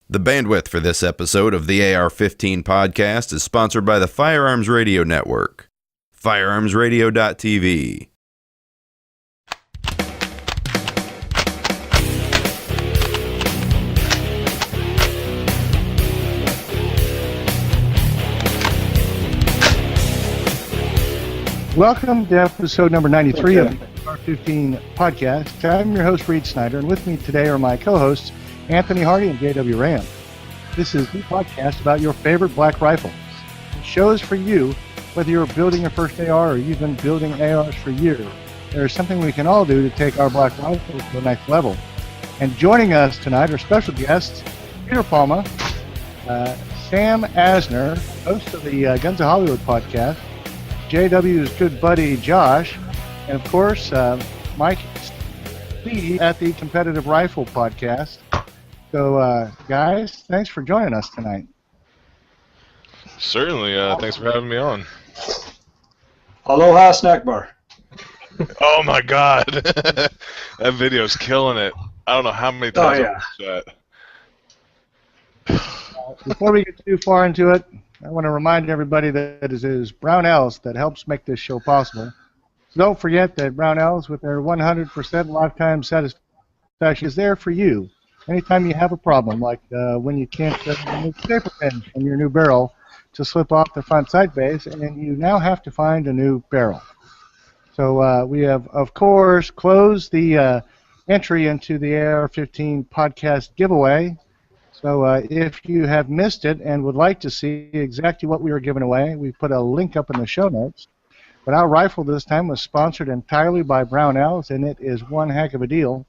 The bandwidth for this episode of the AR-15 podcast is sponsored by the Firearms Radio Network. FirearmsRadio.tv. Welcome to episode number 93 of the AR-15 podcast. I'm your host, Reed Snyder, and with me today are my co-hosts, Anthony Hardy and J.W. Ram. This is the podcast about your favorite black rifles. The show is for you, whether you're building your first AR or you've been building ARs for years. There is something we can all do to take our black rifles to the next level. And joining us tonight are special guests, Peter Palma, Sam Asner, host of the Guns of Hollywood podcast, JW's good buddy Josh, and of course Mike Steve at the Competitive Rifle podcast. So guys, thanks for joining us tonight. Certainly, thanks for having me on. Aloha snack bar. Oh my god, that video's killing it. I don't know how many times I've watched that. Before we get too far into it, I want to remind everybody that it is Brownells that helps make this show possible. So don't forget that Brownells, with their 100% lifetime satisfaction, is there for you. Anytime you have a problem, like when you can't remove paper pins from your new barrel to slip off the front sight base, and you now have to find a new barrel. So we have, of course, closed the entry into the AR-15 podcast giveaway. So if you have missed it and would like to see exactly what we were giving away, we put a link up in the show notes. But our rifle this time was sponsored entirely by Brownells, and it is one heck of a deal.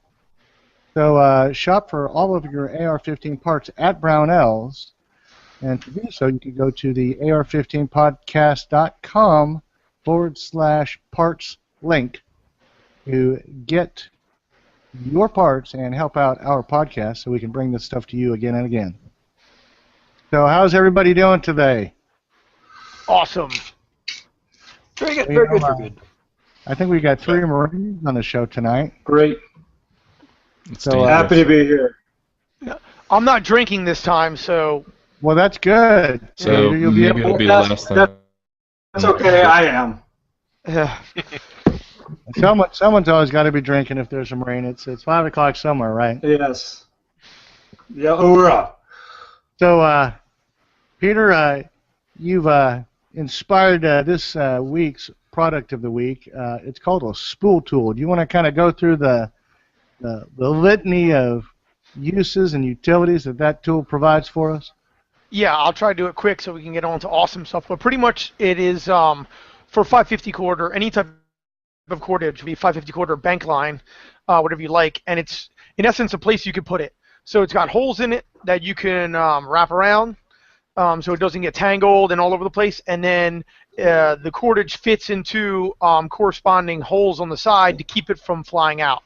So shop for all of your AR-15 parts at Brownells, and to do so, you can go to the AR-15podcast.com/parts link to get your parts and help out our podcast so we can bring this stuff to you again and again. So how's everybody doing today? Awesome. Very good, very good, very good. I think we got 3 Marines on the show tonight. Great. So happy to be here. I'm not drinking this time, so... Well, that's good. So you'll be maybe able it'll be less than... That's okay, I am. Someone's always got to be drinking if there's a Marine. It's 5 o'clock somewhere, right? Yes. Yeah, hoorah. So, Peter, you've inspired this week's product of the week. It's called a spool tool. Do you want to kind of go through the litany of uses and utilities that tool provides for us? Yeah, I'll try to do it quick so we can get on to awesome stuff. But pretty much it is for 550 cord or any type of cordage, be 550 cord or bank line, whatever you like. And it's, in essence, a place you can put it. So it's got holes in it that you can wrap around so it doesn't get tangled and all over the place. And then the cordage fits into corresponding holes on the side to keep it from flying out.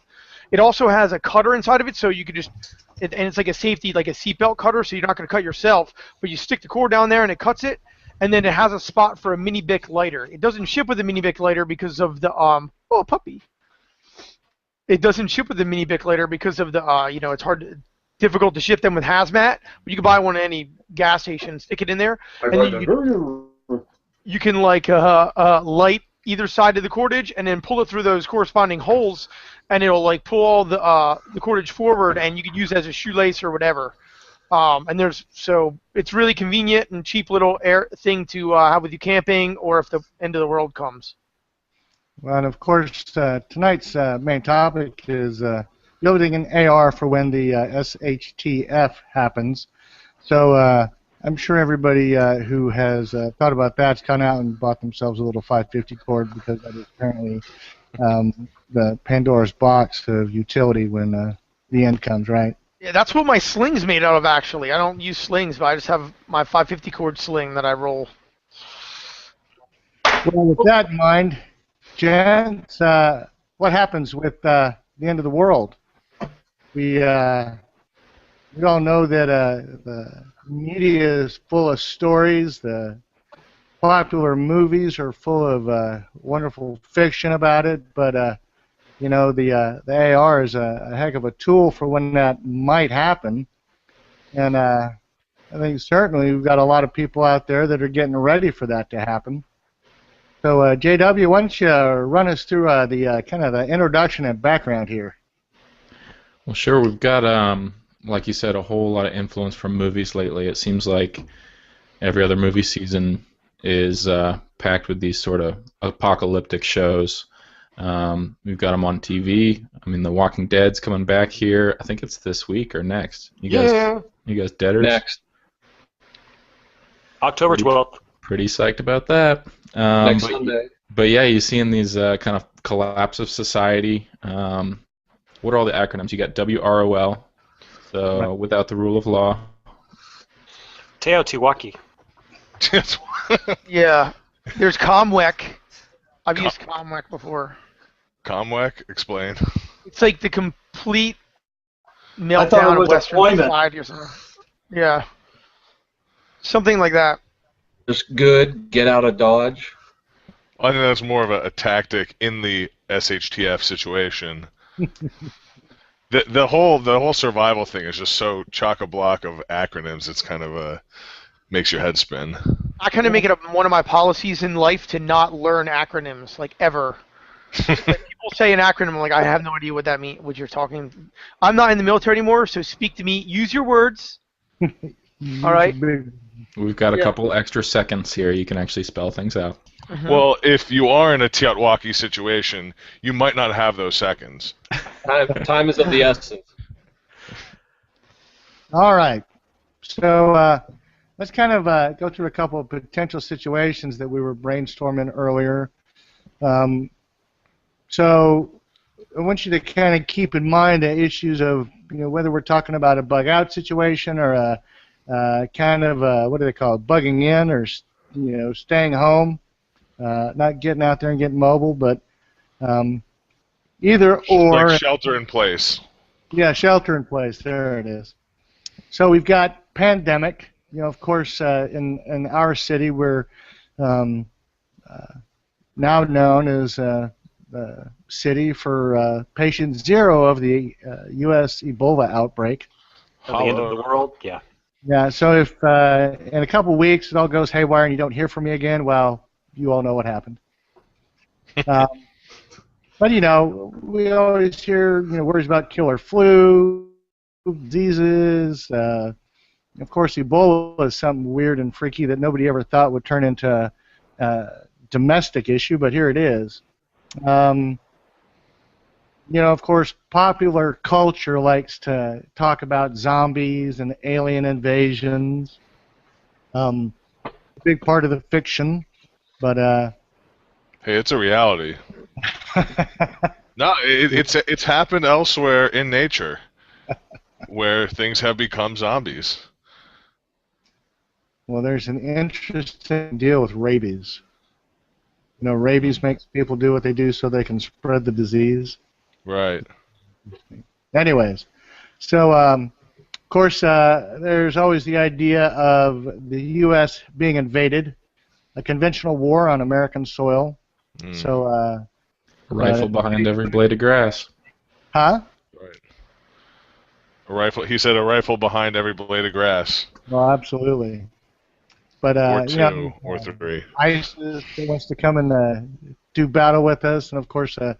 It also has a cutter inside of it, so you could just, and it's like a safety, like a seatbelt cutter, so you're not going to cut yourself, but you stick the cord down there and it cuts it, and then it has a spot for a mini Bic lighter. It doesn't ship with a mini Bic lighter because of the, oh, puppy. It doesn't ship with the mini Bic lighter because of the, it's difficult to ship them with hazmat, but you can buy one at any gas station, stick it in there, and then you can like light either side of the cordage and then pull it through those corresponding holes, and it'll like pull all the cordage forward, and you could use it as a shoelace or whatever. So it's really convenient and cheap little thing to have with you camping or if the end of the world comes. Well, and of course, tonight's main topic is building an AR for when the SHTF happens. So I'm sure everybody who has thought about that's gone out and bought themselves a little 550 cord, because that is apparently the Pandora's box of utility when the end comes, right? Yeah, that's what my sling's made out of, actually. I don't use slings, but I just have my 550 cord sling that I roll. Well, with that in mind, gents, what happens with the end of the world? We all know that the media is full of stories. The popular movies are full of wonderful fiction about it, but you know, the AR is a heck of a tool for when that might happen. And I think certainly we've got a lot of people out there that are getting ready for that to happen. So, JW, why don't you run us through the kind of the introduction and background here? Well, sure. We've got, like you said, a whole lot of influence from movies lately. It seems like every other movie season is packed with these sort of apocalyptic shows. We've got them on TV. I mean, The Walking Dead's coming back here. I think it's this week or next. You guys deaders? Next. October 12th. Pretty psyched about that. Next Sunday. But yeah, you're seeing these kind of collapse of society. What are all the acronyms? You got WROL, so Right. without the rule of law. Teotihuacan. Yeah. There's Comwec. I've used Comwec before. Comwec, explain. It's like the complete I thought it meltdown of was Western deployment. society or something. Yeah. Something like that. Just good, get out of Dodge. I think that's more of a tactic in the SHTF situation. The whole survival thing is just so chock-a-block of acronyms. It's kind of makes your head spin. I kind of make it one of my policies in life to not learn acronyms, like ever. Like, people say an acronym, I'm like, I have no idea what that means. What you're talking. I'm not in the military anymore, so speak to me. Use your words. All right. We've got a couple extra seconds here. You can actually spell things out. Mm-hmm. Well, if you are in a Teotihuacan situation, you might not have those seconds. Time is of the essence. All right. So let's kind of go through a couple of potential situations that we were brainstorming earlier. So I want you to kind of keep in mind the issues of, whether we're talking about a bug out situation or a kind of what do they call it, bugging in, or staying home, not getting out there and getting mobile, but either or. Like shelter in place. Yeah, shelter in place. There it is. So we've got pandemic. Of course, in our city, we're now known as the city for patient zero of the U.S. Ebola outbreak. At the end of the world, yeah. Yeah, so if in a couple weeks it all goes haywire and you don't hear from me again, well, you all know what happened. But, we always hear, worries about killer flu, diseases. Of course, Ebola is something weird and freaky that nobody ever thought would turn into a domestic issue, but here it is. Of course, popular culture likes to talk about zombies and alien invasions. A big part of the fiction, but Hey, it's a reality. No, it's happened elsewhere in nature, where things have become zombies. well, there's an interesting deal with rabies. Rabies makes people do what they do so they can spread the disease. Right. Anyways, so of course there's always the idea of the U.S. being invaded, a conventional war on American soil. So, A rifle behind every blade of grass. huh? Right. A rifle. He said a rifle behind every blade of grass. Well, absolutely. But Or two, or three. ISIS wants to come and do battle with us, and of course the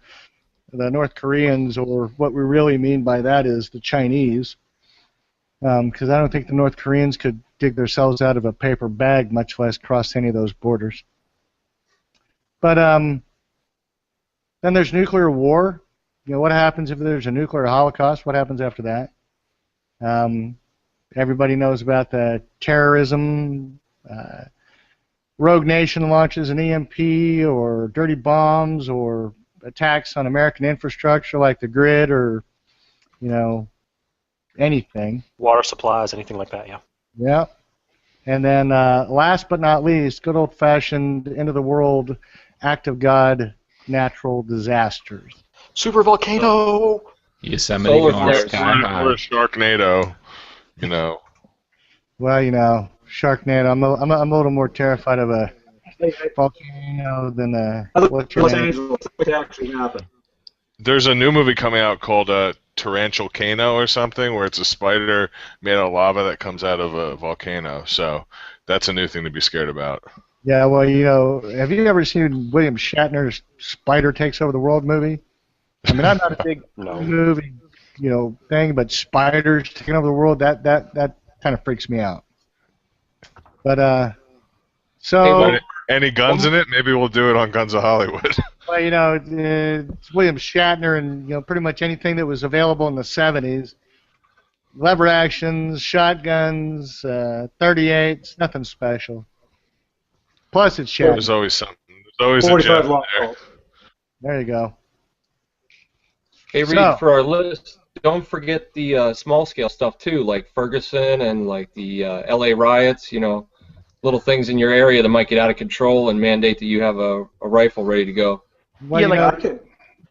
North Koreans, or what we really mean by that is the Chinese, because I don't think the North Koreans could dig themselves out of a paper bag, much less cross any of those borders. But then there's nuclear war. What happens if there's a nuclear holocaust? What happens after that? Everybody knows about the terrorism. Rogue nation launches an EMP or dirty bombs or attacks on American infrastructure like the grid or, anything. Water supplies, anything like that, yeah. Yeah. And then last but not least, good old-fashioned end-of-the-world act of God natural disasters. Super volcano! Yosemite Solar going flares. sky high. Or a Sharknado, Well, Sharknado. I'm a little more terrified of a volcano than Los what's your name? Angeles, what actually happened? There's a new movie coming out called Tarantulcano or something, where it's a spider made out of lava that comes out of a volcano. So that's a new thing to be scared about. Yeah, well, have you ever seen William Shatner's Spider Takes Over the World movie? I mean, I'm not a big No. movie, thing, but spiders taking over the world, that kind of freaks me out. But, so... Any guns in it? Maybe we'll do it on Guns of Hollywood. Well, it's William Shatner and, pretty much anything that was available in the 70s. Lever actions, shotguns, 38s, nothing special. Plus, it's Shatner. There's always something. There's always a 45 gem in long there. bolt. There you go. Hey, Reed, So- for our list, don't forget the small-scale stuff, too, like Ferguson and like the L.A. riots, little things in your area that might get out of control and mandate that you have a rifle ready to go. Well, Yeah, I could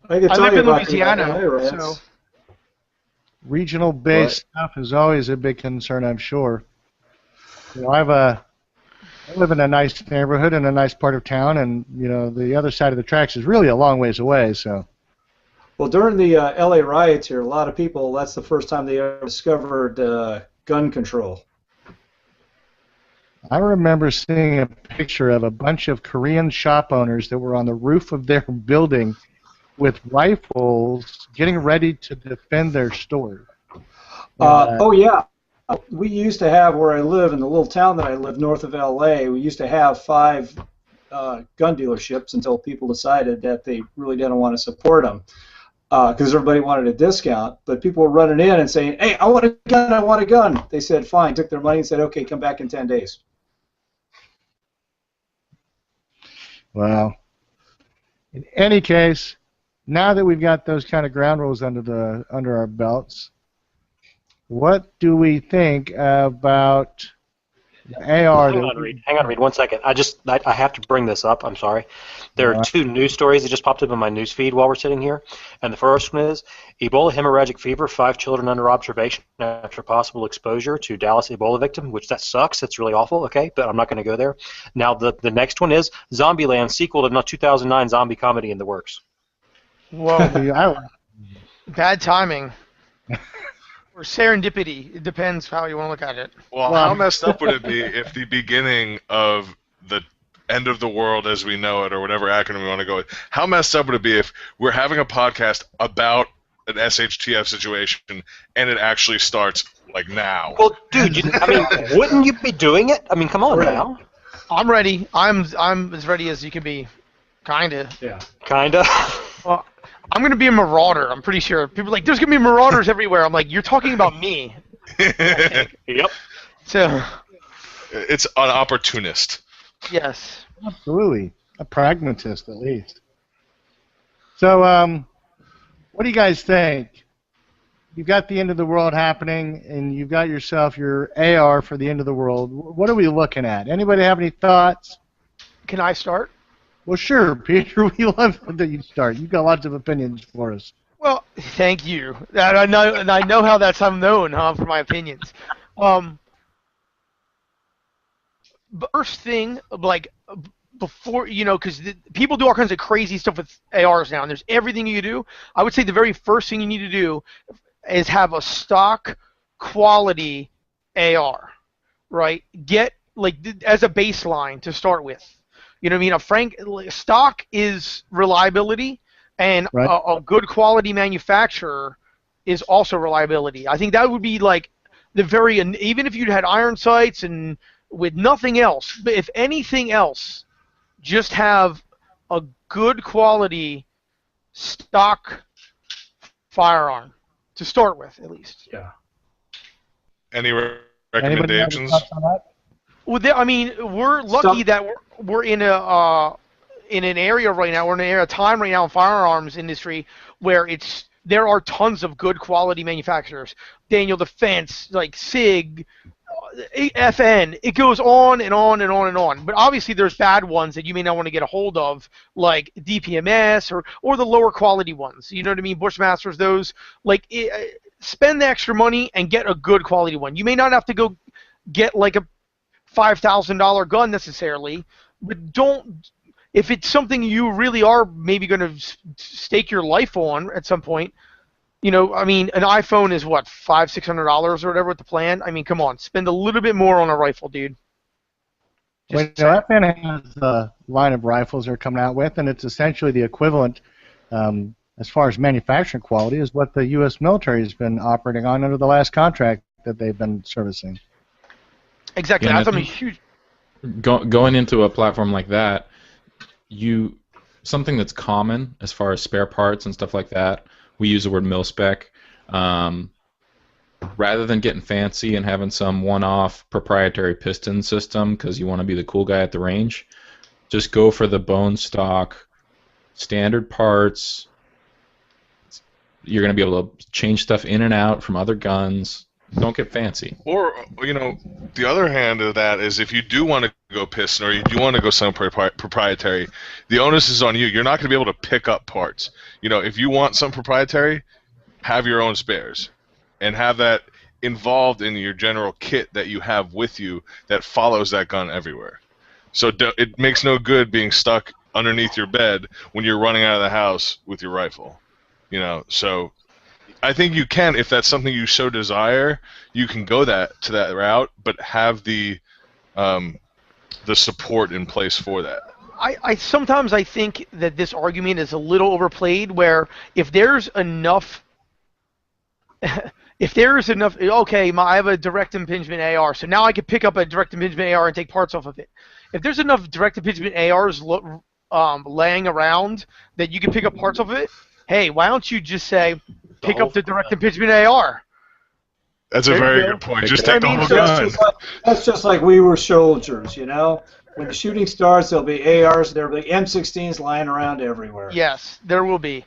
I tell live you in about Louisiana, the LA riots. so regional-based stuff is always a big concern, I'm sure. I live in a nice neighborhood in a nice part of town, and the other side of the tracks is really a long ways away. So, Well, during the LA riots here, a lot of people, that's the first time they ever discovered gun control. I remember seeing a picture of a bunch of Korean shop owners that were on the roof of their building with rifles, getting ready to defend their store. Oh yeah, we used to have, where I live in the little town that I live north of LA, we used to have 5 gun dealerships until people decided that they really didn't want to support them because everybody wanted a discount. But people were running in and saying, "Hey, I want a gun! I want a gun!" They said, "Fine," took their money and said, "Okay, come back in 10 days." Well, in any case, now that we've got those kind of ground rules under our belts, what do we think about the AR? Hang on, Reed. 1 second. I have to bring this up. I'm sorry. There are 2 news stories that just popped up in my news feed while we're sitting here. And the first one is Ebola hemorrhagic fever, 5 children under observation after possible exposure to Dallas Ebola victim, which that sucks. It's really awful, okay? But I'm not going to go there. Now, the next one is Zombieland, sequel to 2009 zombie comedy in the works. whoa, bad timing. Or serendipity. It depends how you want to look at it. Well, how messed up would it be if the beginning of the end of the world as we know it, or whatever acronym we want to go with, how messed up would it be if we're having a podcast about an SHTF situation and it actually starts like now? Well, dude, wouldn't you be doing it? I mean, come on now. I'm ready. I'm as ready as you can be. Kinda. Yeah. Kinda. Well, I'm gonna be a marauder. I'm pretty sure. People are like, there's gonna be marauders everywhere. I'm like, you're talking about me. Yep. So. It's an opportunist. Yes. Absolutely. A pragmatist, at least. So, what do you guys think? You've got the end of the world happening, and you've got yourself your AR for the end of the world. What are we looking at? Anybody have any thoughts? Can I start? Well, sure, Peter. We love that you start. You've got lots of opinions for us. Well, thank you. I know how that's known, for my opinions. But first thing, like, before, because people do all kinds of crazy stuff with ARs now, and there's everything you do. I would say the very first thing you need to do is have a stock quality AR, right? Get, like, as a baseline to start with. You know what I mean? Stock is reliability, and right. a good quality manufacturer is also reliability. I think that would be like even if you'd had iron sights and with nothing else, but if anything else, just have a good quality stock firearm to start with, at least. Yeah. Any Anybody have recommendations? thoughts on that? Well, we're lucky that we're in an area right now. We're in a time right now in firearms industry where there are tons of good quality manufacturers. Daniel Defense, like SIG, FN. It goes on and on and on and on. But obviously, there's bad ones that you may not want to get a hold of, like DPMS or the lower quality ones. You know what I mean? Bushmasters, those. Like, spend the extra money and get a good quality one. You may not have to go get like a $5,000 gun necessarily, but don't. If it's something you really are maybe going to stake your life on at some point, You know, I mean, an iPhone is what, $500-$600 or whatever with the plan. I mean, come on, spend a little bit more on a rifle, dude. Well, you know, FN has a line of rifles they're coming out with, and it's essentially the equivalent, as far as manufacturing quality, is what the U.S. military has been operating on under the last contract that they've been servicing. Exactly. Yeah, That's a huge. Going into a platform like that, something that's common as far as spare parts and stuff like that. We use the word mil-spec. Rather than getting fancy and having some one-off proprietary piston system because you want to be the cool guy at the range, just go for the bone stock, standard parts. You're going to be able to change stuff in and out from other guns. Don't get fancy. Or, you know, the other hand of that is if you do want to go piston or you do want to go some proprietary, the onus is on you. You're not going to be able to pick up parts. You know, if you want some proprietary, have your own spares and have that involved in your general kit that you have with you that follows that gun everywhere. So it makes no good being stuck underneath your bed when you're running out of the house with your rifle. You know, so I think you can, if that's something you so desire, you can go that route, but have the support in place for that. I sometimes I think that this argument is a little overplayed. Where if there's enough, okay, I have a direct impingement AR, so now I can pick up a direct impingement AR and take parts off of it. If there's enough direct impingement ARs laying around that you can pick up parts of it, hey, why don't you just say, pick up the direct impingement AR? That's a very good point. Just take the whole gun. That's just like we were soldiers, you know? When the shooting starts, there'll be ARs, there'll be M16s lying around everywhere. Yes, there will be.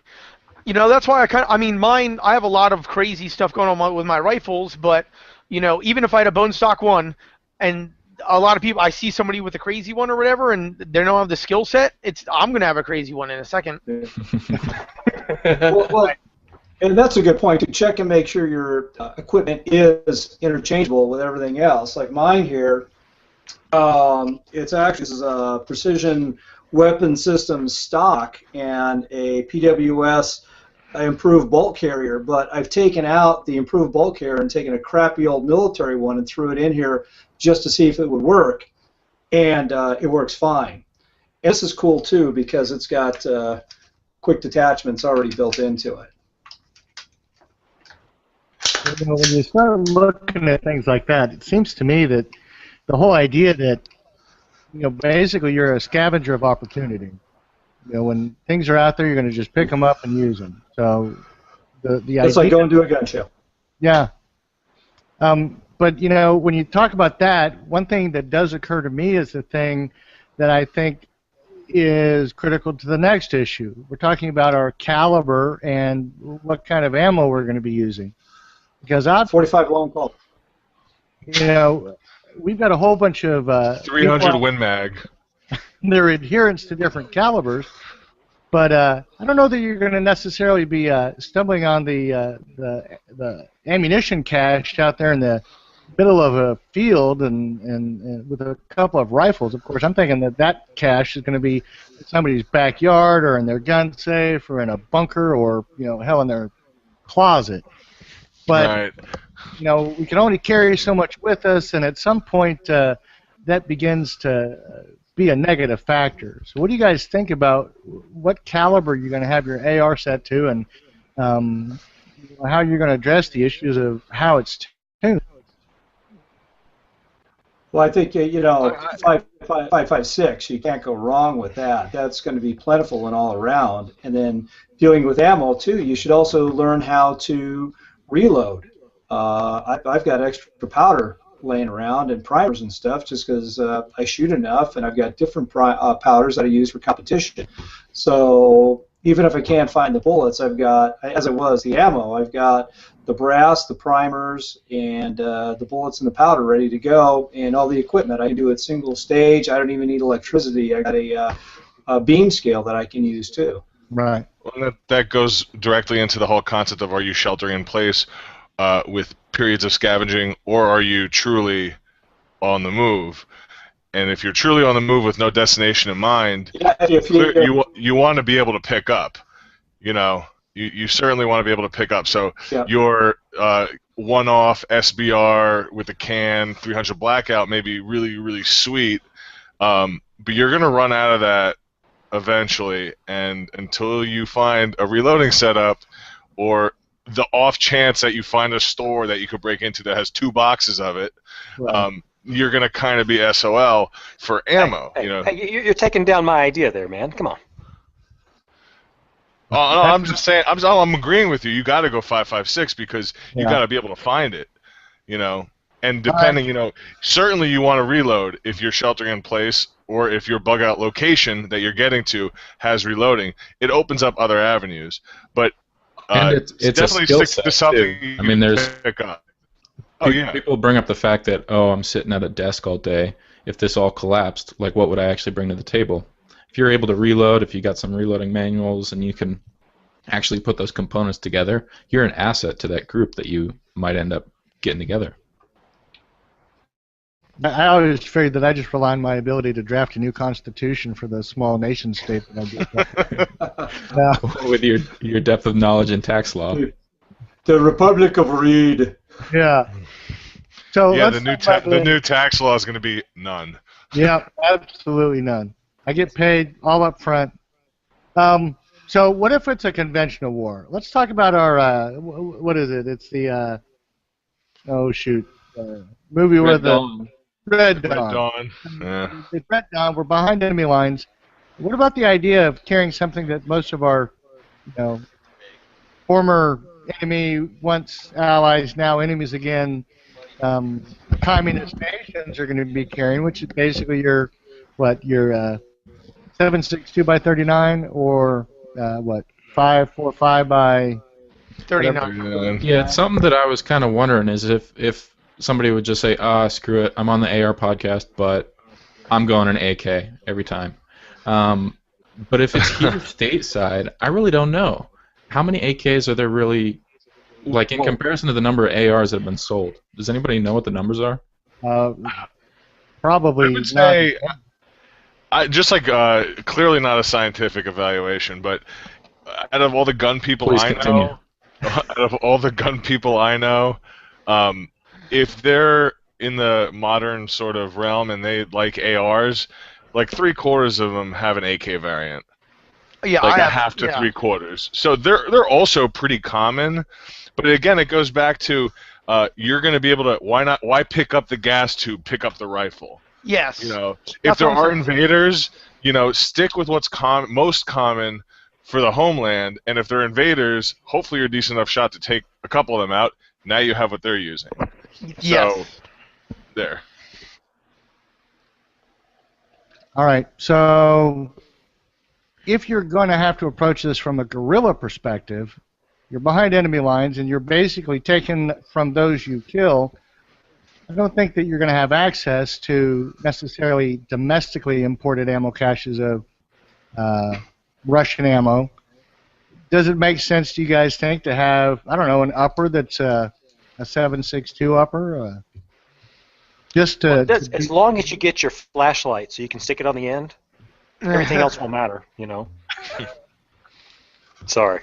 You know, that's why I have a lot of crazy stuff going on with my rifles, but, you know, even if I had a bone stock one, and a lot of people, I see somebody with a crazy one or whatever, and they don't have the skill set, I'm going to have a crazy one in a second. well, and that's a good point, to check and make sure your equipment is interchangeable with everything else. Like mine here, it's actually this is a precision weapon systems stock and a PWS improved bolt carrier, but I've taken out the improved bolt carrier and taken a crappy old military one and threw it in here just to see if it would work, and it works fine. And this is cool too because it's got quick detachments already built into it. You know, when you start looking at things like that, it seems to me that the whole idea that, you know, basically you're a scavenger of opportunity. You know, when things are out there, you're going to just pick them up and use them. So the idea, it's like going to a gun show. Yeah. But, you know, when you talk about that, one thing that does occur to me is the thing that I think is critical to the next issue. We're talking about our caliber and what kind of ammo we're going to be using. Because 45 long call. You know, we've got a whole bunch of 300 Win Mag. Their adherence to different calibers, but I don't know that you're going to necessarily be stumbling on the ammunition cache out there in the middle of a field and with a couple of rifles. Of course, I'm thinking that cache is going to be in somebody's backyard or in their gun safe or in a bunker or, you know, hell, in their closet. But right. You know, we can only carry so much with us, and at some point that begins to be a negative factor. So what do you guys think about what caliber you're going to have your AR set to, and how you're going to address the issues of how it's tuned? Well, I think, you know, 5.56, you can't go wrong with that. That's going to be plentiful and all around. And then dealing with ammo, too, you should also learn how to reload. I've got extra powder laying around and primers and stuff just because I shoot enough, and I've got different powders that I use for competition. So even if I can't find the bullets, I've got, as it was, the ammo. I've got the brass, the primers, and the bullets and the powder ready to go, and all the equipment. I can do it single stage. I don't even need electricity. I got a beam scale that I can use too. Right. Well, that goes directly into the whole concept of, are you sheltering in place with periods of scavenging, or are you truly on the move? And if you're truly on the move with no destination in mind, yeah, you want to be able to pick up, you know. you certainly want to be able to pick up. So Yeah. your one-off SBR with a can 300 blackout may be really, really sweet, but you're going to run out of that eventually, and until you find a reloading setup or the off chance that you find a store that you could break into that has 2 boxes of it, Right. you're going to kind of be SOL for ammo. Hey, you know. hey, you're taking down my idea there, man. Come on. No, I'm just saying. I'm agreeing with you. You got to go 5.56 because you Yeah. got to be able to find it. You know, and depending, certainly you want to reload if you're sheltering in place or if your bug out location that you're getting to has reloading. It opens up other avenues, but And it's a definitely skill stick set to something. too. You I mean, can there's pick up. Oh yeah. people bring up the fact that, oh, I'm sitting at a desk all day. If this all collapsed, like, what would I actually bring to the table? If you're able to reload, if you got some reloading manuals and you can actually put those components together, you're an asset to that group that you might end up getting together. I always figured that I just rely on my ability to draft a new constitution for the small nation state that I do. With your depth of knowledge in tax law. The Republic of Reed. Yeah. So Yeah, let's talk about the new tax law is going to be none. Yeah, absolutely none. I get paid all up front. So what if it's a conventional war? Let's talk about our what is it? It's the movie where the Dawn. Red Red Dawn. Dawn. Yeah. It's Red Dawn. We're behind enemy lines. What about the idea of carrying something that most of our, former enemy, once allies, now enemies again, communist nations are going to be carrying, which is basically your 7.62 by 39 or 5.45 by 39. Yeah, it's something that I was kind of wondering is if somebody would just say, screw it, I'm on the AR podcast, but I'm going an AK every time. But if it's here stateside, I really don't know. How many AKs are there really, like, in comparison to the number of ARs that have been sold? Does anybody know what the numbers are? Probably I would say, clearly not a scientific evaluation, but out of all the gun people Please I continue. know, if they're in the modern sort of realm and they like ARs, like 3/4 of them have an AK variant. Yeah, Like I a half to 3/4. So they're also pretty common, but again, it goes back to you're going to be able to why pick up the gas tube, pick up the rifle. Yes. If That's there what I'm are saying. invaders, stick with what's most common for the homeland, and if they're invaders, hopefully you're a decent enough shot to take a couple of them out. Now you have what they're using. Yes. So there. All right. So if you're going to have to approach this from a guerrilla perspective, you're behind enemy lines and you're basically taking from those you kill. I don't think that you're going to have access to necessarily domestically imported ammo caches of Russian ammo. Does it make sense, do you guys think, to have, I don't know, an upper that's a 7.62 upper? As long as you get your flashlight so you can stick it on the end, everything else will matter, Sorry.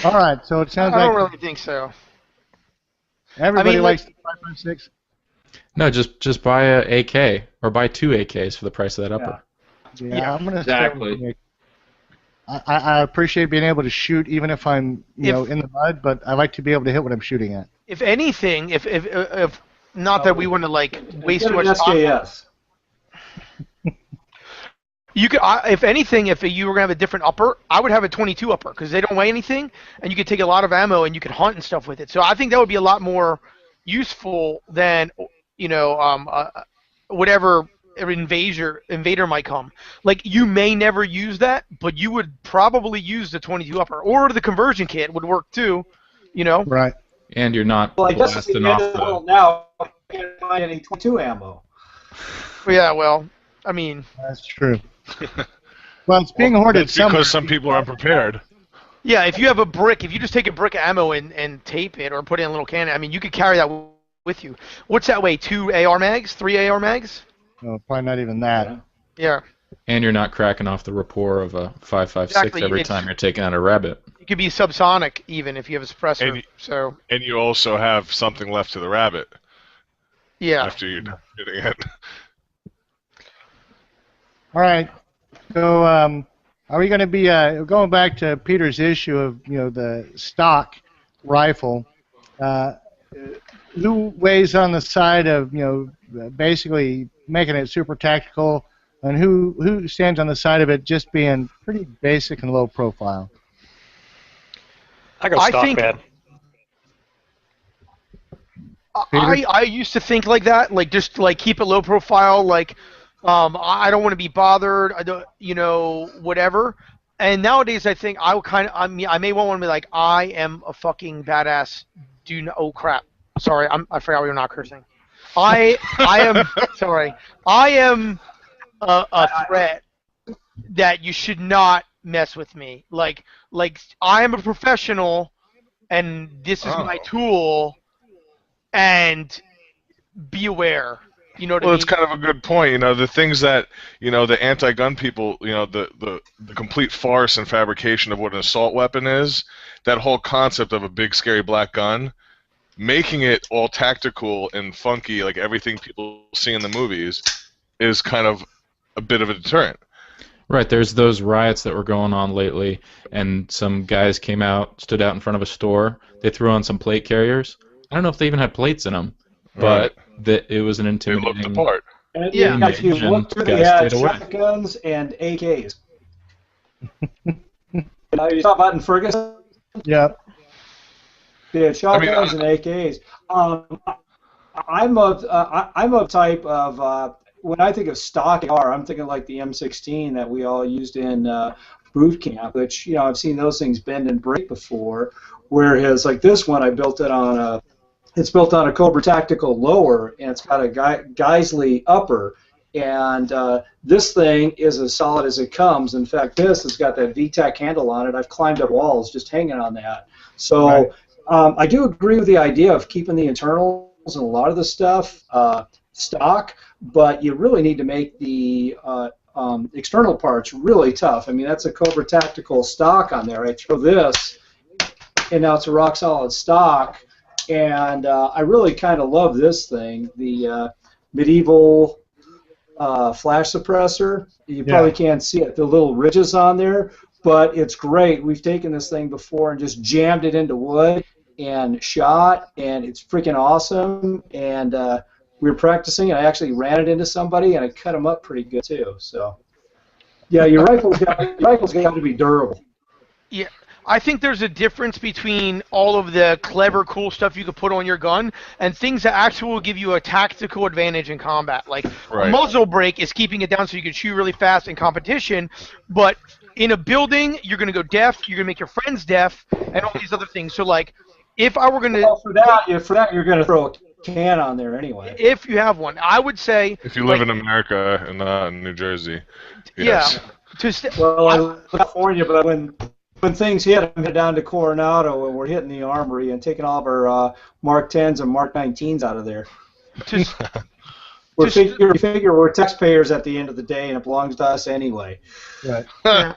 All right, so it sounds I like don't really think so. everybody likes the 5.56. No, just buy a AK or buy 2 AKs for the price of that upper. Yeah, I'm gonna Exactly. start. I appreciate being able to shoot even if I'm in the mud, but I like to be able to hit what I'm shooting at. If anything, if not that we want to waste Get too an much time. SKS. You could, if anything, if you were gonna have a different upper, I would have a 22 upper because they don't weigh anything, and you could take a lot of ammo and you could hunt and stuff with it. So I think that would be a lot more useful than whatever invader might come. Like you may never use that, but you would probably use the 22 upper or the conversion kit would work too. Right. And you're not Well, I guess at the blasting end off of the the... world now, I can't find any 22 ammo. Yeah. Well, I mean. That's true. Well, it's being hoarded That's because some people are unprepared. Yeah, if you have a brick, if you just take a brick of ammo and tape it or put it in a little can, I mean, you could carry that with you. What's that weigh? 2 AR mags? 3 AR mags? No, probably not even that. Yeah. And you're not cracking off the rapport of a 5.56 Exactly, every it's- time you're taking out a rabbit. It could be subsonic even if you have a suppressor. So And you also have something left to the rabbit yeah. after you're done shooting it. All right. So, are we going to be going back to Peter's issue of the stock rifle? Who weighs on the side of basically making it super tactical, and who stands on the side of it just being pretty basic and low profile? I go I stock, think- man. I used to think like that, like just like keep it low profile, like I don't want to be bothered, I don't, whatever. And nowadays, I think I may want to be like, I am a fucking badass. Oh crap! Sorry, I forgot we were not cursing. I am sorry. I am a threat that you should not mess with me. Like I am a professional, and this is my tool. And be aware. You know what I mean? It's kind of a good point. The things that the anti-gun people, the complete farce and fabrication of what an assault weapon is. That whole concept of a big scary black gun, making it all tactical and funky like everything people see in the movies, is kind of a bit of a deterrent. Right, there's those riots that were going on lately, and some guys stood out in front of a store. They threw on some plate carriers. I don't know if they even had plates in them, but it was an They intimidating. looked the part. And Yeah. if you look through, they Guys had stayed away. shotguns and AKs. You saw about in Ferguson? Yeah. They had shotguns and AKs. I'm a type of when I think of stock AR, I'm thinking like the M16 that we all used in boot camp, which I've seen those things bend and break before. Whereas like this one, I built it on it's built on a Cobra Tactical lower, and it's got a Geisley upper. And this thing is as solid as it comes. In fact, this has got that VTAC handle on it. I've climbed up walls just hanging on that. So I do agree with the idea of keeping the internals and a lot of the stuff stock, but you really need to make the external parts really tough. I mean, that's a Cobra Tactical stock on there. I throw this, and now it's a rock solid stock. And I really kind of love this thing, the medieval flash suppressor. You probably can't see it, the little ridges on there, but it's great. We've taken this thing before and just jammed it into wood and shot, and it's freaking awesome. And we were practicing, and I actually ran it into somebody, and I cut them up pretty good too. So, yeah, your rifle's got to be durable. Yeah, I think there's a difference between all of the clever, cool stuff you could put on your gun and things that actually will give you a tactical advantage in combat. Like a muzzle brake is keeping it down so you can shoot really fast in competition, but in a building, you're going to go deaf, you're going to make your friends deaf, and all these other things. So, like, if I were going to... Well, for that, you're going to throw a can on there anyway. If you have one, I would say... If you live in America and not in New Jersey. Yes. Yeah. Well, I live in California, but when things hit, I'm down to Coronado, and we're hitting the armory and taking all of our Mark 10s and Mark 19s out of there. We figure we're taxpayers at the end of the day, and it belongs to us anyway. Right. Yeah.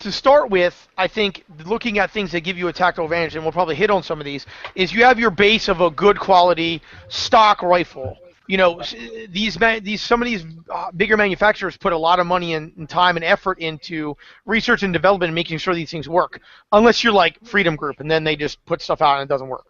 To start with, I think looking at things that give you a tactical advantage, and we'll probably hit on some of these, is you have your base of a good quality stock rifle. You know, some of these bigger manufacturers put a lot of money and time and effort into research and development and making sure these things work. Unless you're like Freedom Group, and then they just put stuff out and it doesn't work.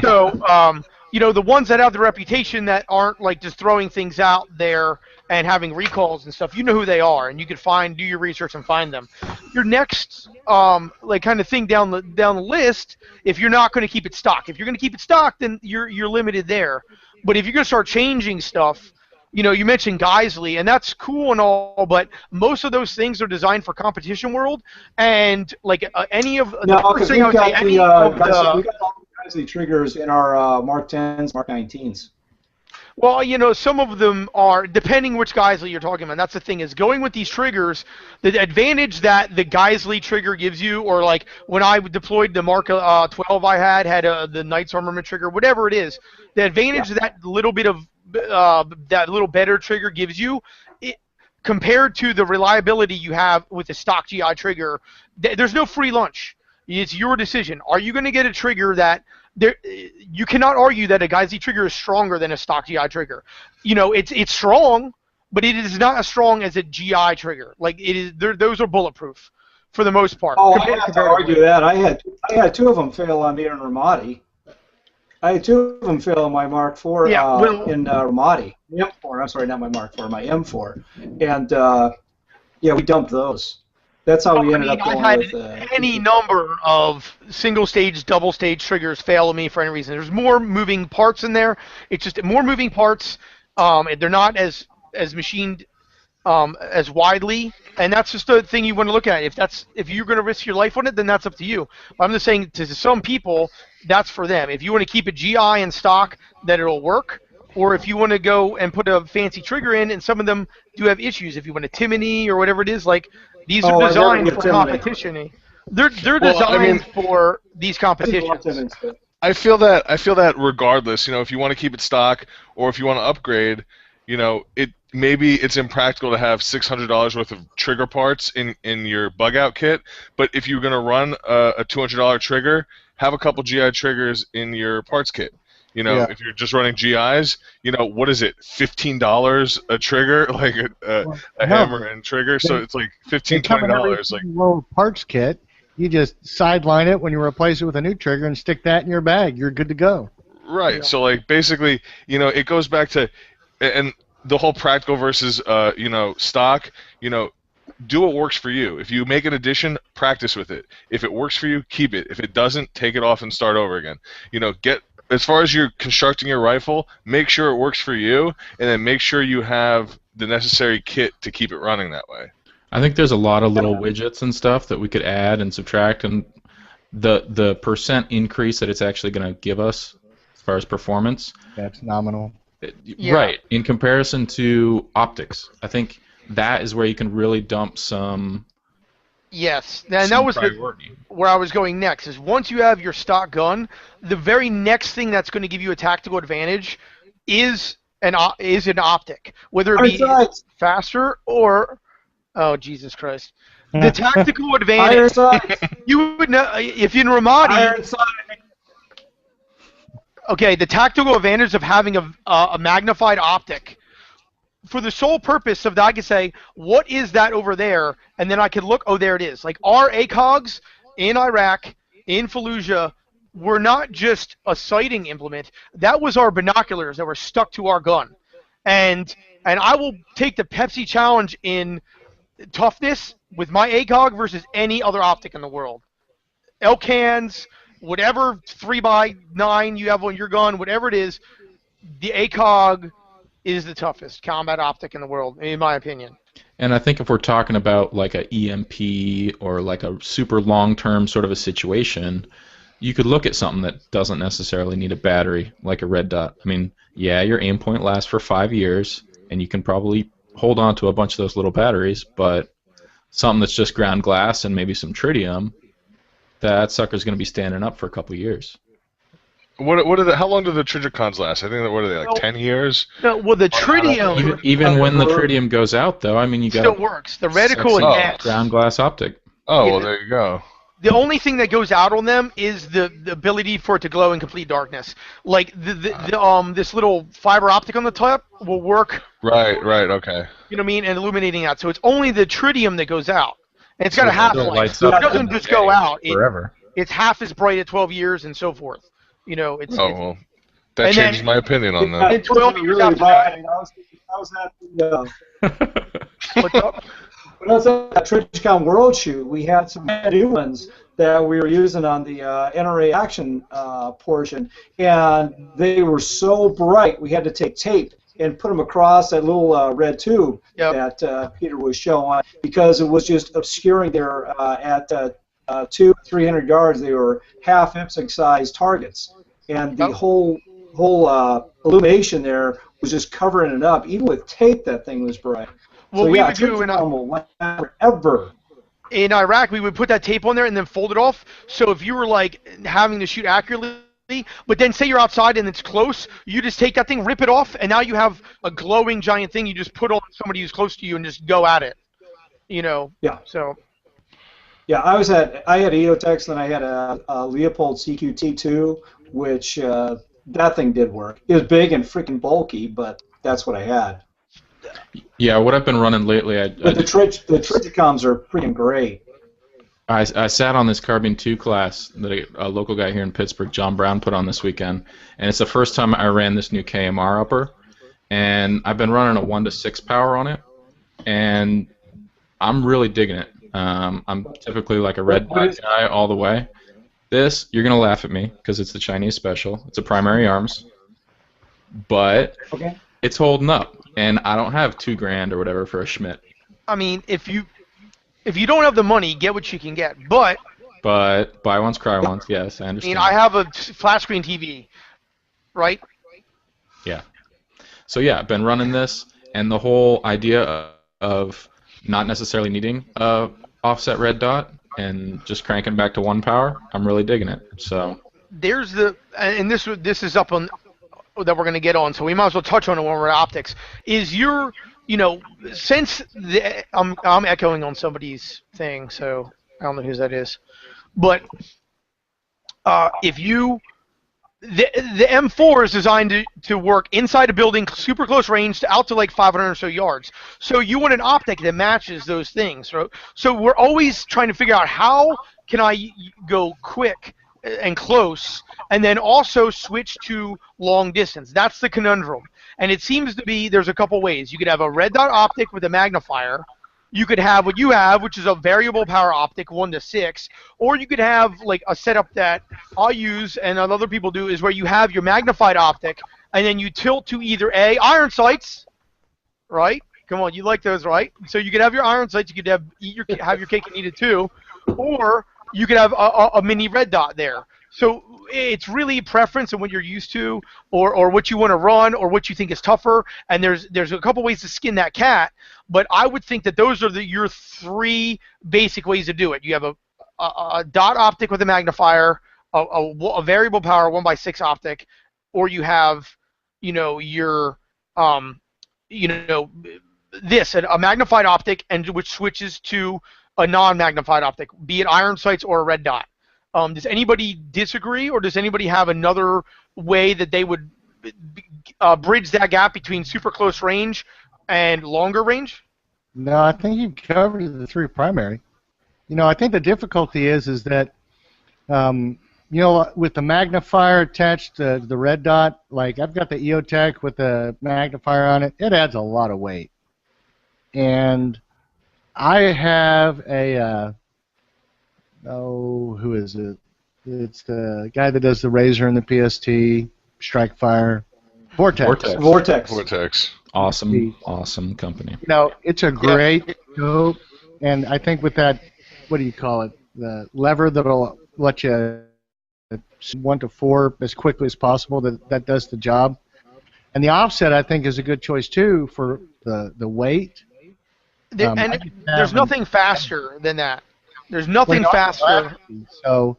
So, you know, the ones that have the reputation that aren't like just throwing things out there and having recalls and stuff, you know who they are, and you can do your research and find them. Your next like kind of thing down the list, if you're not going to keep it stock. If you're going to keep it stock, then you're limited there. But if you're going to start changing stuff, you know, you mentioned Geisley, and that's cool and all, but most of those things are designed for competition world, and like any of the first thing I would say, we got all the Geisley triggers in our Mark 10s, Mark 19s. Well, you know, some of them are, depending which Geisley you're talking about. That's the thing, is going with these triggers, the advantage that the Geisley trigger gives you, or like when I deployed the Mark 12 I had the Knight's Armament trigger, whatever it is, the advantage that little bit of that little better trigger gives you, compared to the reliability you have with a stock GI trigger, there's no free lunch. It's your decision. Are you going to get a trigger that you cannot argue that a Geissele trigger is stronger than a stock GI trigger? It's strong, but it is not as strong as a GI trigger. Like it is, those are bulletproof for the most part. Oh, I have to argue that. I had two of them fail on me in Ramadi. I had two of them fail on my Mark IV in Ramadi. M4. I'm sorry, not my Mark IV, my M4. And we dumped those. That's how we ended up going I've had any number of single-stage, double-stage triggers fail on me for any reason. There's more moving parts in there. It's just more moving parts. They're not as machined as widely, and that's just the thing you want to look at. If you're going to risk your life on it, then that's up to you. But I'm just saying, to some people, that's for them. If you want to keep a GI in stock, that it'll work. Or if you want to go and put a fancy trigger in, and some of them do have issues. If you want a Timony or whatever it is, like these are designed for competition. They're designed for these competitions. I feel that regardless, if you want to keep it stock or if you want to upgrade, maybe it's impractical to have $600 worth of trigger parts in your bug out kit. But if you're going to run a $200 trigger, have a couple GI triggers in your parts kit. If you're just running GIs, what is it? $15 a trigger, like a hammer and trigger. So it's like $15, $20. Like low parts kit, you just sideline it when you replace it with a new trigger and stick that in your bag. You're good to go. Right. Yeah. So like basically, it goes back to and the whole practical versus stock. Do what works for you. If you make an addition, practice with it. If it works for you, keep it. If it doesn't, take it off and start over again. As far as you're constructing your rifle, make sure it works for you, and then make sure you have the necessary kit to keep it running that way. I think there's a lot of little widgets and stuff that we could add and subtract, and the percent increase that it's actually going to give us as far as performance. That's nominal. Right. In comparison to optics, I think that is where you can really dump some. Yes, and that was where I was going next. Is once you have your stock gun, the very next thing that's going to give you a tactical advantage is an optic, whether it be faster or Jesus Christ, the tactical advantage. You would know if you're in Ramadi. Okay, the tactical advantage of having a magnified optic. For the sole purpose of that, I can say, what is that over there? And then I can look, there it is. Like our ACOGs in Iraq, in Fallujah, were not just a sighting implement. That was our binoculars that were stuck to our gun. And I will take the Pepsi challenge in toughness with my ACOG versus any other optic in the world. Elcans, whatever 3x9 you have on your gun, whatever it is, the ACOG is the toughest combat optic in the world, in my opinion. And I think if we're talking about like a EMP or like a super long-term sort of a situation, you could look at something that doesn't necessarily need a battery, like a red dot. I mean, yeah, your aim point lasts for 5 years, and you can probably hold on to a bunch of those little batteries, but something that's just ground glass and maybe some tritium, that sucker's going to be standing up for a couple years. How long do the Trigicons last? I think what are they, like 10 years? No, well, the tritium. Even when the tritium goes out, though, I mean, you got still works. The reticle and ground glass optic. Oh, well, there you go. The only thing that goes out on them is the ability for it to glow in complete darkness. Like this little fiber optic on the top will work. Right. Okay. You know what I mean? And illuminating that. So it's only the tritium that goes out. And it's got a half-life. So it doesn't just go out. Forever. It's half as bright at 12 years and so forth. Well, that changes my opinion on that. And 12 years after that. I was at the what's up? When I was at that Trigicon World Shoot, we had some new ones that we were using on the NRA action portion, and they were so bright we had to take tape and put them across that little red tube that Peter was showing, because it was just obscuring their at 200-300 yards. They were half IPSC size targets, and the whole illumination there was just covering it up. Even with tape, that thing was bright. Well, so, we would do forever. In Iraq, we would put that tape on there and then fold it off. So if you were like having to shoot accurately But then say you're outside and it's close, you just take that thing, rip it off, and now you have a glowing giant thing you just put on somebody who's close to you and just go at it. Yeah. So. Yeah, I had EOTechs, then I had a Leopold CQT2, which that thing did work. It was big and freaking bulky, but that's what I had. Yeah, what I've been running lately, But the Trigicoms are freaking great. I sat on this Carbine 2 class that a local guy here in Pittsburgh, John Brown, put on this weekend, and it's the first time I ran this new KMR upper, and I've been running a 1 to 6 power on it, and I'm really digging it. I'm typically like a red dot guy all the way. This, you're going to laugh at me because it's the Chinese special. It's a primary arms, but it's holding up, and I don't have $2,000 or whatever for a Schmidt. I mean, if you don't have the money, get what you can get. But buy once, cry once. Yes, I understand. I mean, I have a flat screen TV, right? Yeah. So yeah, I've been running this, and the whole idea of not necessarily needing a offset red dot and just cranking back to 1 power, I'm really digging it. So there's this is up on that we're going to get on, so we might as well touch on it when we're at optics. Is your since I'm echoing on somebody's thing, so I don't know whose that is, but if you the M4 is designed to work inside a building, super close range, out to like 500 or so yards. So you want an optic that matches those things. So we're always trying to figure out how can I go quick and close, and then also switch to long distance. That's the conundrum. And it seems to be there's a couple ways. You could have a red dot optic with a magnifier. You could have what you have, which is a variable power optic, 1 to 6, or you could have like a setup that I use and other people do is where you have your magnified optic and then you tilt to either iron sights, right? Come on, you like those, right? So you could have your iron sights, you could have your cake and eat it too, or you could have a mini red dot there. So it's really preference and what you're used to, or what you want to run, or what you think is tougher. And there's a couple ways to skin that cat, but I would think that those are your 3 basic ways to do it. You have a dot optic with a magnifier, a variable power 1x6 optic, or you have your a magnified optic and which switches to a non-magnified optic, be it iron sights or a red dot. Does anybody disagree, or does anybody have another way that they would bridge that gap between super close range and longer range? No, I think you covered the 3 primary. I think the difficulty is that, with the magnifier attached to the red dot, like I've got the EOTech with the magnifier on it, it adds a lot of weight. And I have a... who is it? It's the guy that does the Razor and the PST, Strikefire, Vortex. Awesome company. It's a great scope, and I think with that, what do you call it? The lever that'll let you 1 to 4 as quickly as possible. That does the job. And the offset, I think, is a good choice too for the weight. There's nothing faster than that. There's nothing faster. So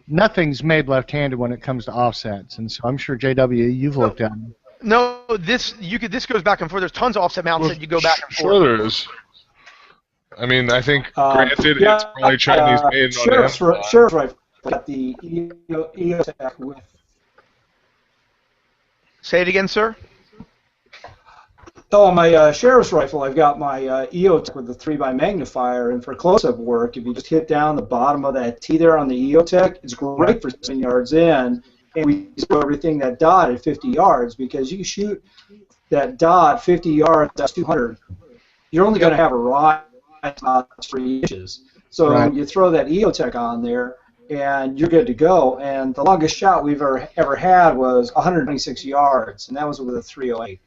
nothing's made left-handed when it comes to offsets, and so I'm sure JW, you've looked at them. No, this goes back and forth. There's tons of offset mounts that you go back and forth. Sure, there is. I mean, I think granted, it's probably Chinese made. Sheriff's rifle got the EOTech with. Say it again, sir. Oh, my sheriff's rifle, I've got my EOTech with the 3x magnifier, and for close-up work, if you just hit down the bottom of that T there on the EOTech, it's great for 7 yards in, and we throw everything that dot at 50 yards, because you shoot that dot 50 yards, that's 200. You're only going to have a rise about 3 inches. So you throw that EOTech on there, and you're good to go. And the longest shot we've ever had was 126 yards, and that was with a 308.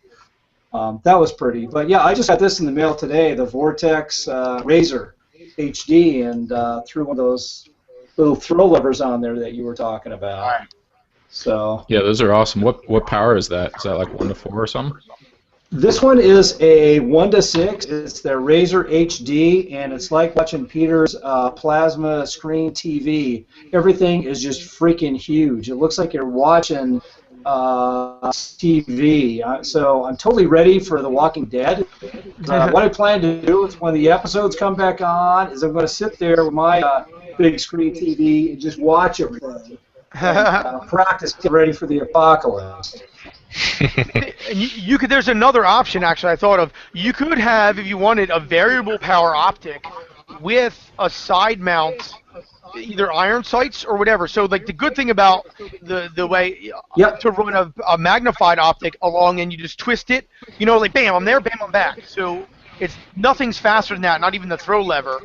That was pretty. But yeah, I just got this in the mail today, the Vortex Razor HD, and threw one of throw levers on there that you were talking about. So yeah, those are awesome. What power is that? Is that like 1 to 4 or something? This one is a 1:6. It's the Razer HD, and it's like watching Peter's plasma screen TV. Everything is just freaking huge. It looks like you're watching TV. So I'm totally ready for The Walking Dead. What I plan to do is when the episodes come back on, is I'm going to sit there with my big screen TV and just watch everything. And, practice, get ready for the apocalypse. You could. There's another option actually I thought of. You could have, if you wanted, a variable power optic with a side mount, either iron sights or whatever. So like the good thing about the way to run a magnified optic along, and you just twist it, you know, like bam, I'm there, bam, I'm back. So it's nothing's faster than that, not even the throw lever.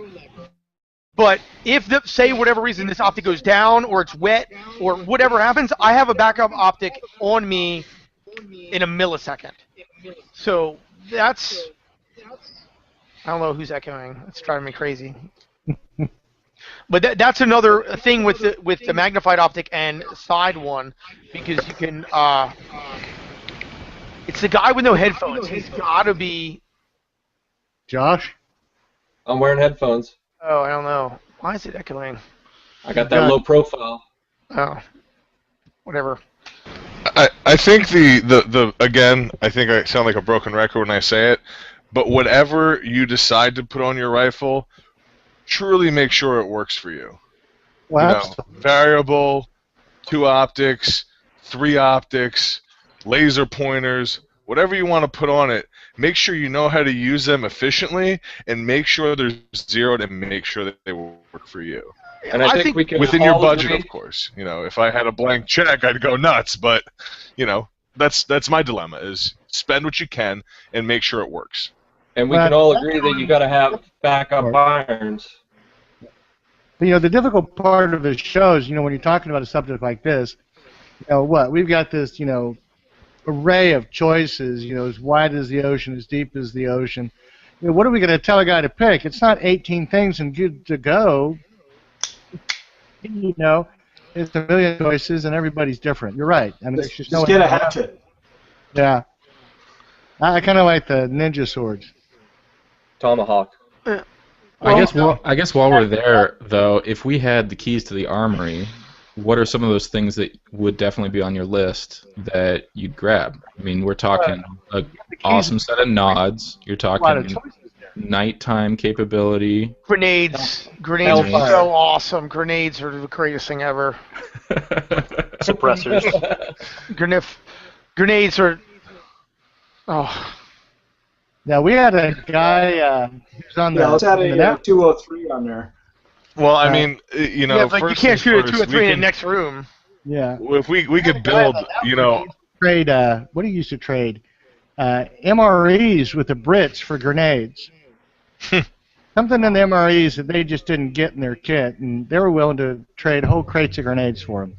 But if, say, whatever reason, this optic goes down or it's wet or whatever happens, I have a backup optic on me in a millisecond. So that's... I don't know who's echoing. It's driving me crazy. But that's another thing with the magnified optic and side one, because you can... it's the guy with no headphones. He's got to be... Josh? I'm wearing headphones. Oh, I don't know. Why is it echoing? I got that low profile. Oh, whatever. I think the again, I think I sound like a broken record when I say it, but whatever you decide to put on your rifle, truly make sure it works for you. Well, Variable, 2 optics, 3 optics, laser pointers, whatever you want to put on it, make sure you know how to use them efficiently, and make sure they're zeroed, and make sure that they will work for you. And I think we can within your all budget, agree. of course. You know, if I had a blank check, I'd go nuts. But you know, that's my dilemma: is spend what you can and make sure it works. And we can all agree that you got to have backup irons. You know, the difficult part of the show is, you know, when you're talking about a subject like this, you know, we've got this, you know, array of choices, you know, as wide as the ocean, as deep as the ocean. You know, what are we going to tell a guy to pick? It's not 18 things and good to go. You know, it's a million choices and everybody's different. You're right. I mean, there's just no. Get a hatchet. Yeah. I kind of like the ninja swords. Tomahawk. I guess while we're there, though, if we had the keys to the armory, what are some of those things that would definitely be on your list that you'd grab? I mean, we're talking an awesome set of nods. You're talking nighttime capability. Grenades. Grenades are so awesome. Grenades are the greatest thing ever. Suppressors. Grenades are... Oh. Now, we had a guy who's on let's add a 203 on there. Well, I mean, you know, like you can't shoot a 203 in the next room. Yeah. If we could build, you know... Trade, what do you used to trade? MREs with the Brits for grenades. Something in the MREs that they just didn't get in their kit, and they were willing to trade whole crates of grenades for them.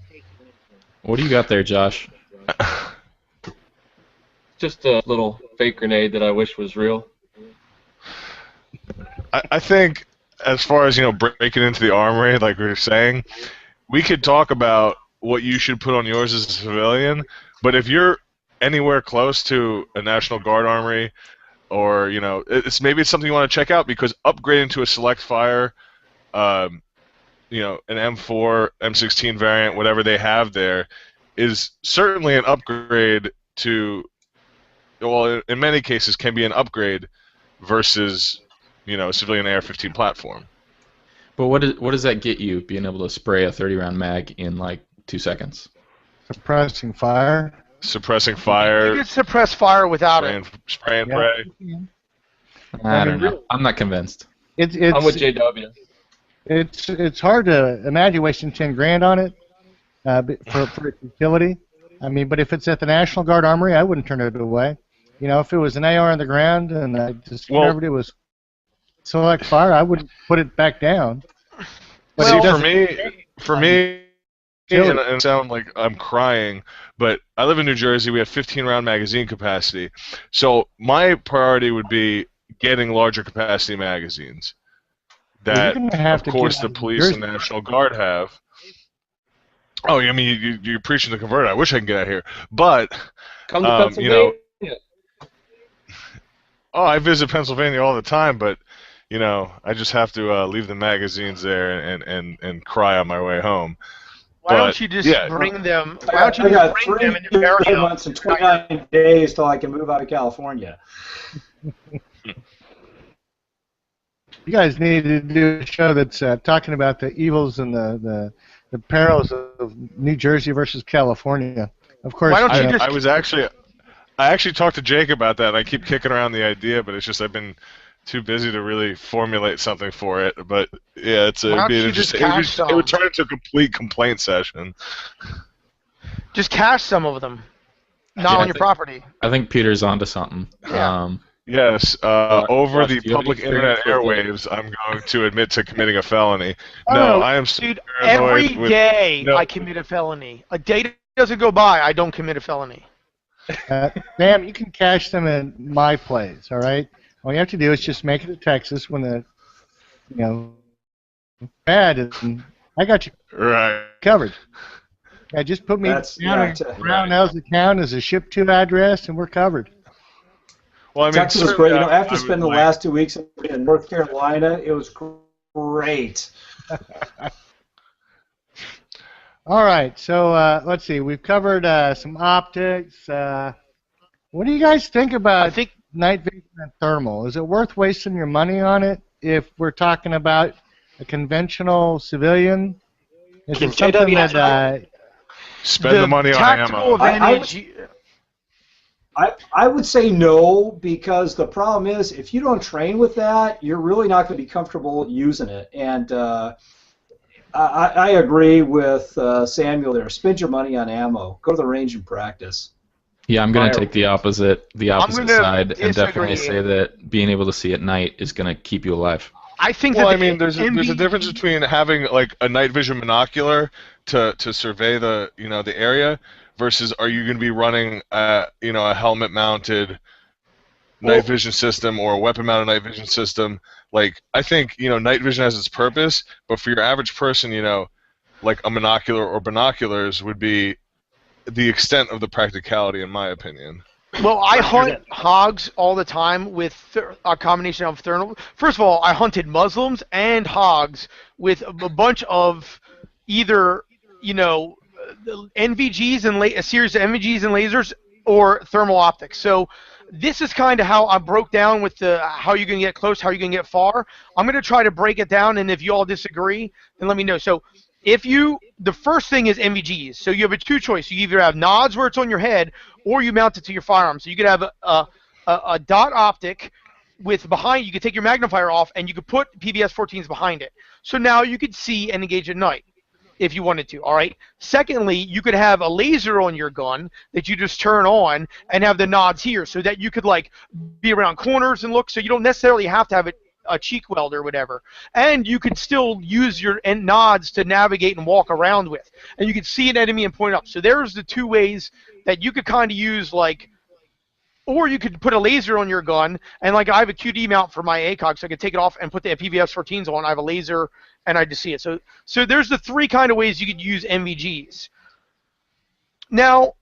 What do you got there, Josh? Just a little fake grenade that I wish was real. I think, as far as, you know, breaking into the armory, like we were saying, we could talk about what you should put on yours as a civilian, but if you're anywhere close to a National Guard armory, or, you know, maybe it's something you want to check out, because upgrading to a select fire, you know, an M4, M16 variant, whatever they have there, is certainly an upgrade to, well, in many cases can be an upgrade versus, you know, a civilian AR-15 platform. But what does that get you, being able to spray a 30-round mag in like 2 seconds? Suppressing fire. Suppressing fire. You could suppress fire without spray and pray. I don't know. I'm not convinced. I'm with JW. It's hard to imagine wasting 10 grand on it for its utility. I mean, but if it's at the National Guard Armory, I wouldn't turn it away. You know, if it was an AR on the ground and I discovered it was select fire, I would put it back down. But for me, and it sound like I'm crying, but I live in New Jersey. We have 15-round magazine capacity, so my priority would be getting larger capacity magazines. That, of course, the police and National Guard have. Oh, I mean, you're preaching the converted. I wish I could get out here, but come to Pennsylvania. You know, Oh, I visit Pennsylvania all the time, but you know, I just have to leave the magazines there and cry on my way home. Why But, don't you just yeah. bring them? Why I don't you got just bring 3 them and bury them? months and 29 days till I can move out of California. You guys need to do a show that's talking about the evils and the perils of New Jersey versus California. Of course, Why don't you just? I actually talked to Jake about that. And I keep kicking around the idea, but it's just I've been too busy to really formulate something for it. But yeah, Why don't you just cash some? It would turn into a complete complaint session. Just cash some of them, not on your property. I think Peter's onto something. Yeah. Yes, over the do you have public any internet experience airwaves, I'm going to admit to committing a felony. Oh, No, no. I am so Dude, paranoid every with- day no. I commit a felony. A day doesn't go by I don't commit a felony. Sam, you can cash them in my place, all right? All you have to do is just make it to Texas when the, bad is, I got you Right. covered. Yeah, just put me That's- down on yeah, Brownell's account as a ship-to address, and we're covered. Well, I mean, Texas was great. certainly After I would spending the like- last 2 weeks in North Carolina, it was great. All right, so let's see. We've covered some optics. What do you guys think about I think night vision and thermal? Is it worth wasting your money on it if we're talking about a conventional civilian? Is Can it something JW that Spend the money on tactical ammo. advantage. I would say no, because the problem is if you don't train with that, you're really not going to be comfortable using it. And I agree with Samuel there. Spend your money on ammo. Go to the range and practice. Yeah, I'm going to take the opposite gonna side and definitely disagree. say that being able to see at night is going to keep you alive. I think Well, that I mean, there's a MV difference between having like a night vision monocular to survey the the area versus are you going to be running a helmet mounted night vision system or a weapon mounted night vision system. Like I think night vision has its purpose, but for your average person, like a monocular or binoculars would be the extent of the practicality, in my opinion. Well, I hunt hogs all the time with a combination of thermal. First of all, I hunted Muslims and hogs with a bunch of either, NVGs and a series of NVGs and lasers or thermal optics. So this is kind of how I broke down with how you can get close, how you can get far. I'm going to try to break it down, and if you all disagree, then let me know. So the first thing is NVGs. So you have a two choice. You either have nods where it's on your head, or you mount it to your firearm. So you could have a dot optic with behind. You could take your magnifier off, and you could put PBS 14s behind it. So now you could see and engage at night if you wanted to. All right. Secondly, you could have a laser on your gun that you just turn on and have the nods here, so that you could like be around corners and look. So you don't necessarily have to have it a cheek weld or whatever, and you could still use your nods to navigate and walk around with, and you could see an enemy and point up. So there's the two ways that you could kind of use, like, or you could put a laser on your gun, and like I have a QD mount for my ACOG, so I could take it off and put the PVS 14s on. I have a laser and I just see it. So there's the three kind of ways you could use NVGs. Now,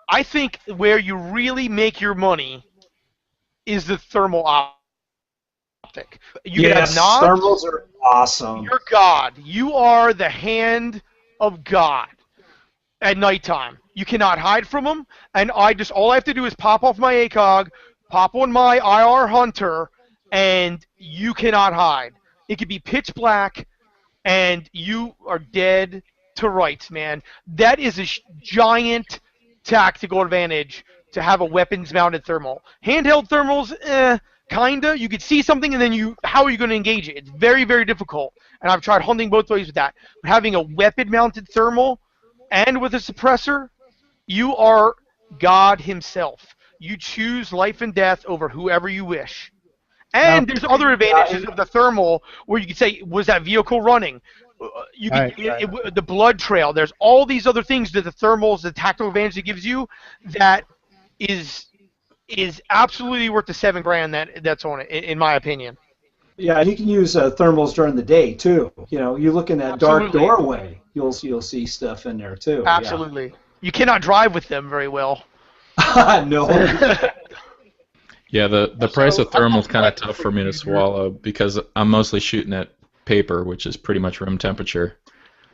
I think where you really make your money is the thermal optic. You can have nods. Thermals are awesome. You're God. You are the hand of God at nighttime. You cannot hide from them, and all I have to do is pop off my ACOG, pop on my IR Hunter, and you cannot hide. It could be pitch black, and you are dead to rights, man. That is a giant tactical advantage to have a weapons-mounted thermal. Handheld thermals, kinda. You could see something, and then how are you going to engage it? It's very, very difficult, and I've tried hunting both ways with that. But having a weapon-mounted thermal and with a suppressor, you are God himself. You choose life and death over whoever you wish. And there's other advantages of the thermal where you could say, was that vehicle running? The blood trail. There's all these other things that the thermals, the tactical advantage it gives you, that is absolutely worth the $7,000 that's on it, in my opinion. Yeah, you can use thermals during the day too. You look in that dark doorway, you'll see stuff in there too. Absolutely. Yeah. You cannot drive with them very well. No. Yeah, the price of thermal is kind of tough for me to swallow because I'm mostly shooting at paper, which is pretty much room temperature.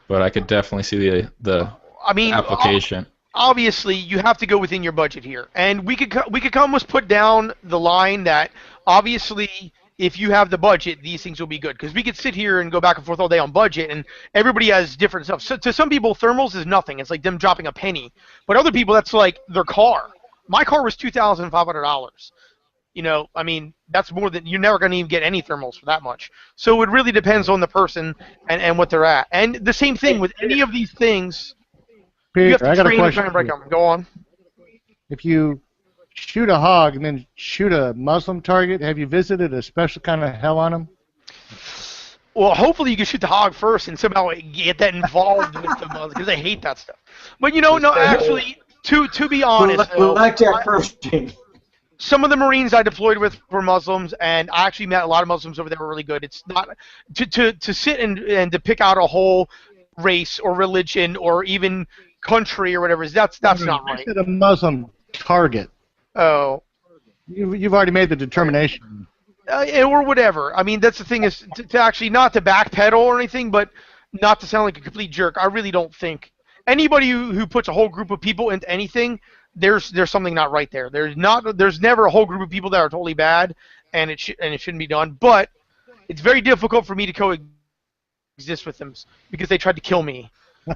But I could definitely see the I mean, application. Obviously, you have to go within your budget here, and we could almost put down the line that obviously, if you have the budget, these things will be good. Because we could sit here and go back and forth all day on budget, and everybody has different stuff. So to some people, thermals is nothing. It's like them dropping a penny. But other people, that's like their car. My car was $2,500. You know, I mean, that's more than you're never going to even get any thermals for that much. So it really depends on the person and what they're at. And the same thing with any of these things. Peter, You have to I got a train to question. try and break them. Go on. If you shoot a hog and then shoot a Muslim target, have you visited a special kind of hell on them? Well, hopefully you can shoot the hog first and somehow get that involved with the Muslims because they hate that stuff. But you know, no, actually, to be honest, though, like that first team. some of the Marines I deployed with were Muslims, and I actually met a lot of Muslims over there who were really good. It's not to sit and to pick out a whole race or religion or even country or whatever. That's not right. You said a Muslim target. Oh. You've already made the determination. Or whatever. I mean, that's the thing is to actually not to backpedal or anything, but not to sound like a complete jerk. I really don't think anybody who puts a whole group of people into anything, there's something not right there. There's never a whole group of people that are totally bad, and it shouldn't be done. But it's very difficult for me to coexist with them because they tried to kill me.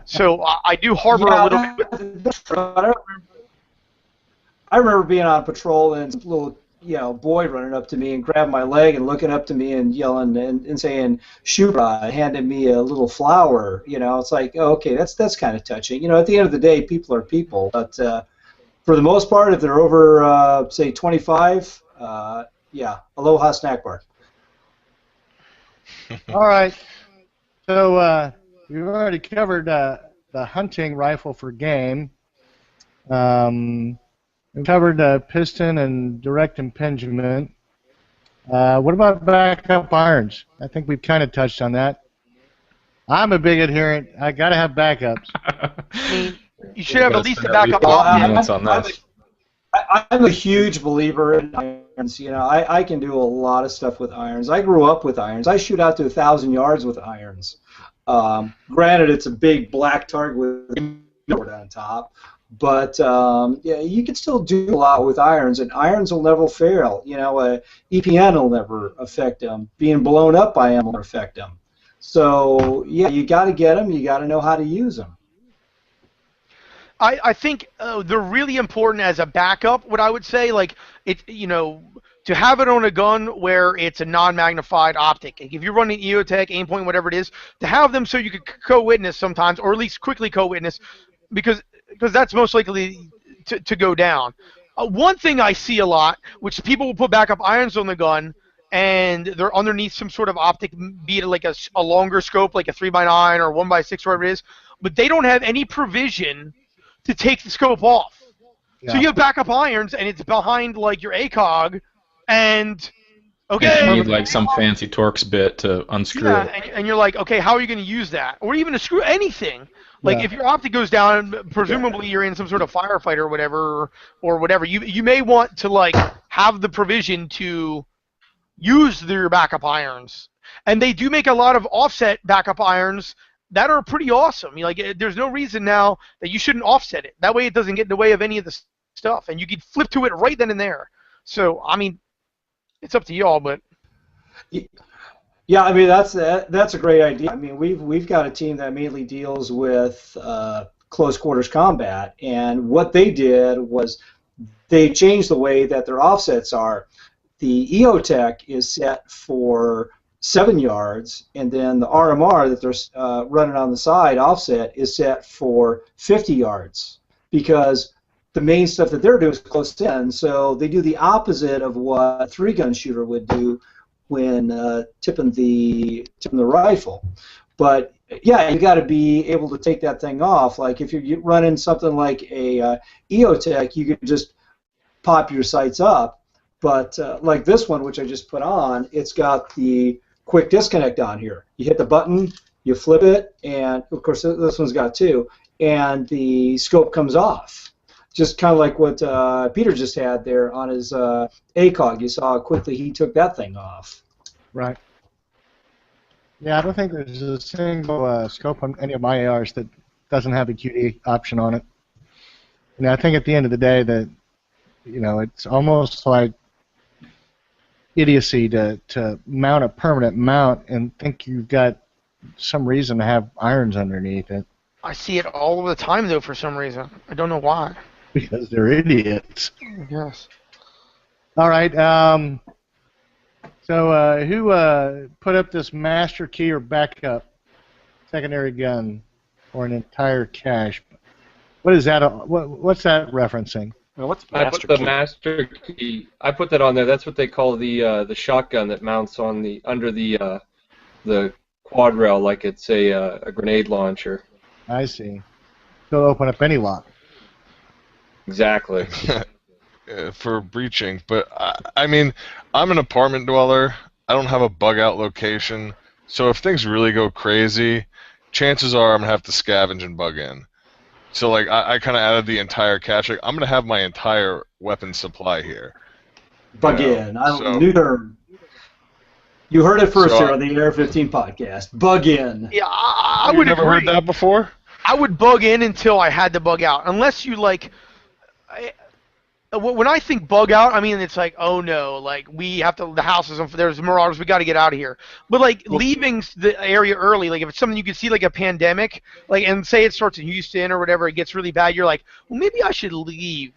So I do harbor a little bit. I remember being on patrol and some little boy running up to me and grabbing my leg and looking up to me and yelling and saying "Shura," handing me a little flower. It's like, oh, okay, that's kind of touching. At the end of the day, people are people. But for the most part, if they're over say 25, aloha snack bar. All right. So we've already covered the hunting rifle for game. We covered piston and direct impingement. What about backup irons? I think we've kind of touched on that. I'm a big adherent. I got to have backups. I mean, you should have at least a backup option. I'm a huge believer in irons. I can do a lot of stuff with irons. I grew up with irons. I shoot out to 1,000 yards with irons. Granted, it's a big black target with a board on top. But you can still do a lot with irons, and irons will never fail. EPN will never affect them. Being blown up by them will affect them. So you got to get them. You got to know how to use them. I think they're really important as a backup. What I would say, like to have it on a gun where it's a non-magnified optic. Like if you're running EOTech, Aimpoint, whatever it is, to have them so you could co-witness sometimes, or at least quickly co-witness, because that's most likely to go down. One thing I see a lot, which people will put backup irons on the gun, and they're underneath some sort of optic, be it like a longer scope, like a 3x9 or 1x6, whatever it is, but they don't have any provision to take the scope off. Yeah. So you have backup irons, and it's behind like your ACOG, and okay. You need like some fancy Torx bit to unscrew it. And you're like, okay, how are you going to use that? Or even to screw anything. Like if your optic goes down, presumably you're in some sort of firefight or whatever. You may want to like have the provision to use your backup irons, and they do make a lot of offset backup irons that are pretty awesome. There's no reason now that you shouldn't offset it. That way it doesn't get in the way of any of the stuff, and you can flip to it right then and there. So I mean, it's up to y'all, but. Yeah, I mean that's a great idea. I mean we've got a team that mainly deals with close quarters combat, and what they did was they changed the way that their offsets are. The EOTech is set for 7 yards, and then the RMR that they're running on the side offset is set for 50 yards because the main stuff that they're doing is close in. So they do the opposite of what a 3-gun shooter would do when tipping the rifle. But yeah, you got to be able to take that thing off. Like if you're running something like a EOTech, you could just pop your sights up. But like this one, which I just put on, it's got the quick disconnect on here. You hit the button, you flip it, and of course this one's got 2, and the scope comes off. just kind of like what Peter just had there on his ACOG. You saw how quickly he took that thing off. Right. Yeah, I don't think there's a single scope on any of my ARs that doesn't have a QD option on it. And I think at the end of the day that, it's almost like idiocy to mount a permanent mount and think you've got some reason to have irons underneath it. I see it all the time, though, for some reason. I don't know why. Because they're idiots. Yes. All right. So who put up this master key or backup secondary gun for an entire cache? What is that? What's that referencing? Well, what's I put the master key. I put that on there. That's what they call the shotgun that mounts on under the quad rail like it's a grenade launcher. I see. It'll open up any lock. Exactly. For breaching, but I mean, I'm an apartment dweller. I don't have a bug out location, so if things really go crazy, chances are I'm gonna have to scavenge and bug in. So like I kind of added the entire cache. Like, I'm gonna have my entire weapon supply here. Bug in. New term. You heard it first here on the AR-15 podcast. Bug in. Yeah, I You would never agree. heard that before? I would bug in until I had to bug out, unless you like. When I think bug out, I mean it's like, oh no, like we have to. The house is on. There's marauders. We got to get out of here. But like leaving the area early, like if it's something you can see, like a pandemic, like and say it starts in Houston or whatever, it gets really bad. You're like, well, maybe I should leave.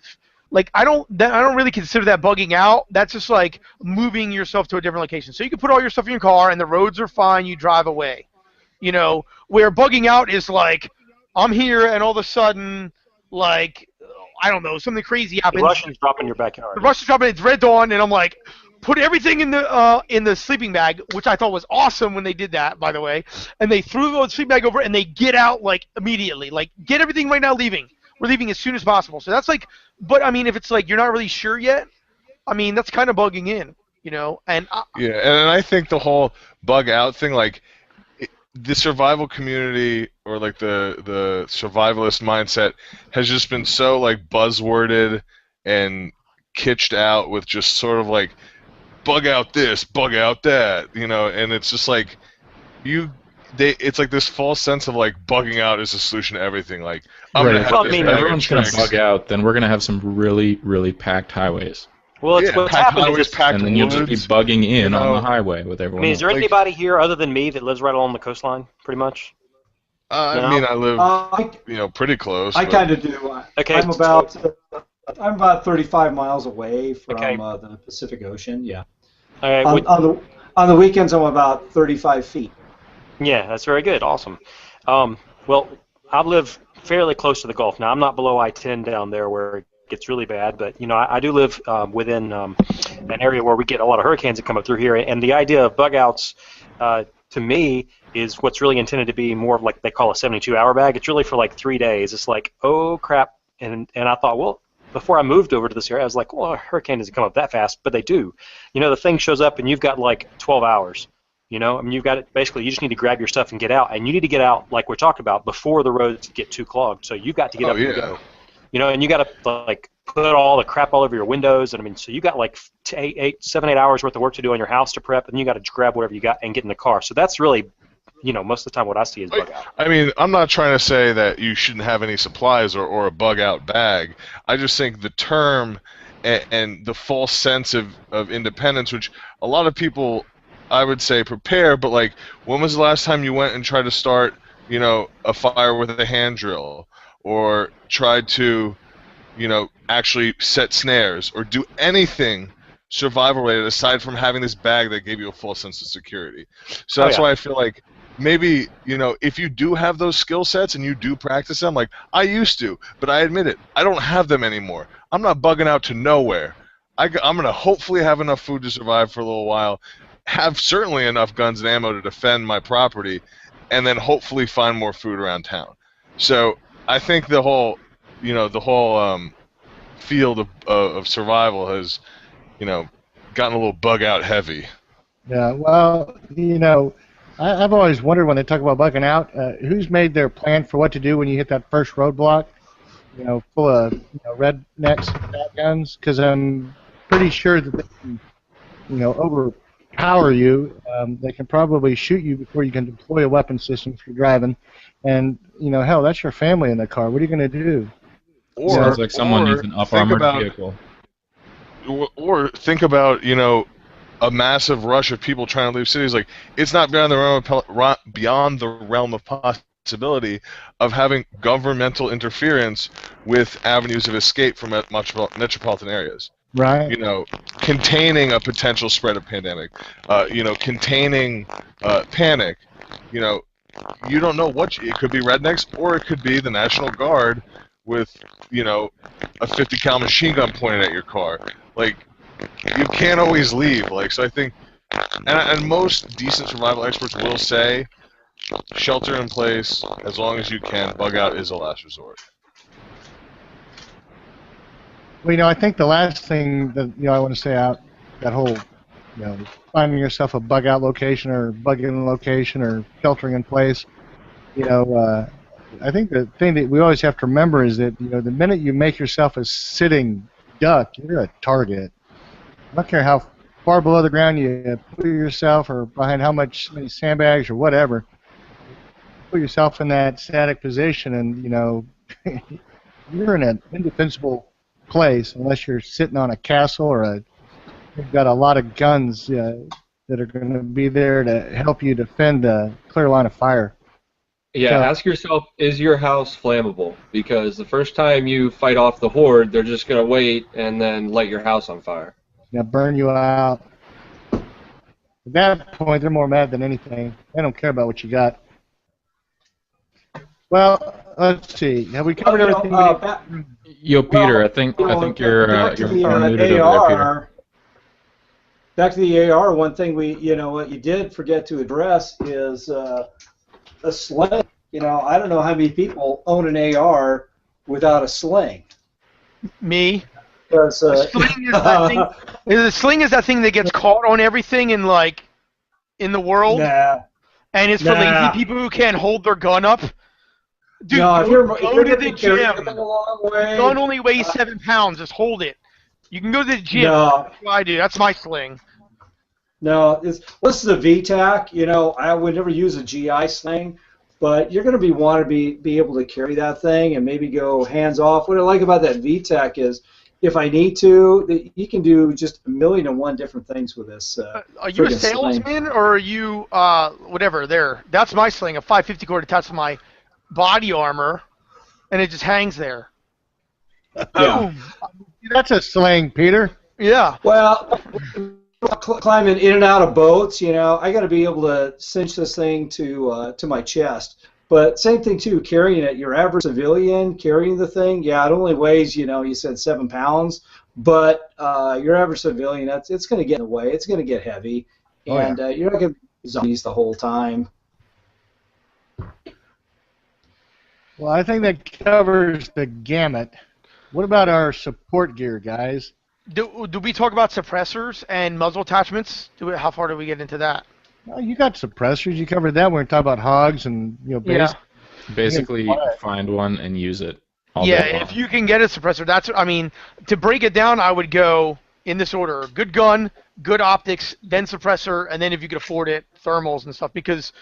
Like I don't really consider that bugging out. That's just like moving yourself to a different location. So you can put all your stuff in your car and the roads are fine. You drive away. Where bugging out is like, I'm here and all of a sudden, like. I don't know, something crazy happens. The Russians drop in your backyard. The Russians drop in, it's red dawn, and I'm like, put everything in the sleeping bag, which I thought was awesome when they did that, by the way. And they threw the sleeping bag over, and they get out like immediately, like get everything right now, leaving. We're leaving as soon as possible. So that's like, but I mean, if it's like you're not really sure yet, I mean that's kind of bugging in, And yeah, and I think the whole bug out thing, like. The survival community or like the survivalist mindset has just been so like buzzworded and kitsched out with just sort of like bug out this, bug out that, and it's just like it's like this false sense of like bugging out is the solution to everything. Like if everyone's gonna bug out, then we're gonna have some really, really packed highways. Well, it's what's happened is and then you'll just be bugging in on the highway with everyone. I mean, is there anybody here other than me that lives right along the coastline, pretty much? I mean, I live, pretty close. I kind of do. Okay. I'm about 35 miles away from the Pacific Ocean. Yeah. All right. On the weekends, I'm about 35 feet. Yeah, that's very good. Awesome. Well, I live fairly close to the Gulf. Now, I'm not below I-10 down there where it gets really bad, but I do live within an area where we get a lot of hurricanes that come up through here, and the idea of bug outs to me is what's really intended to be more of like they call a 72-hour bag. It's really for like 3 days. It's like, oh crap, and I thought, well, before I moved over to this area, I was like, well, a hurricane doesn't come up that fast, but they do. The thing shows up and you've got like 12 hours. I mean, you've got it. Basically, you just need to grab your stuff and get out, and you need to get out like we're talking about before the roads get too clogged. So you've got to get up and go. And you got to like put all the crap all over your windows, and I mean, so you got like 7, 8 hours worth of work to do on your house to prep, and you got to grab whatever you got and get in the car. So that's really, most of the time what I see is bug out. I mean, I'm not trying to say that you shouldn't have any supplies or a bug out bag. I just think the term and the false sense of independence, which a lot of people, I would say, prepare, but like, when was the last time you went and tried to start, a fire with a hand drill? Or tried to, actually set snares or do anything survival-related aside from having this bag that gave you a false sense of security. So that's why I feel like maybe, if you do have those skill sets and you do practice them, like I used to, but I admit it, I don't have them anymore. I'm not bugging out to nowhere. I'm going to hopefully have enough food to survive for a little while, have certainly enough guns and ammo to defend my property, and then hopefully find more food around town. So I think the whole field of survival has, gotten a little bug out heavy. Yeah, well, I've always wondered when they talk about bugging out, who's made their plan for what to do when you hit that first roadblock? full of rednecks and shotguns, because I'm pretty sure that they can, overpower you. They can probably shoot you before you can deploy a weapon system if you're driving, and hell, that's your family in the car. What are you going to do? Sounds like someone needs an up-armored vehicle. Or think about, a massive rush of people trying to leave cities. Like, it's not beyond the realm of possibility of having governmental interference with avenues of escape from metropolitan areas. Right. Containing a potential spread of pandemic. Containing panic. You don't know it could be rednecks, or it could be the National Guard with, a 50 cal machine gun pointed at your car. Like, you can't always leave. Like, so I think, and most decent survival experts will say, shelter in place as long as you can. Bug out is a last resort. Well, I think the last thing that I want to say out that whole, finding yourself a bug out location or bug in location or sheltering in place, I think the thing that we always have to remember is that the minute you make yourself a sitting duck, you're a target. I don't care how far below the ground you put yourself or behind how many sandbags or whatever. Put yourself in that static position, and you're in an indefensible place unless you're sitting on a castle or you've got a lot of guns that are going to be there to help you defend a clear line of fire. Yeah, so, ask yourself, is your house flammable? Because the first time you fight off the horde, they're just going to wait and then light your house on fire. Yeah, burn you out. At that point, they're more mad than anything. They don't care about what you got. Well, let's see. Have we covered everything? Yo, Peter, I think you're muted over there, Peter. Back to the AR, one thing what you did forget to address is a sling. I don't know how many people own an AR without a sling. Me. Because, the sling is that thing. The sling is that thing that gets caught on everything in the world. Nah. And it's for lazy people who can't hold their gun up. Dude, no, if you're to the gym. The gun only weighs 7 pounds. Just hold it. You can go to the gym. No. That's what I do. That's my sling. No, what's the VTAC? I would never use a GI sling, but you're going to want to be able to carry that thing and maybe go hands off. What I like about that VTAC is, if I need to, you can do just 1,000,001 different things with this. Are you a salesman sling. Or are you whatever? There, that's my sling, a 550 cord attached to my body armor, and it just hangs there. Yeah. That's a sling, Peter. Yeah. Well, climbing in and out of boats, I got to be able to cinch this thing to my chest. But same thing too, carrying it. Your average civilian carrying the thing, yeah, it only weighs, you said 7 pounds. But your average civilian, it's going to get in the way. It's going to get heavy, and you're not going to be zombies the whole time. Well, I think that covers the gamut. What about our support gear, guys? Do we talk about suppressors and muzzle attachments? How far do we get into that? Well, you got suppressors. You covered that when we talk about hogs and yeah. Basically, find one and use it. Yeah, if you can get a suppressor, to break it down, I would go in this order: good gun, good optics, then suppressor, and then if you could afford it, thermals and stuff. Because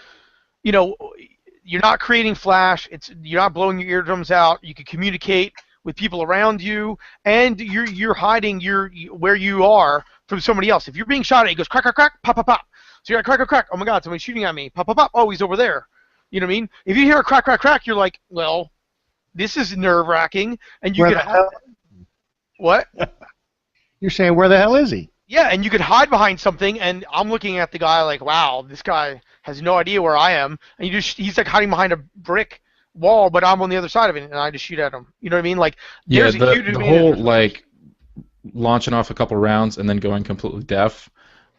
you're not creating flash. You're not blowing your eardrums out. You can communicate with people around you, and you're hiding where you are from somebody else. If you're being shot at, it goes crack, crack, crack, pop, pop, pop. So you're like, crack, crack, crack. Oh my God, somebody's shooting at me. Pop, pop, pop. Oh, he's over there. You know what I mean? If you hear a crack, crack, crack, you're like, well, this is nerve-wracking, and you could. What? You're saying, where the hell is he? Yeah, and you could hide behind something, and I'm looking at the guy like, wow, this guy has no idea where I am, and he's like hiding behind a brick wall, but I'm on the other side of it, and I just shoot at him. You know what I mean? Like, yeah, the whole launching off a couple rounds and then going completely deaf,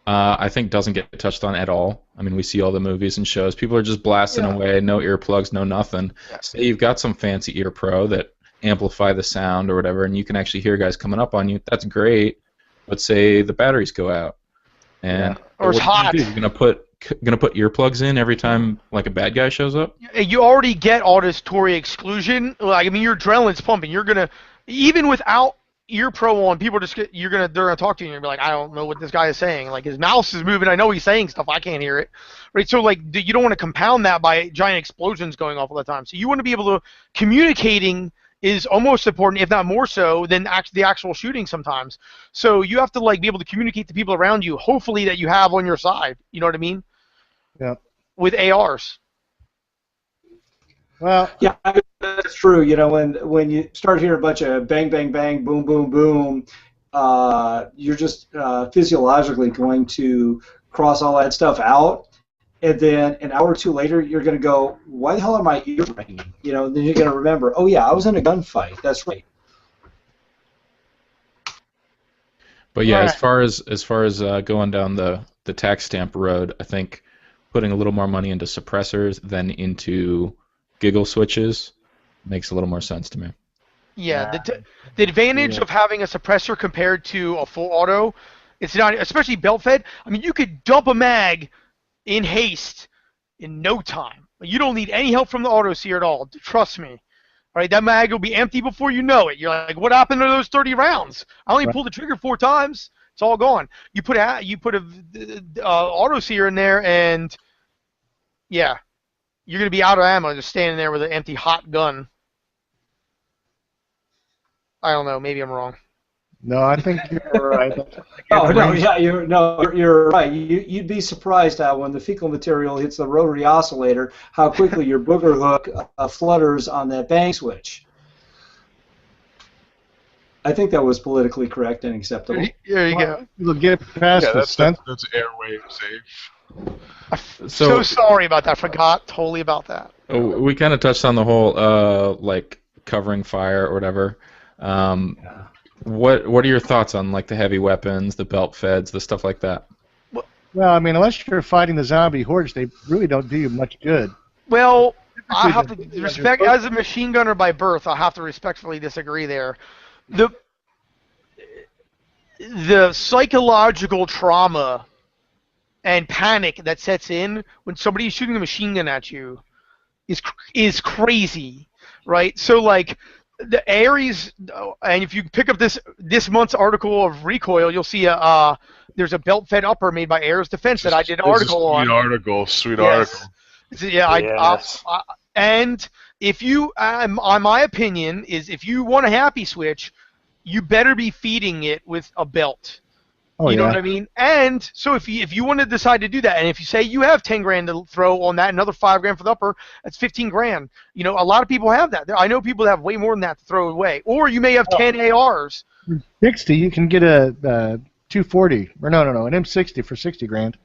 I think doesn't get touched on at all. We see all the movies and shows. People are just blasting away, no earplugs, no nothing. Yes. Say you've got some fancy ear pro that amplify the sound or whatever, and you can actually hear guys coming up on you. That's great. But say the batteries go out, and or it's hot. You're gonna put gonna put earplugs in every time like a bad guy shows up? You already get auditory exclusion. Like, I mean, your adrenaline's pumping. You're gonna, even without ear pro on, people they're gonna talk to you and you're gonna be like, I don't know what this guy is saying. Like, his mouse is moving. I know he's saying stuff. I can't hear it. Right. So like, you don't want to compound that by giant explosions going off all the time. So you want to be able to communicating is almost important, if not more so, than the actual shooting sometimes. So you have to like be able to communicate to people around you, hopefully that you have on your side. You know what I mean? Yeah. With ARs. Well, yeah, that's true. You know, when you start hearing a bunch of bang, bang, bang, boom, boom, boom, you're just physiologically going to cross all that stuff out. And then an hour or two later, you're going to go, why the hell are my ears ringing? You know, then you're going to remember, oh, yeah, I was in a gunfight. That's right. But yeah, Right. as far as going down the tax stamp road, I think putting a little more money into suppressors than into giggle switches makes a little more sense to me. Yeah, the advantage of having a suppressor compared to a full auto, it's not, especially belt fed. I mean, you could dump a mag in haste in no time. You don't need any help from the auto seer at all. Trust me. All right, that mag will be empty before you know it. You're like, what happened to those 30 rounds? I only pulled the trigger 4 times. It's all gone. You put a auto seer in there, and yeah, you're gonna be out of ammo just standing there with an empty hot gun. I don't know. Maybe I'm wrong. no, I think you're right. You're right. You'd be surprised how when the fecal material hits the rotary oscillator, how quickly your booger hook flutters on that bang switch. I think that was politically correct and acceptable. There you go. We'll get past Yeah, the that's airwave safe. So sorry about that. I forgot totally about that. We kind of touched on the whole like covering fire or whatever. What are your thoughts on like the heavy weapons, the belt feds, the stuff like that? Well, I mean, unless you're fighting the zombie hordes, they really don't do you much good. Well, I have to respect, as a machine gunner by birth, I have to respectfully disagree there. The psychological trauma and panic that sets in when somebody's shooting a machine gun at you is crazy, right? So like the Ares, and if you pick up this month's article of Recoil, you'll see there's a belt-fed upper made by Ares Defense that I did an article on. Sweet article. Yeah, Yes. and if you, on my opinion, is if you want a happy switch, you better be feeding it with a belt. Oh, You know yeah. what I mean? And so if you want to decide to do that, and if you say you have 10 grand to throw on that, another 5 grand for the upper, that's 15 grand. You know, a lot of people have that. I know people that have way more than that to throw away. Or you may have 10 ARs. 60, you can get a 240, or no, an M60 for 60 grand.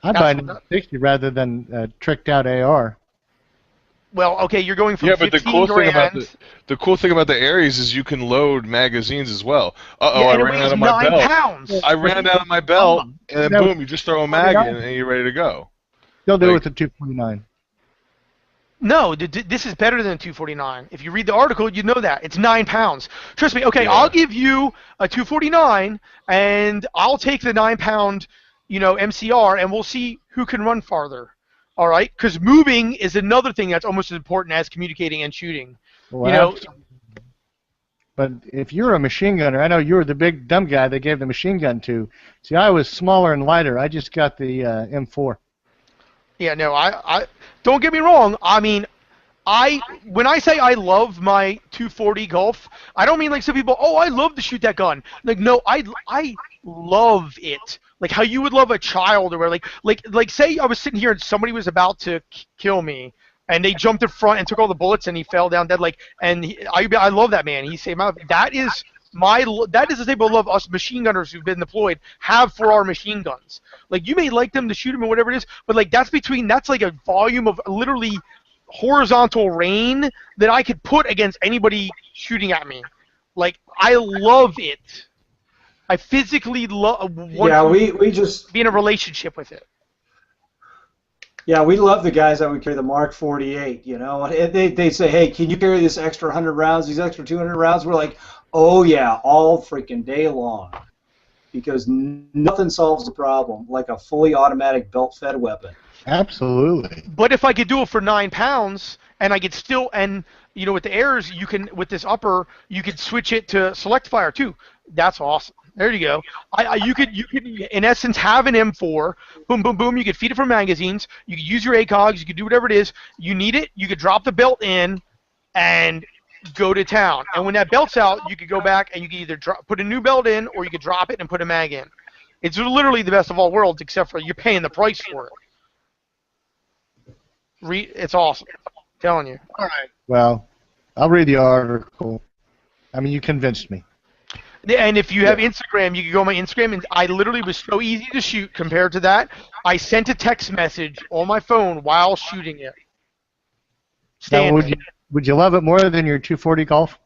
I'd buy an M60 rather than a tricked out AR. Well, okay, you're going from Yeah, but 15 grand. the cool thing about the Ares is you can load magazines as well. Yeah, I and it ran weighs out of my 9 belt. pounds. I ran out of my belt, and then boom, you just throw a mag in, and you're ready to go. They'll do it Like- with the 249. No, this is better than 249. If you read the article, you know that. It's 9 pounds. Trust me. Okay, Yeah. I'll give you a 249, and I'll take the 9-pound, MCR, and we'll see who can run farther. All right? Because moving is another thing that's almost as important as communicating and shooting. Well, but if you're a machine gunner, I know you were the big dumb guy they gave the machine gun to. See, I was smaller and lighter. I just got the M4. Yeah, no, I don't get me wrong. I mean, when I say I love my 240 Golf, I don't mean like some people, oh, I love to shoot that gun. Like, no, I love it. Like how you would love a child, or like say I was sitting here and somebody was about to kill me, and they jumped in front and took all the bullets, and he fell down dead. Like, and I love that man. He saved my life. That is the type of love us machine gunners who've been deployed have for our machine guns. Like, you may like them to shoot them or whatever it is, but like that's like a volume of literally horizontal rain that I could put against anybody shooting at me. Like, I love it. I physically want we just be in a relationship with it. Yeah, we love the guys that would carry the Mark 48, you know. And they'd say, hey, can you carry this extra 100 rounds, these extra 200 rounds? We're like, oh, yeah, all freaking day long. because nothing solves the problem like a fully automatic belt-fed weapon. Absolutely. But if I could do it for 9 pounds, and I could still, and you know, with the airs, you can, with this upper, you could switch it to select fire too. That's awesome. There you go. You could in essence have an M4. Boom, boom, boom. You could feed it from magazines. You could use your ACOGs. You could do whatever it is. You need it. You could drop the belt in, and go to town. And when that belt's out, you could go back and you could either put a new belt in, or you could drop it and put a mag in. It's literally the best of all worlds, except for you're paying the price for it. It's awesome. I'm telling you. All right. Well, I'll read the article. I mean, you convinced me. And if you have Instagram, you can go on my Instagram, and I literally was so easy to shoot compared to that. I sent a text message on my phone while shooting it. Now, would you love it more than your 240 Golf?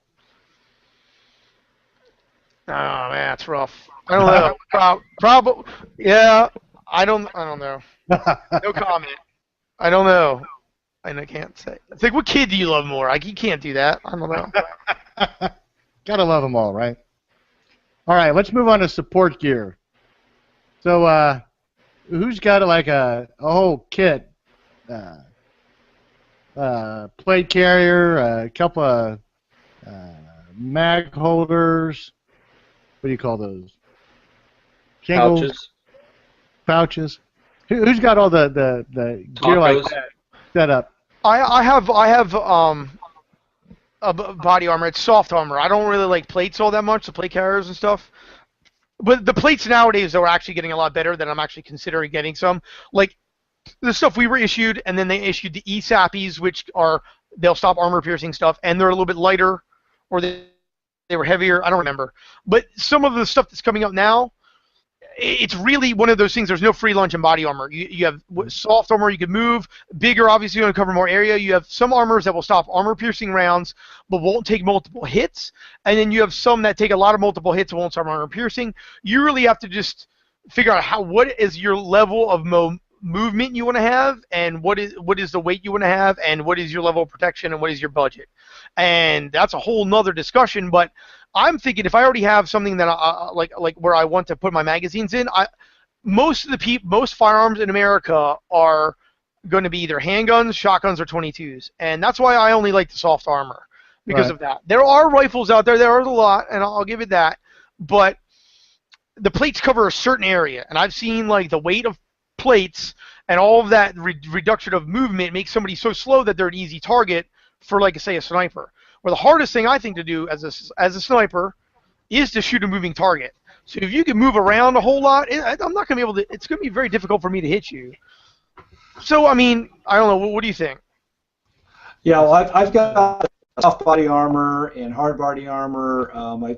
Oh man, that's rough. I don't know. Probably. Yeah. I don't know. No comment. I don't know. And I can't say. It's like, what kid do you love more? You can't do that. I don't know. Gotta love them all, right? All right, let's move on to support gear. So, who's got like a whole kit? Plate carrier, a couple of mag holders. What do you call those? Jingles? Pouches. Who's got all the gear like that set up? I have a body armor. It's soft armor. I don't really like plates all that much, the plate carriers and stuff. But the plates nowadays are actually getting a lot better. That I'm actually considering getting some. Like the stuff we were issued, and then they issued the ESAPIs, which they'll stop armor piercing stuff, and they're a little bit lighter, or they were heavier. I don't remember. But some of the stuff that's coming up now, it's really one of those things. There's no free lunch in body armor. You have soft armor, you can move. Bigger, obviously, you want to cover more area. You have some armors that will stop armor-piercing rounds, but won't take multiple hits. And then you have some that take a lot of multiple hits and won't stop armor-piercing. You really have to just figure out what is your level of movement you want to have, and what is the weight you want to have, and what is your level of protection, and what is your budget. And that's a whole nother discussion, but I'm thinking if I already have something that like where I want to put my magazines in, most firearms in America are going to be either handguns, shotguns, or 22s, and that's why I only like the soft armor because of that. There are rifles out there. There are a lot, and I'll give it that, but the plates cover a certain area, and I've seen like the weight of plates and all of that reduction of movement makes somebody so slow that they're an easy target for, like, say, a sniper. Where the hardest thing I think to do as a sniper is to shoot a moving target. So if you can move around a whole lot, I'm not going to be able to. It's going to be very difficult for me to hit you. So I mean, I don't know. What do you think? Yeah, well, I've got soft body armor and hard body armor.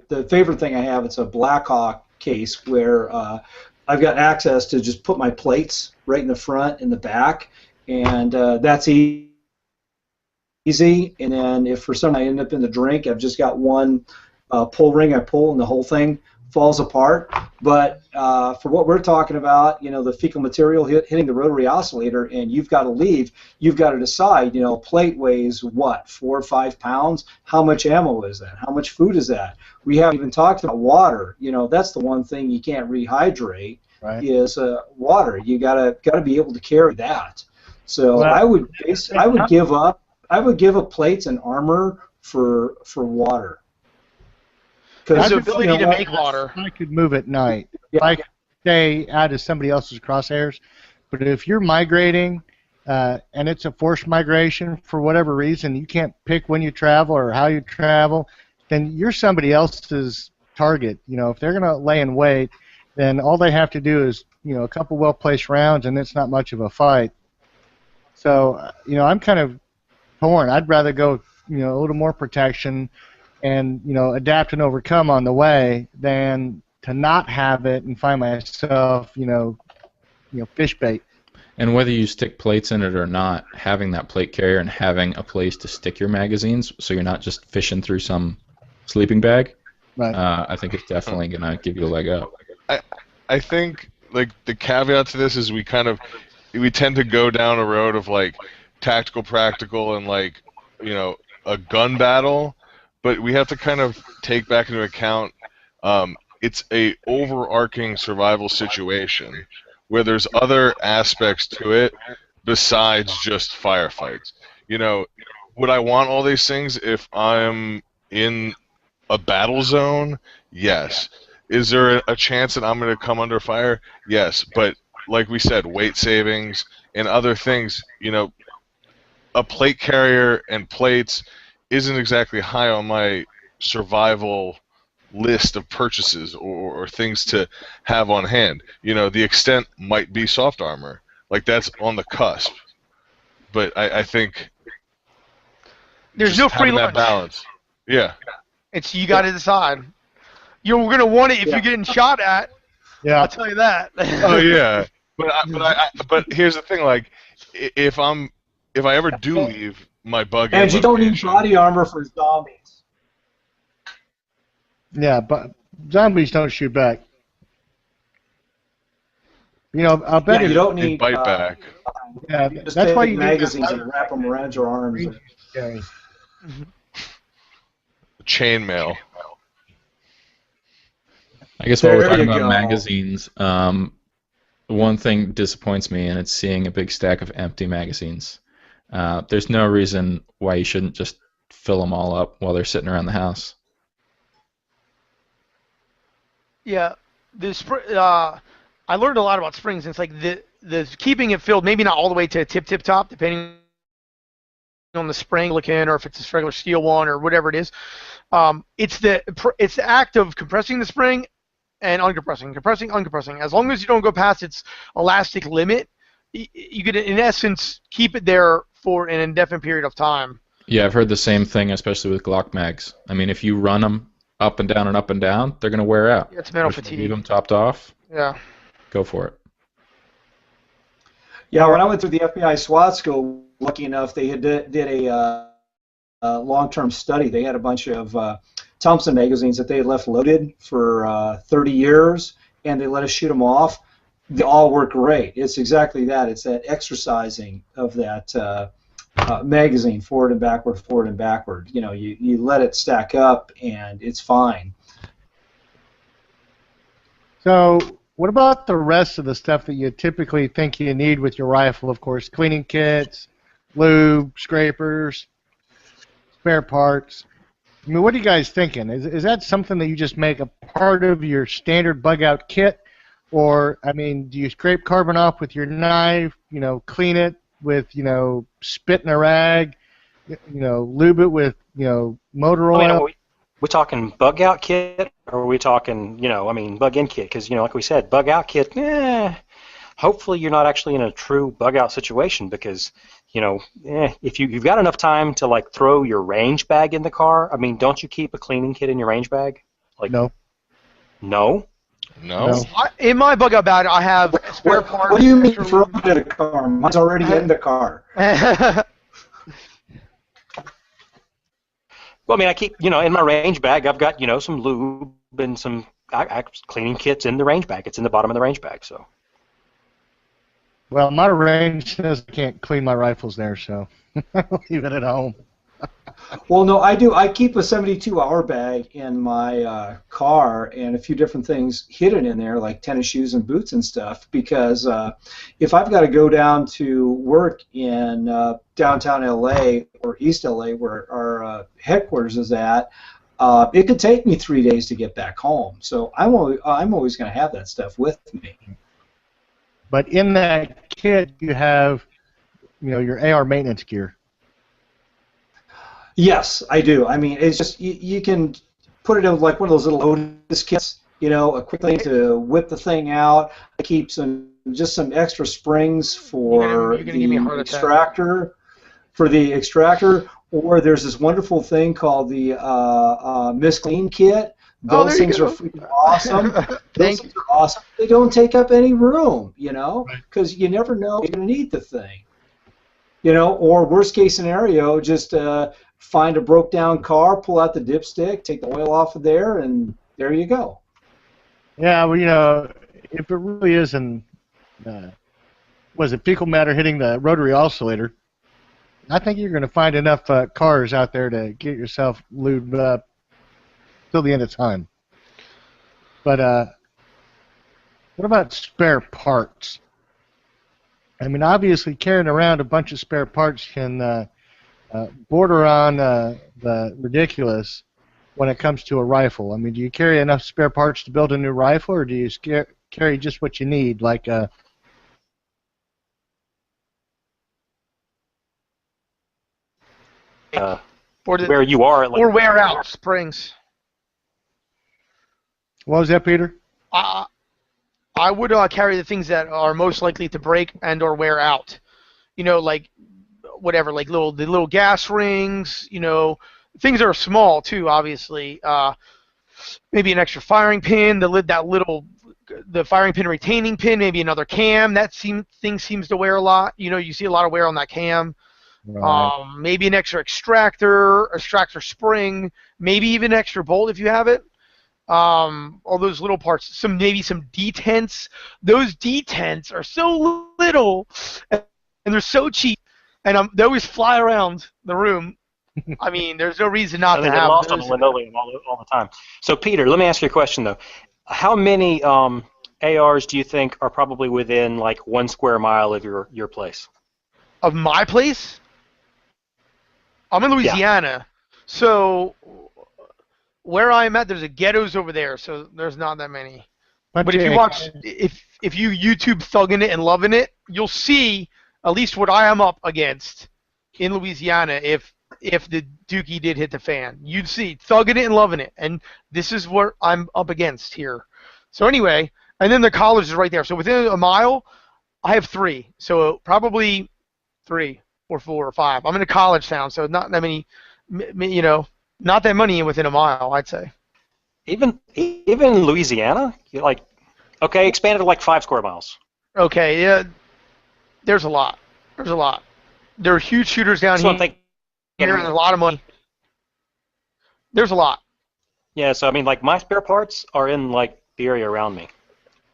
The favorite thing I have, it's a Blackhawk case where I've got access to just put my plates right in the front and the back, and that's easy. And then if for some reason I end up in the drink, I've just got one pull ring I pull and the whole thing falls apart. But for what we're talking about, the fecal material hitting the rotary oscillator, and you've got to leave, you've got to decide, a plate weighs what, 4 or 5 pounds? How much ammo is that? How much food is that? We haven't even talked about water. That's the one thing you can't rehydrate, is water. You gotta be able to carry that. So I would give up plates and armor for water. Because the ability to make water. I could move at night. Yeah. I could stay out of somebody else's crosshairs. But if you're migrating and it's a forced migration for whatever reason, you can't pick when you travel or how you travel, then you're somebody else's target. If they're going to lay in wait, then all they have to do is, a couple well-placed rounds, and it's not much of a fight. So, I'm kind of torn. I'd rather go, a little more protection and, adapt and overcome on the way than to not have it and find myself, fish bait. And whether you stick plates in it or not, having that plate carrier and having a place to stick your magazines so you're not just fishing through some sleeping bag, I think it's definitely going to give you a leg up. I think, like, the caveat to this is we tend to go down a road of, like, tactical, practical, and, like, a gun battle, but we have to kind of take back into account it's a overarching survival situation where there's other aspects to it besides just firefights. You know, would I want all these things if I'm in a battle zone? Yes. Is there a chance that I'm going to come under fire? Yes. But like we said, weight savings and other things, you know, a plate carrier and plates isn't exactly high on my survival list of purchases or things to have on hand. You know, the extent might be soft armor. Like, that's on the cusp. But I think There's just no free having lunch. that balance. Yeah. It's you got to decide. You're gonna want it if you're getting shot at. Yeah. I'll tell you that. Oh yeah. But here's the thing. Like, if I ever do leave my bug in And you don't need location, body armor for zombies. Yeah, but zombies don't shoot back. You know, I'll bet Yeah, you don't they need bite back. Yeah, Just that's why take you magazines and wrap them around your arms. need. Chainmail. I guess while we're There talking you about go. magazines, one thing disappoints me, and it's seeing a big stack of empty magazines. There's no reason why you shouldn't just fill them all up while they're sitting around the house. Yeah, I learned a lot about springs. And it's like the keeping it filled, maybe not all the way to tip top, depending on the spring looking, or if it's a regular steel one or whatever it is. It's the act of compressing the spring and uncompressing, compressing, uncompressing. As long as you don't go past its elastic limit, you could, in essence, keep it there for an indefinite period of time. Yeah, I've heard the same thing, especially with Glock mags. I mean, if you run them up and down and up and down, they're going to wear out. Yeah, it's mental If you fatigue. leave them topped off, Yeah. go for it. Yeah, when I went through the FBI SWAT school, lucky enough, they did a long-term study. They had a bunch of Thompson magazines that they had left loaded for 30 years, and they let us shoot them off. They all work great. It's exactly that. It's that exercising of that magazine, forward and backward. You know, you let it stack up, and it's fine. So, what about the rest of the stuff that you typically think you need with your rifle? Of course, cleaning kits, lube, scrapers, spare parts. I mean, what are you guys thinking? Is that something that you just make a part of your standard bug-out kit? Or, I mean, do you scrape carbon off with your knife, you know, clean it with, you know, spit in a rag, you know, lube it with, you know, motor oil? I mean, we talking bug out kit, or are we talking, you know, I mean, bug in kit? Because, you know, like we said, bug out kit, hopefully you're not actually in a true bug out situation, because, you know, if you've got enough time to, like, throw your range bag in the car, I mean, don't you keep a cleaning kit in your range bag? Like, No. No? No. In my bug out bag, I have spare parts. What do you mean throw it in the car? Mine's already in the car. Well, I mean, I keep, you know, in my range bag, I've got, you know, some lube and some cleaning kits in the range bag. It's in the bottom of the range bag, so. Well, my range says I can't clean my rifles there, so I'll leave it at home. Well, no, I do. I keep a 72-hour bag in my car and a few different things hidden in there, like tennis shoes and boots and stuff, because if I've got to go down to work in downtown LA or East LA, where our headquarters is at, it could take me 3 days to get back home. So I'm always going to have that stuff with me. But in that kit, you have, you know, your AR maintenance gear. Yes, I do. I mean, it's just you can put it in like one of those little Otis kits, you know, a quick thing to whip the thing out. I keep some extra springs for You're gonna give me a heart attack. extractor. Or there's this wonderful thing called the Miss Clean kit. Those there you things go. are freaking awesome. Those Thank things are awesome. They don't take up any room, you know, because you never know you're going to need the thing. You know, or worst case scenario, just find a broke down car, pull out the dipstick, take the oil off of there, and there you go. Yeah, well, you know, if it really is was it fecal matter hitting the rotary oscillator, I think you're going to find enough cars out there to get yourself lubed up till the end of time. But what about spare parts? I mean, obviously carrying around a bunch of spare parts can border on the ridiculous when it comes to a rifle. I mean, do you carry enough spare parts to build a new rifle, or do you carry just what you need, like where you are, like, or wear out springs. what was that, Peter? I would carry the things that are most likely to break and or wear out. You know, like whatever, like the little gas rings. You know, things that are small too, obviously. Maybe an extra firing pin, the firing pin retaining pin, maybe another cam. Thing seems to wear a lot. You know, you see a lot of wear on that cam. Right. Maybe an extra extractor spring, maybe even an extra bolt if you have it. All those little parts, maybe some detents. Those detents are so little, and they're so cheap, and they always fly around the room. I mean, there's no reason not I to think have they're lost those. on the linoleum all the time. So, Peter, let me ask you a question, though. How many ARs do you think are probably within, like, 1 square mile of your place? Of my place? I'm in Louisiana, so where I'm at, there's a ghettos over there, so there's not that many. But if you watch, if you YouTube Thugging It and Loving It, you'll see at least what I am up against in Louisiana if the Dookie did hit the fan. You'd see Thugging It and Loving It, and this is what I'm up against here. So anyway, and then the college is right there. So within a mile, I have 3. So probably 3 or 4 or 5. I'm in a college town, so not that many, you know, not that many within a mile, I'd say. Even Louisiana? You're like, okay, expanded to like 5 square miles. Okay, yeah, there's a lot. There are huge shooters down here, and a lot of money. There's a lot. Yeah, so I mean, like, my spare parts are in, like, the area around me.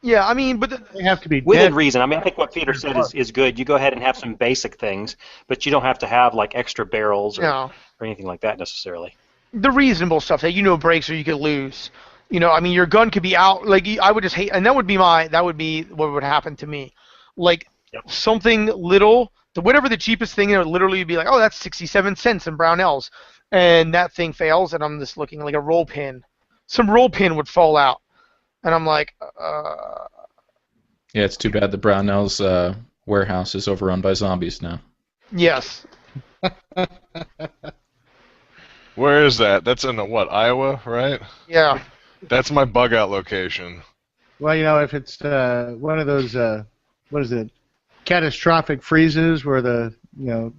Yeah, I mean, but they have to be within reason. I mean, I think what Peter said is good. You go ahead and have some basic things, but you don't have to have, like, extra barrels or anything like that necessarily. The reasonable stuff that breaks or you could lose. You know, I mean, your gun could be out. Like, I would just hate, and that would be what would happen to me. Like, something little, whatever the cheapest thing, it would literally be like, oh, that's 67 cents in Brownells. And that thing fails, and I'm just looking like a roll pin. Some roll pin would fall out. And I'm like, Yeah, it's too bad the Brownells warehouse is overrun by zombies now. Yes. Where is that? That's in what, Iowa, right? Yeah. That's my bug out location. Well, you know, if it's one of those, what is it, catastrophic freezes where the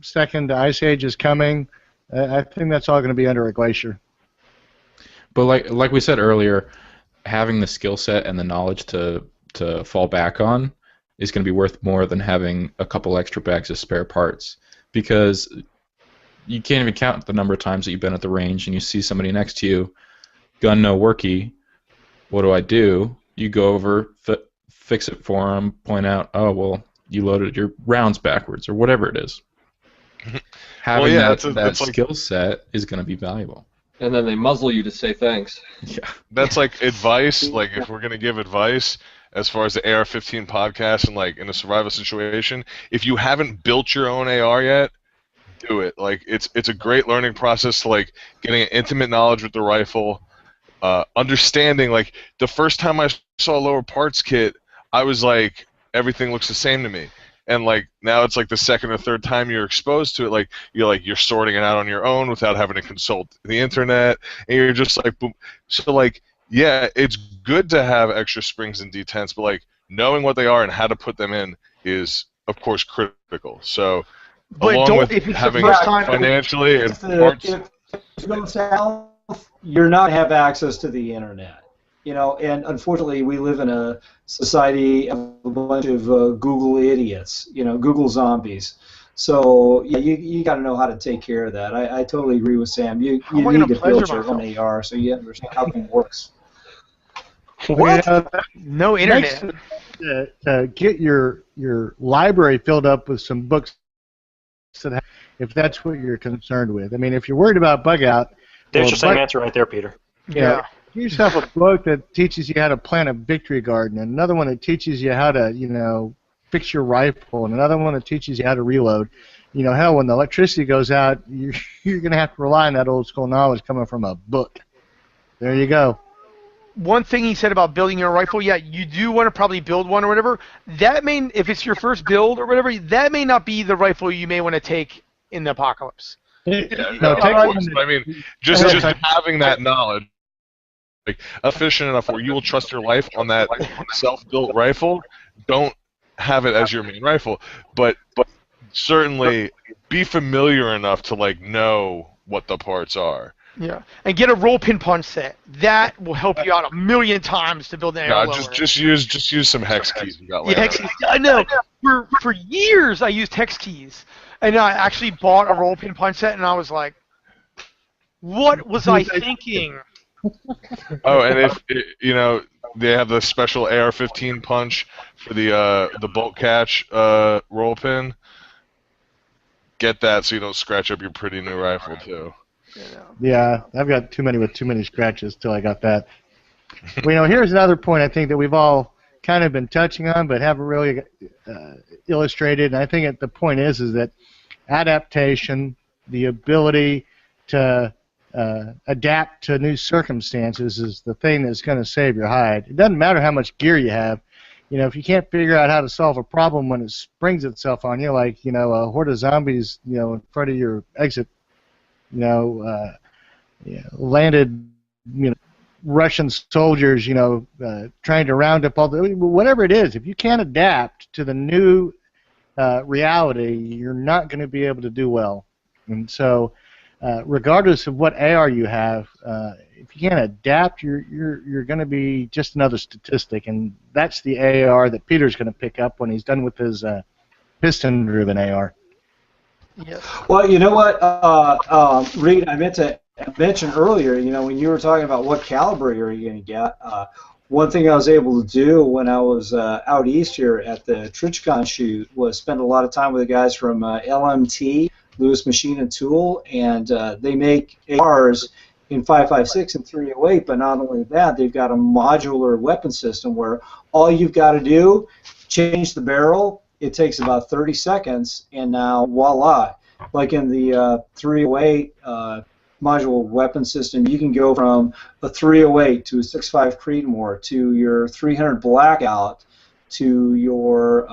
second ice age is coming, I think that's all going to be under a glacier. But like we said earlier, having the skill set and the knowledge to fall back on is going to be worth more than having a couple extra bags of spare parts, because you can't even count the number of times that you've been at the range and you see somebody next to you, gun no worky. What do? You go over, fix it for them, point out, oh, well, you loaded your rounds backwards or whatever it is. Having that skill set is going to be valuable. And then they muzzle you to say thanks. Yeah. That's like advice, like if we're going to give advice as far as the AR-15 podcast and like in a survival situation, if you haven't built your own AR yet, do it. Like it's a great learning process to like getting an intimate knowledge with the rifle, understanding like the first time I saw a lower parts kit, I was like, everything looks the same to me. And like now it's like the second or third time you're exposed to it, like you're sorting it out on your own without having to consult the internet, and you're just like boom. So like yeah, it's good to have extra springs and detents, but like knowing what they are and how to put them in is of course critical. So but along with if it's having the first time financially and parts, if you go south, you're not have access to the internet. And unfortunately, we live in a society of a bunch of Google idiots, Google zombies. So yeah, you got to know how to take care of that. I totally agree with Sam. You need to build your own AR so you understand how it works. What? No internet. To get your library filled up with some books, if that's what you're concerned with. I mean, if you're worried about bug out, there's your same answer right there, Peter. Yeah. yourself a book that teaches you how to plant a victory garden, and another one that teaches you how to, fix your rifle, and another one that teaches you how to reload. Hell, when the electricity goes out, you're going to have to rely on that old school knowledge coming from a book. There you go. One thing he said about building your rifle, yeah, you do want to probably build one or whatever. That may, if it's your first build or whatever, that may not be the rifle you may want to take in the apocalypse. I mean, just having that knowledge, like efficient enough where you will trust your life on that self-built rifle. Don't have it as your main rifle, but certainly be familiar enough to know what the parts are. Yeah, and get a roll pin punch set. That will help you out a million times to build an AR lower. Just use some hex keys. Hex keys. I know. For years I used hex keys, and I actually bought a roll pin punch set, and I was like, "What was I thinking?" Oh, and if they have the special AR-15 punch for the bolt catch roll pin. Get that so you don't scratch up your pretty new rifle too. Yeah, I've got too many scratches till I got that. Well, here's another point I think that we've all kind of been touching on, but haven't really illustrated. And I think the point is that adaptation, the ability to adapt to new circumstances, is the thing that's going to save your hide. It doesn't matter how much gear you have. If you can't figure out how to solve a problem when it springs itself on you, like a horde of zombies, in front of your exit. Landed, Russian soldiers, trying to round up whatever it is. If you can't adapt to the new reality, you're not going to be able to do well. And so, regardless of what AR you have, if you can't adapt, you're going to be just another statistic. And that's the AR that Peter's going to pick up when he's done with his piston-driven AR. Yes. Well, you know what, Reed, I meant to mention earlier, when you were talking about what caliber you're going to get, one thing I was able to do when I was out east here at the TrichCon shoot was spend a lot of time with the guys from LMT, Lewis Machine and Tool, and they make ARs in 5.56 and 308, but not only that, they've got a modular weapon system where all you've got to do, change the barrel. It takes about 30 seconds, and now voila! Like in the 308 modular weapon system, you can go from a 308 to a 6.5 Creedmoor to your 300 Blackout to your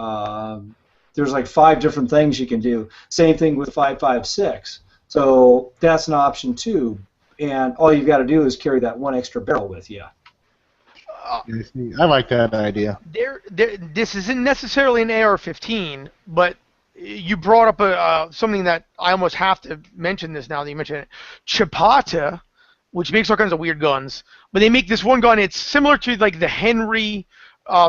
there's like 5 different things you can do. Same thing with 5.56. So that's an option too, and all you've got to do is carry that one extra barrel with you. I like that idea. This isn't necessarily an AR-15, but you brought up something that I almost have to mention this now that you mention it. Chapata, which makes all kinds of weird guns, but they make this one gun. It's similar to like the Henry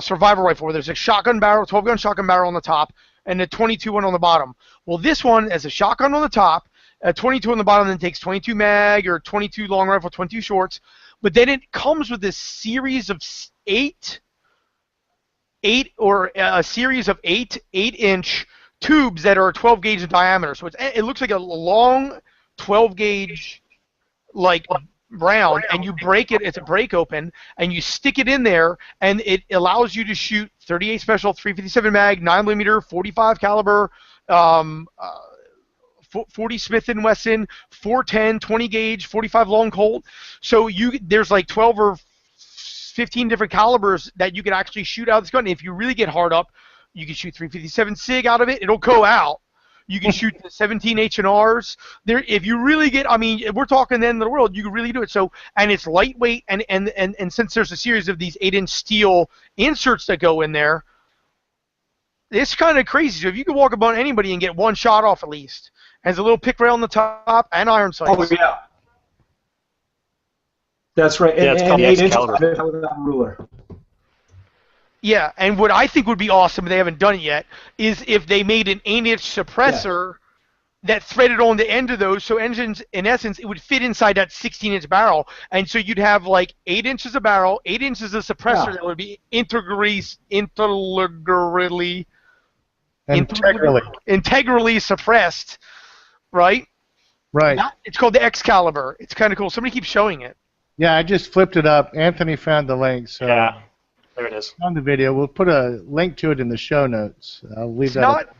survival rifle, where there's a shotgun barrel, 12-gun shotgun barrel on the top, and a 22 one on the bottom. Well, this one has a shotgun on the top, a 22 on the bottom, then takes 22 mag or 22 long rifle, 22 shorts. But then it comes with this series of eight or a series of 8-inch tubes that are 12 gauge in diameter. So it looks like a long 12 gauge round, and you break it. It's a break open, and you stick it in there, and it allows you to shoot 38 special, 357 mag, 9mm, 45 caliber. 40 Smith & Wesson, 410, 20 gauge, 45 long Colt. So there's like 12 or 15 different calibers that you can actually shoot out of this gun. If you really get hard up, you can shoot 357 SIG out of it. It'll go out. You can shoot the 17 H&Rs. If you really get, we're talking the end of the world, you can really do it. So, and it's lightweight, and since there's a series of these 8-inch steel inserts that go in there, it's kind of crazy. So if you could walk up on anybody and get one shot off at least. Has a little pick rail on the top and iron sights. Oh, yeah. That's right. Yeah, it's called the Excalibur. Ruler. Yeah, and what I think would be awesome, they haven't done it yet, is if they made an 8-inch suppressor that threaded on the end of those, so engines, in essence, it would fit inside that 16-inch barrel, and so you'd have like 8 inches of barrel, 8 inches of suppressor that would be integrally suppressed, right? Right. It's called the Excalibur. It's kind of cool. Somebody keeps showing it. Yeah, I just flipped it up. Anthony found the link, so Yeah, there it is. on the video. We'll put a link to it in the show notes. I'll leave It's that up. not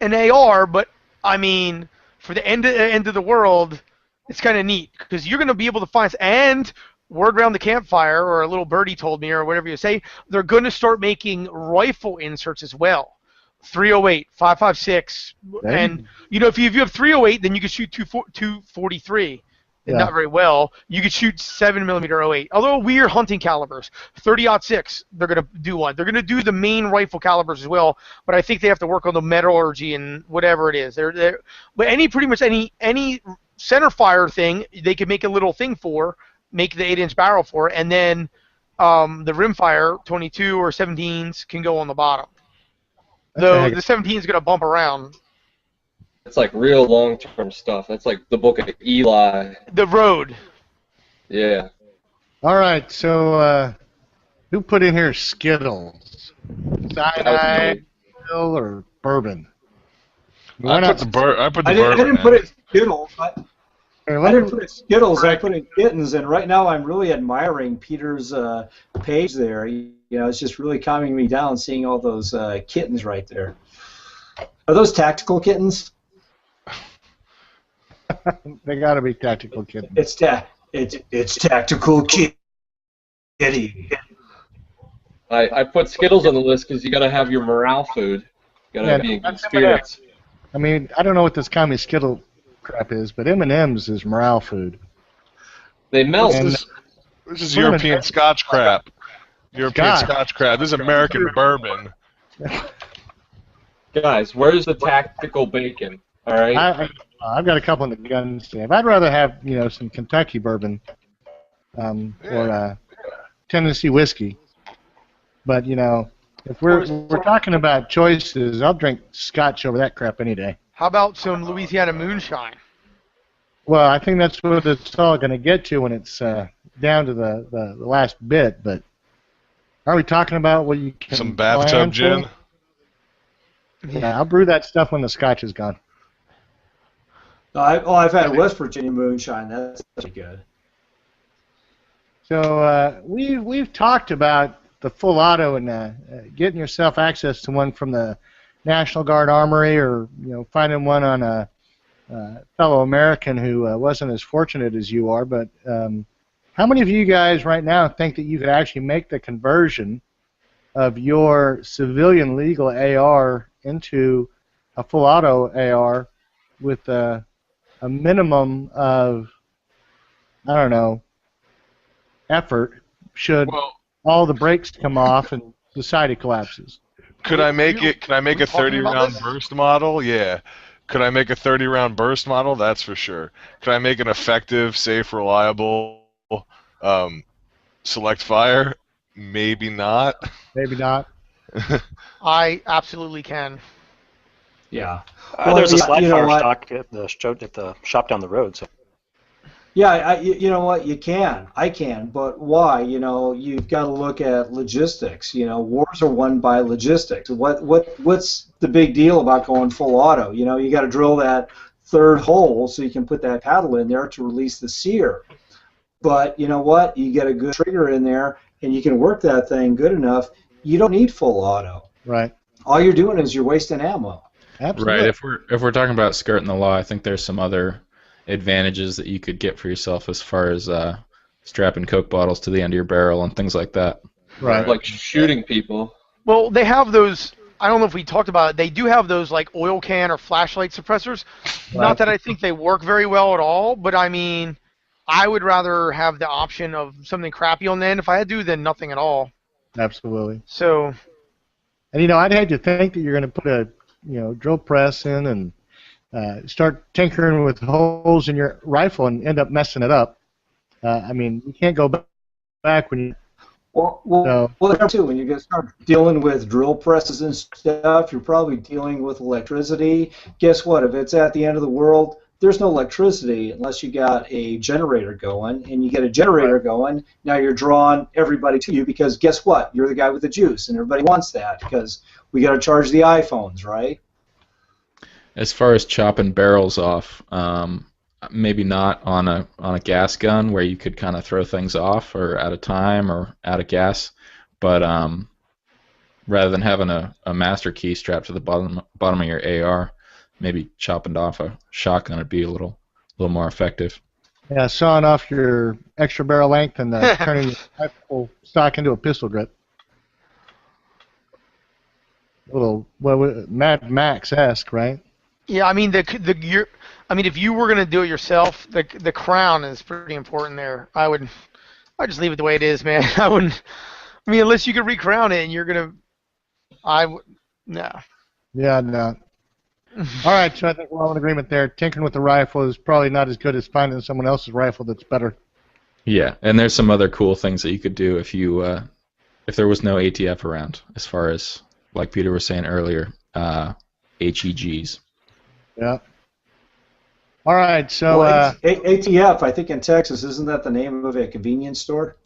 an AR, but I mean, for the end of the world, it's kind of neat because you're going to be able to find and word around the campfire, or a little birdie told me, or whatever you say, they're going to start making rifle inserts as well. 308, 5.56, and if you have 308, then you can shoot 243. Yeah. Not very well. You could shoot 7mm 08. Although weird hunting calibers, 30-06, they're gonna do one. They're gonna do the main rifle calibers as well, but I think they have to work on the metallurgy and whatever it is. But pretty much any center fire thing, they could make a little thing for, make the 8-inch barrel for, and then the rimfire 22 or 17s can go on the bottom. Though the 17 is gonna bump around. It's like real long-term stuff. That's like the book of Eli. The road. Yeah. All right, so who put in here Skittles? Cyanide, or bourbon? I put the bourbon. I didn't put it Skittles. I Hey, didn't put it Skittles. I put it kittens, and right now I'm really admiring Peter's page there. It's just really calming me down seeing all those kittens right there. Are those tactical kittens? They got to be tactical kittens. It's tactical kitty. I put Skittles on the list because you got to have your morale food. You got to be in good spirits. I mean, I don't know what this commie Skittle crap is, but M&M's is morale food. They melt. This is European Scotch crap. European Scotch crap. This is American bourbon. Guys, where's the tactical bacon? All right. I've got a couple in the gun stand. I'd rather have some Kentucky bourbon or Tennessee whiskey. But if we're talking about choices, I'll drink Scotch over that crap any day. How about some Louisiana moonshine? Well, I think that's what it's all going to get to when it's down to the last bit. But are we talking about what you can some bathtub gin? Yeah, I'll brew that stuff when the Scotch is gone. I've had West Virginia moonshine. That's pretty good. So we've talked about the full auto and getting yourself access to one from the National Guard Armory, or finding one on a fellow American who wasn't as fortunate as you are. But how many of you guys right now think that you could actually make the conversion of your civilian legal AR into a full auto AR with a minimum of, I don't know, effort should all the brakes come off and society collapses? Could I make it? Can I make a 30-round burst model? Yeah. Could I make a 30-round burst model? That's for sure. Could I make an effective, safe, reliable select fire? Maybe not. Maybe not. I absolutely can. Yeah. There's a slide fire stock at the shop down the road. So. Yeah, you know what? You can. I can. But why? You've got to look at logistics. Wars are won by logistics. What's the big deal about going full auto? You got to drill that third hole so you can put that paddle in there to release the sear. But you know what? You get a good trigger in there, and you can work that thing good enough. You don't need full auto. Right. All you're doing is you're wasting ammo. Absolutely. Right. If we're talking about skirting the law, I think there's some other advantages that you could get for yourself as far as strapping Coke bottles to the end of your barrel and things like that. Right. Like shooting people. Well, they have those. I don't know if we talked about it. They do have those like oil can or flashlight suppressors. Right. Not that I think they work very well at all, but I mean, I would rather have the option of something crappy on the end if I had to than nothing at all. Absolutely. So. And I'd hate to think that you're going to put a drill press in and start tinkering with holes in your rifle and end up messing it up. I mean, you can't go back when you. Well, too, when you get start dealing with drill presses and stuff, you're probably dealing with electricity. Guess what? If it's at the end of the world, there's no electricity unless you got a generator going, and you get a generator going, now you're drawing everybody to you because guess what? You're the guy with the juice, and everybody wants that because we got to charge the iPhones, right? As far as chopping barrels off, maybe not on a gas gun where you could kind of throw things off or out of time or out of gas, but rather than having a master key strapped to the bottom of your AR, maybe chopping off a shotgun would be a little more effective. Yeah, sawing off your extra barrel length and turning your rifle stock into a pistol grip. A little Mad Max-esque, right? Yeah, I mean if you were gonna do it yourself, the crown is pretty important there. I'd just leave it the way it is, man. I wouldn't. I mean, unless you could recrown it, and you're gonna. No. Yeah, no. All right, so I think we're all in agreement there. Tinkering with the rifle is probably not as good as finding someone else's rifle that's better. Yeah, and there's some other cool things that you could do if if there was no ATF around, as far as, like Peter was saying earlier, HEGs. Yeah. All right, so... Well, ATF, I think in Texas, isn't that the name of a convenience store?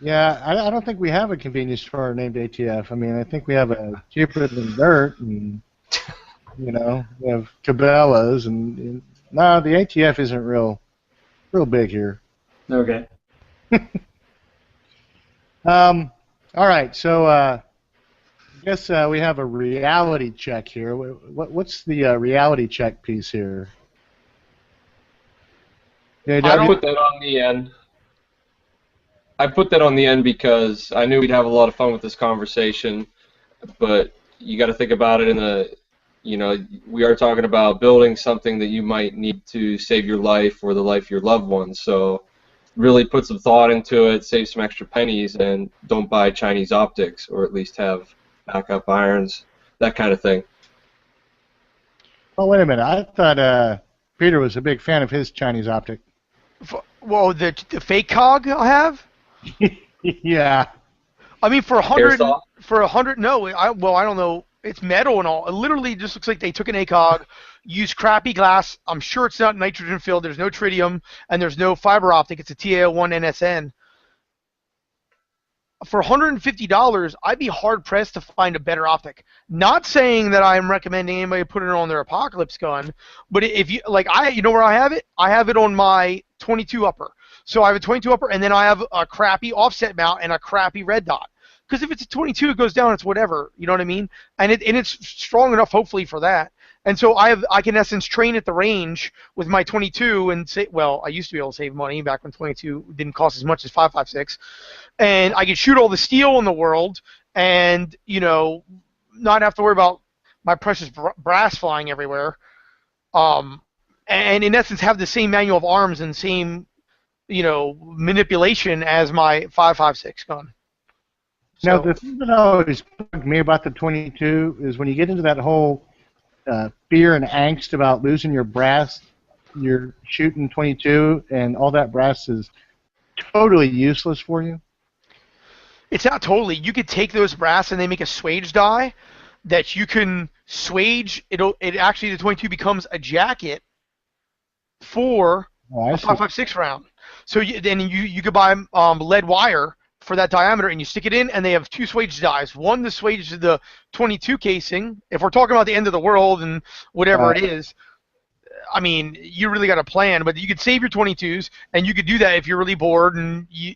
Yeah, I don't think we have a convenience store named ATF. I mean, I think we have a Cheaper Than Dirt, and, we have Cabela's, and no, the ATF isn't real big here. Okay. All right, so I guess we have a reality check here. What's the reality check piece here? I put that on the end. I put that on the end because I knew we'd have a lot of fun with this conversation, but you got to think about it we are talking about building something that you might need to save your life or the life of your loved ones. So really put some thought into it, save some extra pennies, and don't buy Chinese optics, or at least have backup irons, that kind of thing. Oh, wait a minute. I thought Peter was a big fan of his Chinese optic. Well, the fake cog I have. Yeah. I mean, for 100, no. I don't know. It's metal and all. It literally just looks like they took an ACOG, used crappy glass. I'm sure it's not nitrogen filled. There's no tritium, and there's no fiber optic. It's a TAO1 NSN. For $150, I'd be hard pressed to find a better optic. Not saying that I'm recommending anybody put it on their Apocalypse gun, but if you you know where I have it? I have it on my 22 upper. So I have a 22 upper, and then I have a crappy offset mount and a crappy red dot. Because if it's a 22, it goes down. It's whatever. You know what I mean? And it's strong enough, hopefully, for that. And so I can, in essence, train at the range with my 22 and say, well, I used to be able to save money back when 22 didn't cost as much as 5.56, and I could shoot all the steel in the world, and not have to worry about my precious brass flying everywhere. And in essence, have the same manual of arms and same, manipulation as my 5.56 gun. Now, the thing that always bugged me about the 22 is when you get into that whole fear and angst about losing your brass, you're shooting 22, and all that brass is totally useless for you. It's not totally. You could take those brass and they make a swage die that you can swage. It actually, the 22 becomes a jacket for a 5.56 round. So then you could buy lead wire for that diameter, and you stick it in, and they have two swage dies. One to swage the 22 casing. If we're talking about the end of the world and whatever it is, I mean, you really got a plan, but you could save your 22s, and you could do that if you're really bored and you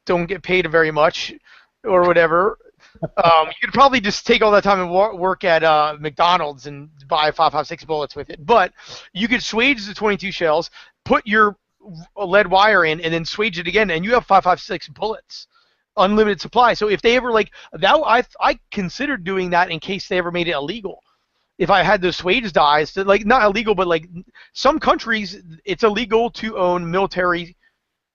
don't get paid very much or whatever. You could probably just take all that time and work at McDonald's and buy 5.56 bullets with it. But you could swage the 22 shells, put your lead wire in, and then swage it again, and you have 5.56 bullets, unlimited supply. So if they ever that, I considered doing that in case they ever made it illegal. If I had those swage dies, not illegal, but some countries, it's illegal to own military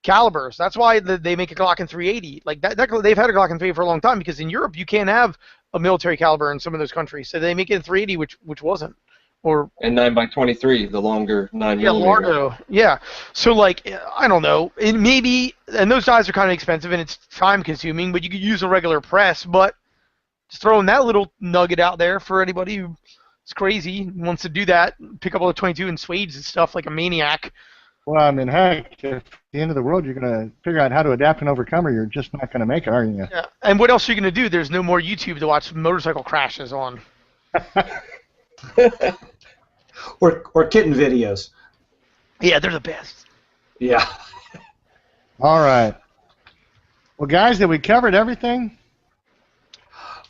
calibers. That's why they make a Glock and 380. They've had a Glock and 380 for a long time, because in Europe you can't have a military caliber in some of those countries. So they make it in 380, which wasn't. And 9x23, the longer 9mm. Yeah, Lardo. Yeah. So I don't know. And those dies are kind of expensive and it's time consuming, but you could use a regular press. But just throwing that little nugget out there for anybody who's crazy and wants to do that, pick up all the 22 and swage and stuff like a maniac. Well, I mean, heck, if at the end of the world you're going to figure out how to adapt and overcome, or you're just not going to make it, are you? Yeah. And what else are you going to do? There's no more YouTube to watch motorcycle crashes on. Or kitten videos. Yeah, they're the best. Yeah. All right. Well, guys, have we covered everything?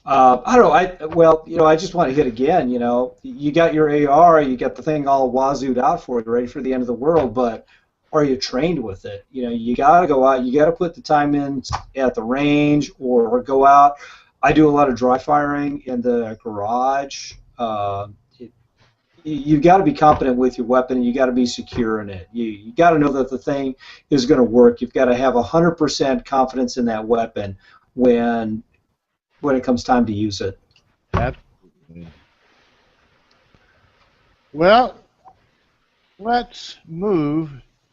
I don't know. I just want to hit again. You got your AR, you got the thing all wazooed out for you, ready for the end of the world. But are you trained with it? You got to go out. You got to put the time in at the range or go out. I do a lot of dry firing in the garage. You've got to be competent with your weapon, and you got to be secure in it. You got to know that the thing is going to work. You've got to have 100% confidence in that weapon when it comes time to use it. Well, let's move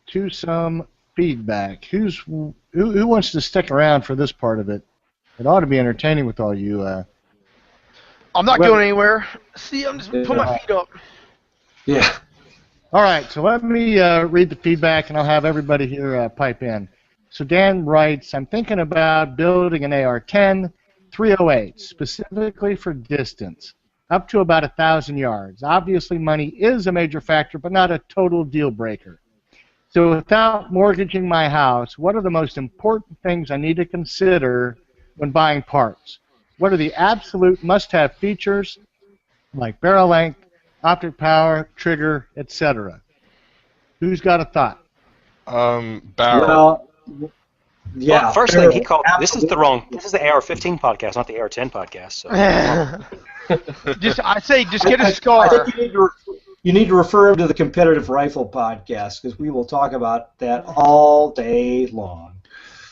to some feedback. Who wants to stick around for this part of it? It ought to be entertaining with all you. I'm not going anywhere. See, I'm just putting my feet up. Yeah. All right, so let me read the feedback, and I'll have everybody here pipe in. So Dan writes, I'm thinking about building an AR-10 308, specifically for distance, up to about 1,000 yards. Obviously, money is a major factor, but not a total deal breaker. So without mortgaging my house, what are the most important things I need to consider when buying parts? What are the absolute must-have features, like barrel length, optic power, trigger, etc.? Who's got a thought? Barrel. Well, yeah. Well, first thing he called. This is the AR-15 podcast, not the AR-10 podcast. So. Just get a scar. I think you need to refer him to the Competitive Rifle podcast because we will talk about that all day long.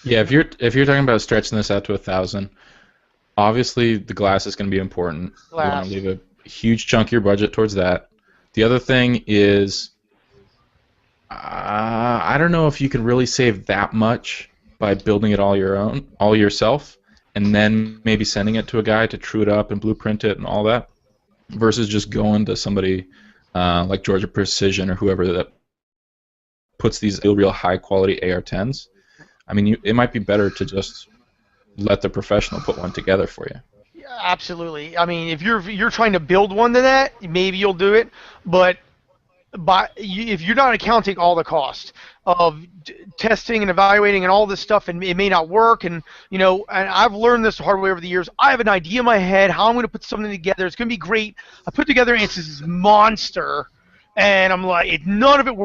Yeah, if you're talking about stretching this out to 1,000, obviously the glass is going to be important. You want to leave a huge chunk of your budget towards that. The other thing is, I don't know if you can really save that much by building it all yourself, and then maybe sending it to a guy to true it up and blueprint it and all that, versus just going to somebody like Georgia Precision or whoever that puts these real high quality AR-10s. I mean, it might be better to just let the professional put one together for you. Yeah, absolutely. I mean, if you're trying to build one to that, maybe you'll do it, but if you're not accounting all the cost of testing and evaluating and all this stuff, and it may not work, and and I've learned this the hard way over the years. I have an idea in my head how I'm going to put something together. It's going to be great. I put together and it's this monster, and I'm like, none of it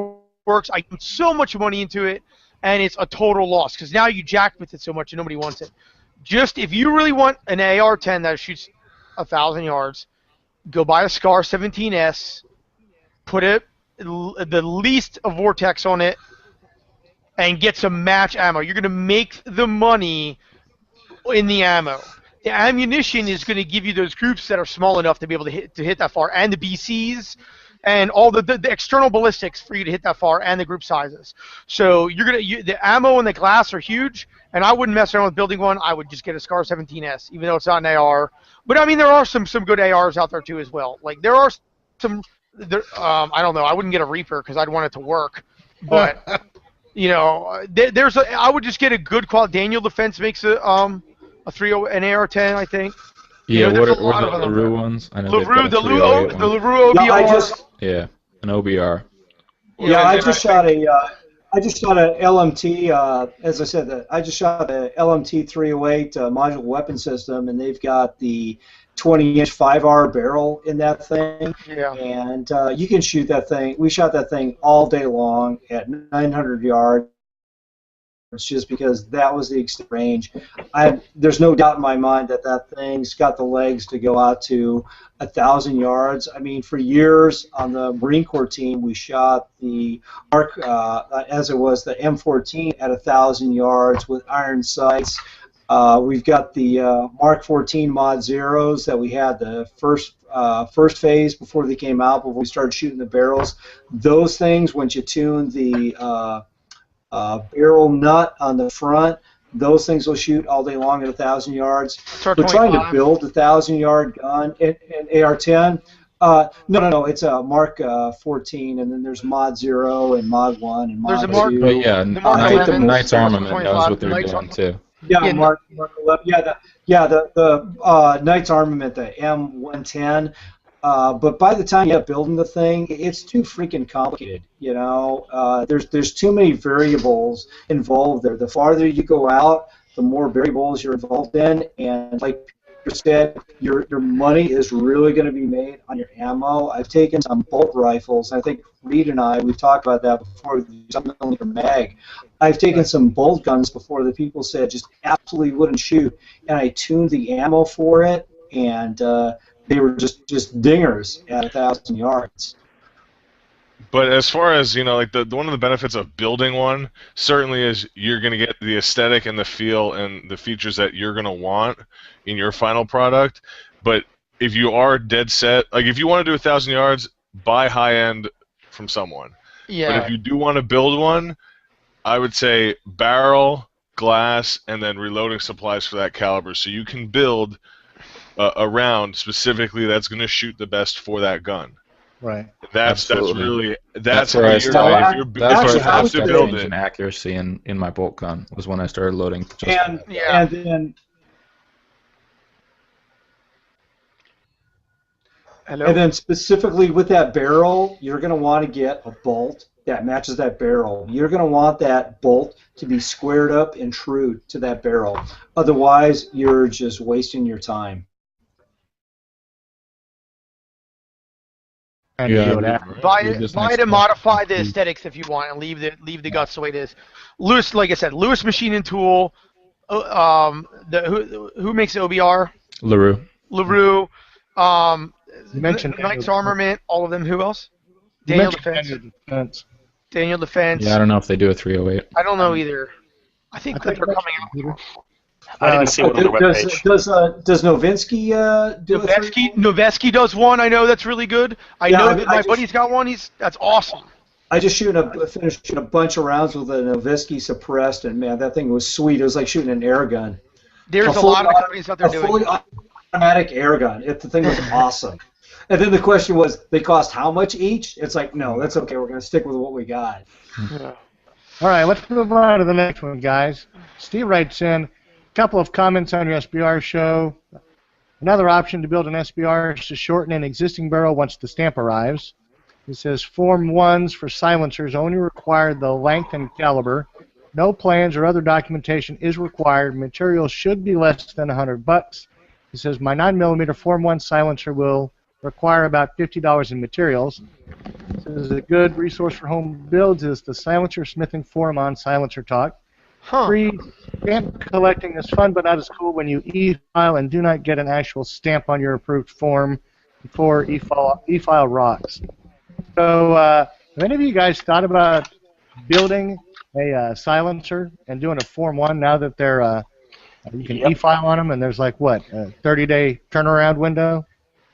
works. I put so much money into it, and it's a total loss because now you jacked with it so much and nobody wants it. Just if you really want an AR-10 that shoots 1,000 yards, go buy a SCAR 17S, put the least of vortex on it, and get some match ammo. You're going to make the money in the ammo. The ammunition is going to give you those groups that are small enough to be able to hit that far, and the BCs, and all the external ballistics for you to hit that far, and the group sizes. So the ammo and the glass are huge, and I wouldn't mess around with building one. I would just get a SCAR 17S, even though it's not an AR. But I mean, there are some good ARs out there too as well. Like there are some. I don't know. I wouldn't get a Reaper because I'd want it to work. But I would just get a good quality. Daniel Defense makes an AR-10, I think. Yeah, what are the LaRue ones? I know the LaRue OBR. Yeah, an OBR. Yeah, I just shot a LMT. As I said, I just shot a LMT 308 modular weapon system, and they've got the 20-inch 5R barrel in that thing. Yeah. And you can shoot that thing. We shot that thing all day long at 900 yards. Just because that was the extent range. There's no doubt in my mind that thing's got the legs to go out to 1,000 yards. I mean, for years on the Marine Corps team, we shot the Mark, as it was the M14 at 1,000 yards with iron sights. We've got the Mark 14 Mod Zeros that we had the first phase before they came out, before we started shooting the barrels. Those things, once you tune the barrel nut on the front, those things will shoot all day long at 1,000 yards. We're trying to build a 1,000-yard gun in AR-10. No, it's a Mark 14, and then there's Mod 0 and Mod 1 and Mod 2. But yeah, Knight's Armament knows what they're doing too. Yeah, Mark 11. The Knight's Armament, the M110. But by the time you end up building the thing, it's too freaking complicated. You know, there's too many variables involved there. The farther you go out, the more variables you're involved in, and like Peter said, your money is really going to be made on your ammo. I've taken some bolt rifles. I think Reed and we've talked about that before. Something millimeter mag. I've taken some bolt guns before that people said just absolutely wouldn't shoot, and I tuned the ammo for it, and they were just dingers at 1,000 yards. But as far as, you know, like one of the benefits of building one certainly is you're going to get the aesthetic and the feel and the features that you're going to want in your final product. But if you are dead set, like if you want to do 1,000 yards, buy high end from someone. Yeah. But if you do want to build one, I would say barrel, glass, and then reloading supplies for that caliber, so you can build a round specifically that's going to shoot the best for that gun. Right. That's where how I started. you're That's where I have started to build changing it. accuracy in my bolt gun. Was when I started loading. And then Hello? And then specifically with that barrel, you're going to want to get a bolt that matches that barrel. You're going to want that bolt to be squared up and true to that barrel. Otherwise, you're just wasting your time. Buy it and modify the aesthetics if you want, and leave the guts the way it is. Lewis, like I said, Lewis Machine and Tool. Who makes the OBR? LaRue. You mentioned Knight's Armament. All of them. Who else? Daniel Defense. Daniel Defense. Yeah, I don't know if they do a 308. I don't know either. I think they're coming out. I didn't see one on their webpage. Does Novinsky do it? Noveski does one. I know that's really good. I know that my buddy's got one. That's awesome. I just finished shooting a bunch of rounds with a Novinsky suppressed, and man, that thing was sweet. It was like shooting an air gun. There's a lot of companies out there doing fully automatic air gun. The thing was awesome. And then the question was, they cost how much each? It's like, no, that's okay. We're going to stick with what we got. Yeah. All right, let's move on to the next one, guys. Steve writes in, couple of comments on your SBR show. Another option to build an SBR is to shorten an existing barrel once the stamp arrives. It says Form 1s for silencers only require the length and caliber. No plans or other documentation is required. Material should be less than $100. It says my 9mm Form 1 silencer will require about $50 in materials. It says a good resource for home builds is the Silencer Smithing Forum on Silencer Talk. Free stamp collecting is fun, but not as cool when you e-file and do not get an actual stamp on your approved form before e-file rocks. So, have any of you guys thought about building a silencer and doing a Form 1 now that they're you can e-file on them and there's like what, a 30-day turnaround window?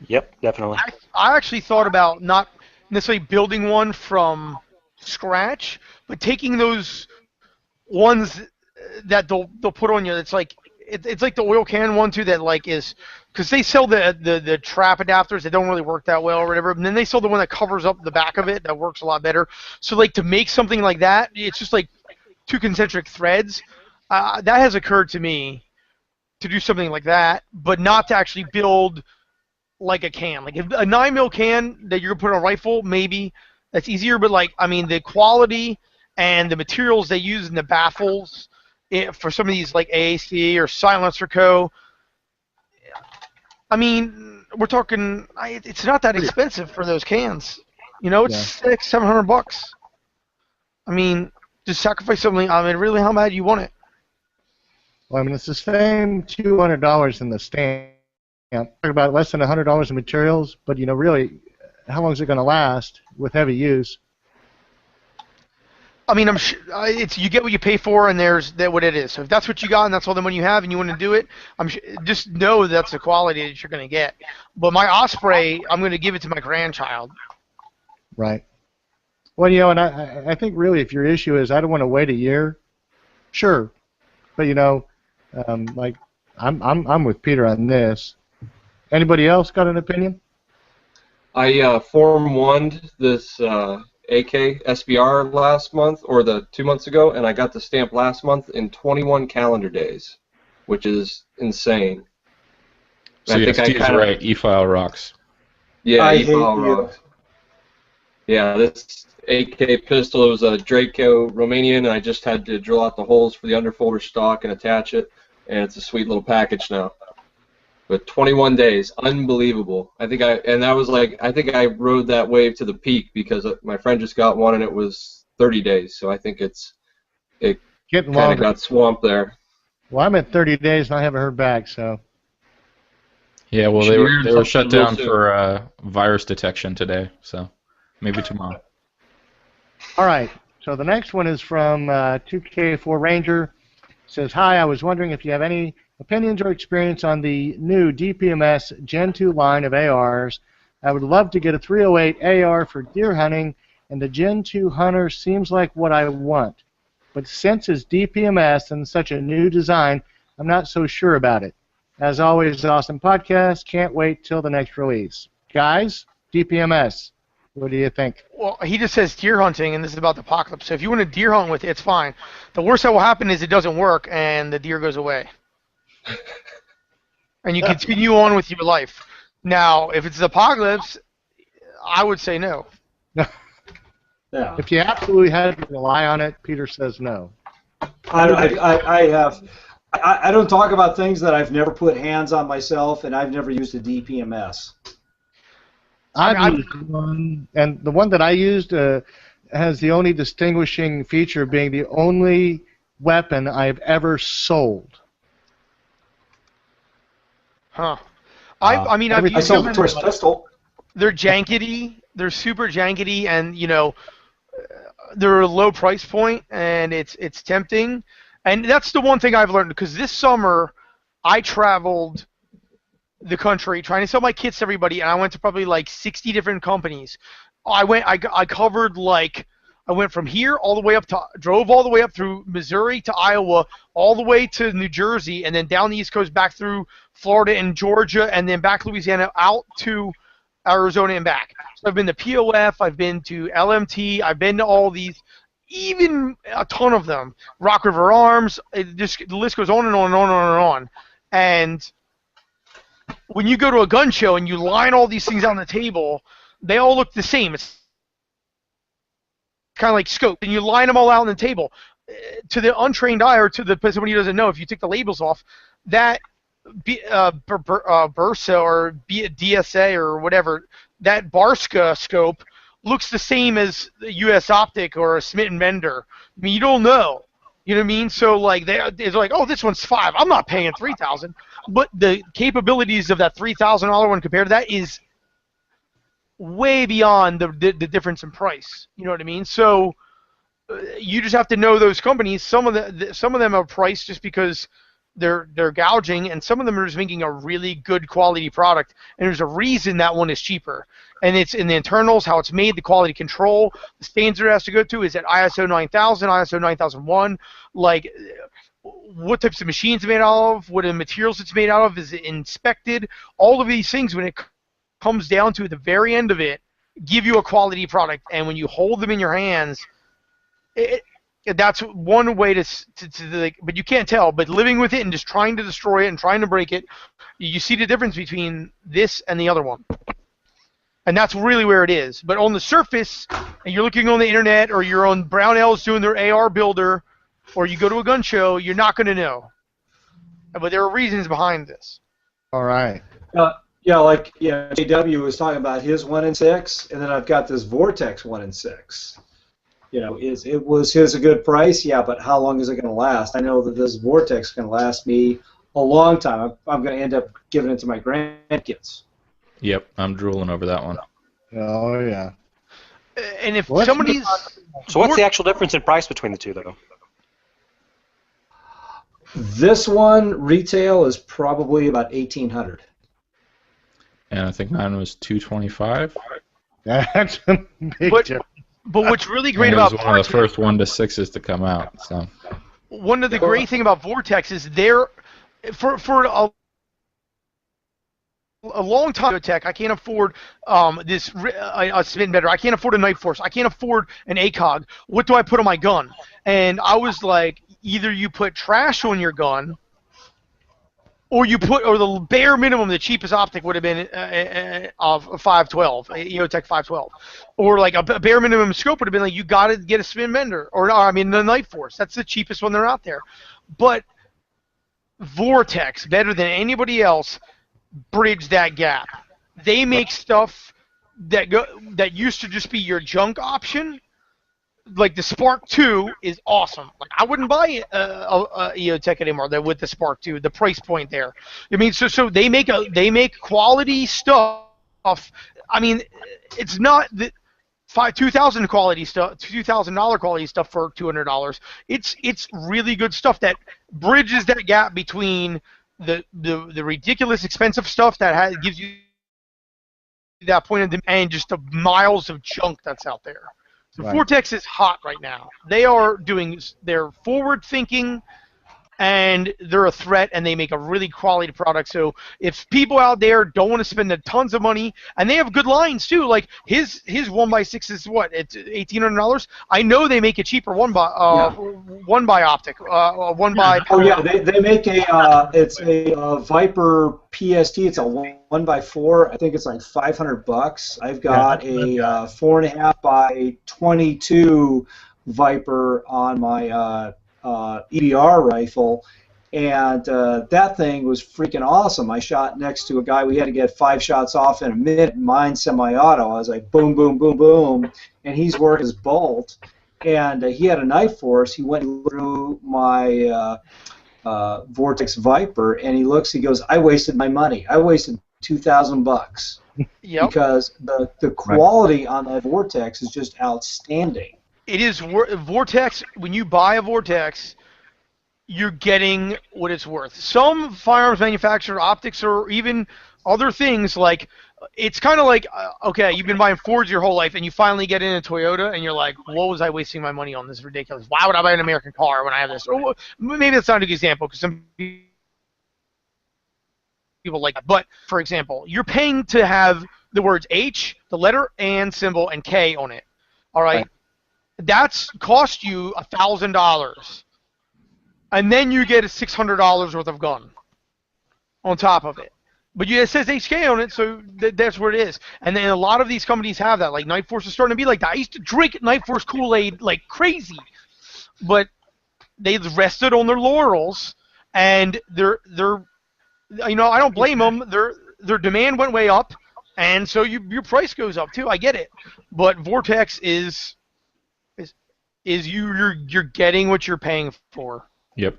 Yep, definitely. I actually thought about not necessarily building one from scratch, but taking those ones that they'll put on you. It's like the oil can one too that like is because they sell the trap adapters that don't really work that well or whatever, and then they sell the one that covers up the back of it that works a lot better. So like to make something like that, it's just like two concentric threads. That has occurred to me to do something like that, but not to actually build like a can. Like if a 9mm can that you're gonna put on a rifle, maybe that's easier. But like I mean the quality and the materials they use in the baffles for some of these like AAC or Silencer Co. I mean, we're talking. It's not that expensive for those cans. You know, it's $600-700. I mean, just sacrifice something. I mean, really, how bad do you want it? Well, I mean, it's the same $200 in the stamp. Talk about less than $100 in materials, but you know, really, how long is it going to last with heavy use? I mean, it's you get what you pay for, and there's what it is. So if that's what you got, and that's all the money you have, and you want to do it, just know that's the quality that you're going to get. But my Osprey, I'm going to give it to my grandchild. Right. Well, you know, and I think really, if your issue is I don't want to wait a year, sure, but you know, like I'm with Peter on this. Anybody else got an opinion? I Form 1'd this AK SBR last month, or the 2 months ago, and I got the stamp last month in 21 calendar days, which is insane. So yeah, Steve's right. E-file rocks. Yeah, I hate e-power you. rocks. Yeah, this AK pistol, it was a Draco Romanian, and I just had to drill out the holes for the underfolder stock and attach it, and it's a sweet little package now. But 21 days, unbelievable. I think I rode that wave to the peak because my friend just got one and it was 30 days. So I think it Getting kind of longer. got swamped there. Well, I'm at 30 days and I haven't heard back, so. Yeah, well, Should they be were hearing they were something shut real down soon. for virus detection today, so maybe tomorrow. All right. So the next one is from 2K4 Ranger. Says, hi, I was wondering if you have any opinions or experience on the new DPMS Gen 2 line of ARs. I would love to get a 308 AR for deer hunting, and the Gen 2 Hunter seems like what I want. But since it's DPMS and such a new design, I'm not so sure about it. As always, awesome podcast. Can't wait till the next release. Guys, DPMS, what do you think? Well, he just says deer hunting, and this is about the apocalypse. So if you want to deer hunt with it, it's fine. The worst that will happen is it doesn't work, and the deer goes away. And you continue on with your life. Now, if it's the apocalypse, I would say no. Yeah. If you absolutely had to rely on it, Peter says no. I don't talk about things that I've never put hands on myself, and I've never used a DPMS. I've used one, and the one that I used has the only distinguishing feature being the only weapon I've ever sold. Huh. I mean, I've I used sold them. a twist pistol. They're jankety. They're super jankety, and they're a low price point, and it's tempting. And that's the one thing I've learned, because this summer I traveled the country trying to sell my kits to everybody, and I went to probably like 60 different companies. I covered I went from here all the way up to, drove all the way up through Missouri to Iowa, all the way to New Jersey, and then down the East Coast back through Florida and Georgia, and then back Louisiana out to Arizona and back. So I've been to POF, I've been to LMT, I've been to all these, even a ton of them. Rock River Arms, the list goes on and on and on and on and on. And when you go to a gun show and you line all these things on the table, they all look the same. It's kind of like scope, and you line them all out on the table. To the untrained eye, or to somebody who doesn't know, if you take the labels off, that Bursa or DSA or whatever, that Barska scope looks the same as the US Optic or a Smith & Bender. I mean, you don't know. You know what I mean? So it's like, oh, this one's $5,000. I'm not paying $3,000. But the capabilities of that $3,000 one compared to that is way beyond the difference in price. You know what I mean? So you just have to know those companies. Some of them are priced just because they're gouging, and some of them are just making a really good quality product, and there's a reason that one is cheaper. And it's in the internals, how it's made, the quality control, the standards it has to go to. Is it ISO 9000, ISO 9001? What types of machines it's made out of, what are the materials it's made out of, is it inspected? All of these things, when it comes down to the very end of it, give you a quality product. And when you hold them in your hands, that's one way but you can't tell. But living with it and just trying to destroy it and trying to break it, you see the difference between this and the other one. And that's really where it is. But on the surface, and you're looking on the internet, or you're on Brownells doing their AR builder, or you go to a gun show, you're not going to know. But there are reasons behind this. All right. JW was talking about his 1 in 6, and then I've got this Vortex 1 in 6. Was his a good price? Yeah, but how long is it going to last? I know that this Vortex is going to last me a long time. I'm going to end up giving it to my grandkids. Yep, I'm drooling over that one. Oh, yeah. And if somebody's... So what's the actual difference in price between the two, though? This one, retail, is probably about $1,800. And I think mine was $225. That's a big difference. But what's really great and about it was one of the first 1 to 6s to come out. So one of the great thing about Vortex is they're for a long time tech. I can't afford this a Smith & Bender. I can't afford a Knife Force. I can't afford an ACOG. What do I put on my gun? And I was like, either you put trash on your gun, or the bare minimum, the cheapest optic would have been of 512, EOTech 512, or like a bare minimum scope would have been like you got to get a spin bender, or I mean the Night Force. That's the cheapest one they're out there, but Vortex, better than anybody else, bridge that gap. They make stuff that used to just be your junk option. Like the Spark 2 is awesome. Like I wouldn't buy a EOTech anymore with the Spark 2. The price point there. I mean, so they make quality stuff. I mean, it's not the $2,000 quality stuff, $2,000 quality stuff for $200. It's really good stuff that bridges that gap between the ridiculous expensive stuff that gives you that point of them and just the miles of junk that's out there. So Right. Vortex is hot right now. They're forward thinking, and they're a threat, and they make a really quality product. So if people out there don't want to spend tons of money, and they have good lines too, like his 1x6 is what? It's $1,800. I know they make a cheaper one by optic, one by. Oh yeah, they make it's a Viper PST. It's a 1x4. I think it's like $500. I've got a 4.5 by 22 Viper on my EBR rifle, and that thing was freaking awesome. I shot next to a guy. We had to get 5 shots off in a minute. Mine semi-auto. I was like boom, boom, boom, boom, and he's working his bolt. And he had a Night Force. He went through my Vortex Viper, and he goes, I wasted my money. I wasted $2,000 Yep. because the quality on that Vortex is just outstanding. It is Vortex. When you buy a Vortex, you're getting what it's worth. Some firearms manufacturer optics or even other things, like it's kind of like okay, you've been buying Fords your whole life, and you finally get in a Toyota, and you're like, what was I wasting my money on? This is ridiculous. Why would I buy an American car when I have this? Or maybe that's not a good example because some people like that. But for example, you're paying to have the words H, the letter and symbol, and K on it. All right. That's cost you $1,000, and then you get a $600 worth of gun on top of it. But it says HK on it, so that's where it is. And then a lot of these companies have that. Like Night Force is starting to be like that. I used to drink Night Force Kool-Aid like crazy, but they rested on their laurels, and they're I don't blame them. Their demand went way up, and so your price goes up too. I get it, but Vortex is you're getting what you're paying for. Yep.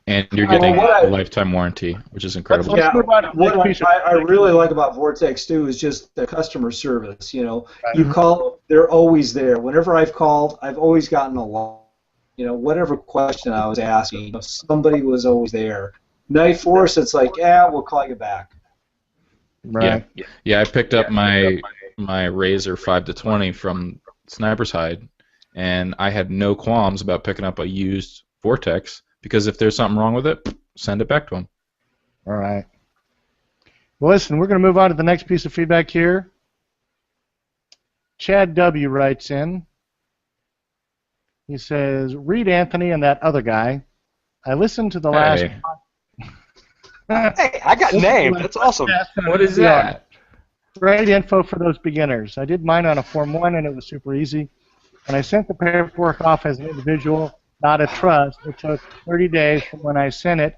And you're getting a lifetime warranty, which is incredible. Yeah, what I really like about Vortex too is just the customer service. You call, they're always there. Whenever I've called, I've always gotten a lot. Whatever question I was asking, somebody was always there. Night Force, it's like, we'll call you back. Right. Yeah. I picked up my Razor 5-20 from Sniper's Hide, and I had no qualms about picking up a used Vortex because if there's something wrong with it, send it back to them. All right. Well, listen, we're going to move on to the next piece of feedback here. Chad W. writes in. He says, read Anthony and that other guy. I listened to the last... Hey, I got named. That's awesome. What is that? Great info for those beginners. I did mine on a Form 1, and it was super easy. When I sent the paperwork off as an individual, not a trust, it took 30 days from when I sent it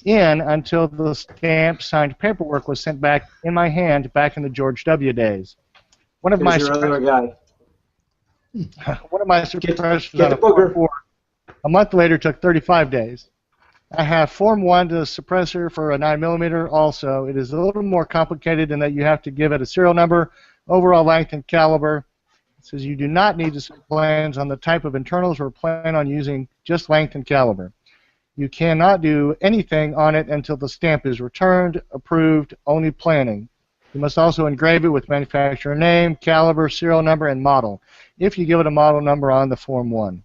in until the stamped signed paperwork was sent back in my hand back in the George W. days. One of my suppressors on a Form 4, a month later took 35 days. I have Form 1 to the suppressor for a 9mm also. It is a little more complicated in that you have to give it a serial number, overall length, and caliber. It says you do not need to set plans on the type of internals or plan on using just length and caliber. You cannot do anything on it until the stamp is returned, approved, only planning. You must also engrave it with manufacturer name, caliber, serial number, and model, if you give it a model number on the Form 1.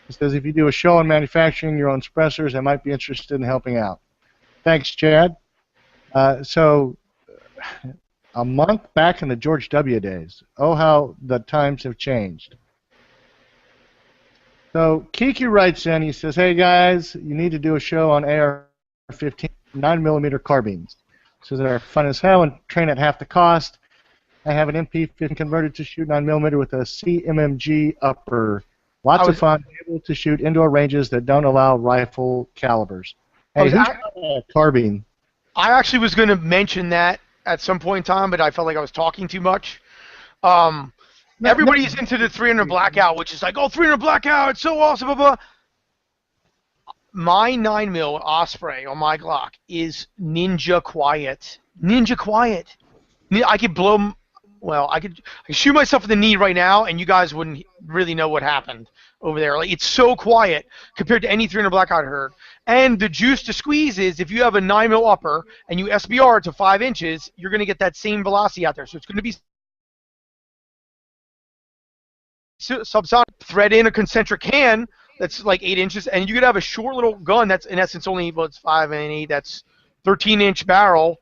It says if you do a show on manufacturing your own suppressors, I might be interested in helping out. Thanks, Chad. So a month back in the George W. days. Oh, how the times have changed. So Kiki writes in, he says, hey guys, you need to do a show on AR-15. 9mm carbines. So they're fun as hell and train at half the cost. I have an MP-15 converted to shoot 9mm with a CMMG upper. Lots of fun, able to shoot indoor ranges that don't allow rifle calibers. Hey, who's got a carbine? I actually was going to mention that at some point in time, but I felt like I was talking too much. Everybody's into the 300 blackout, which is like, oh, 300 blackout, it's so awesome, blah, blah. My 9mm Osprey on my Glock is ninja quiet. Ninja quiet. I could blow, well, I could shoot myself in the knee right now, and you guys wouldn't really know what happened over there. Like, it's so quiet compared to any 300 blackout I heard. And the juice to squeeze is if you have a 9mm upper and you SBR it to 5 inches, you're going to get that same velocity out there. So it's going to be subsonic. Thread in a concentric can that's like 8 inches, and you could have a short little gun that's in essence only, well, it's 5 and 8, that's 13-inch barrel,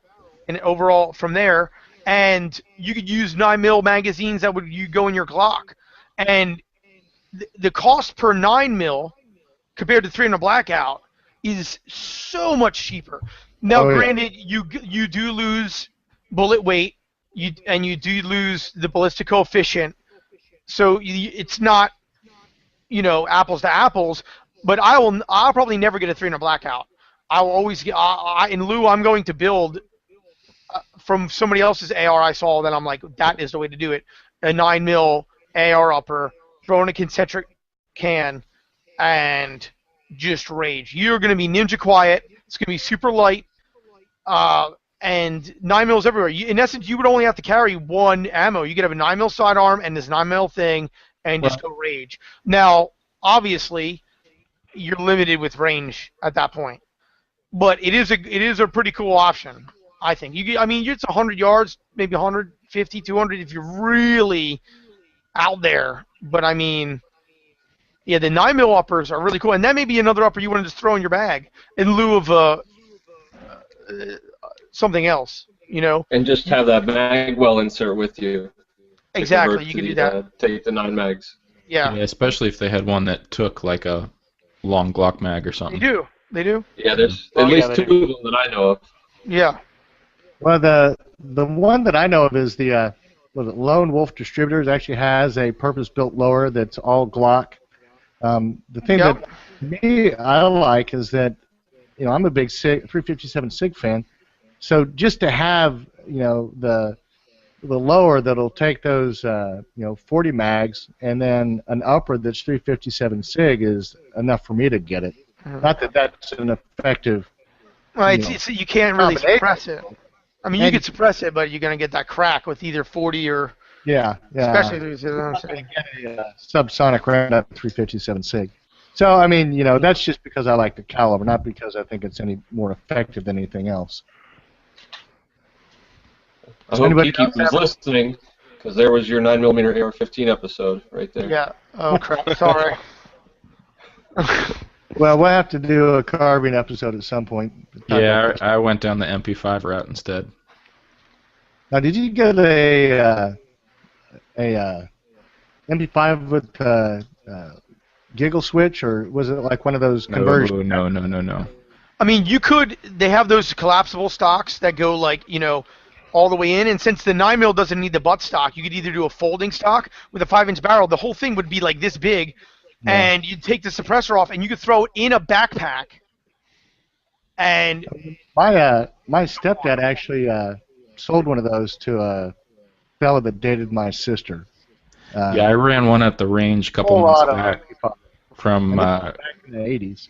and overall from there, and you could use 9mm magazines that would go in your Glock, and the cost per 9mm compared to 300 blackout is so much cheaper. Now, granted, you do lose bullet weight, and you do lose the ballistic coefficient, so it's not, you know, apples to apples. But I'll probably never get a 300 blackout. I will always get. In lieu, I'm going to build from somebody else's AR I saw. That I'm like, that is the way to do it. A 9mm AR upper, throw in a concentric can, and just rage. You're going to be ninja quiet. It's going to be super light, and 9mm everywhere. In essence, you would only have to carry one ammo. You could have a 9mm sidearm and this 9mm thing, and just go rage. Now, obviously, you're limited with range at that point, but it is a pretty cool option, I think. I mean, it's 100 yards, maybe 150, 200 if you're really out there. But I mean, yeah, the 9mm uppers are really cool, and that may be another upper you want to just throw in your bag in lieu of something else, you know. And just have that magwell insert with you. Exactly, you can do that. Take the 9 mags. Yeah. Yeah, especially if they had one that took like a long Glock mag or something. They do. Yeah, there's at least 2 of them that I know of. Yeah. Well, the one that I know of is the Lone Wolf Distributors actually has a purpose-built lower that's all Glock. The thing that me I like is that, you know, I'm a big 357 SIG fan, so just to have, you know, the lower that'll take those 40 mags and then an upper that's 357 SIG is enough for me to get it. Not that that's an effective. Well, you can't really suppress it. I mean, you could suppress it, but you're gonna get that crack with either 40 or. Yeah. Especially if get a subsonic round at 357 SIG. So I mean, you know, that's just because I like the caliber, not because I think it's any more effective than anything else. I hope Kiki was listening, because there was your 9mm AR-15 episode right there. Yeah. Oh crap. Sorry. Well, we'll have to do a carbine episode at some point. Yeah, I went down the MP5 route instead. Now, did you get a MP5 with giggle switch, or was it like one of those conversions? No. I mean, they have those collapsible stocks that go like, you know, all the way in, and since the 9mm doesn't need the butt stock, you could either do a folding stock with a 5-inch barrel. The whole thing would be like this big, and you'd take the suppressor off, and you could throw it in a backpack. And my stepdad actually sold one of those to a fellow that dated my sister. Yeah, I ran one at the range a couple months back from back in the 80s.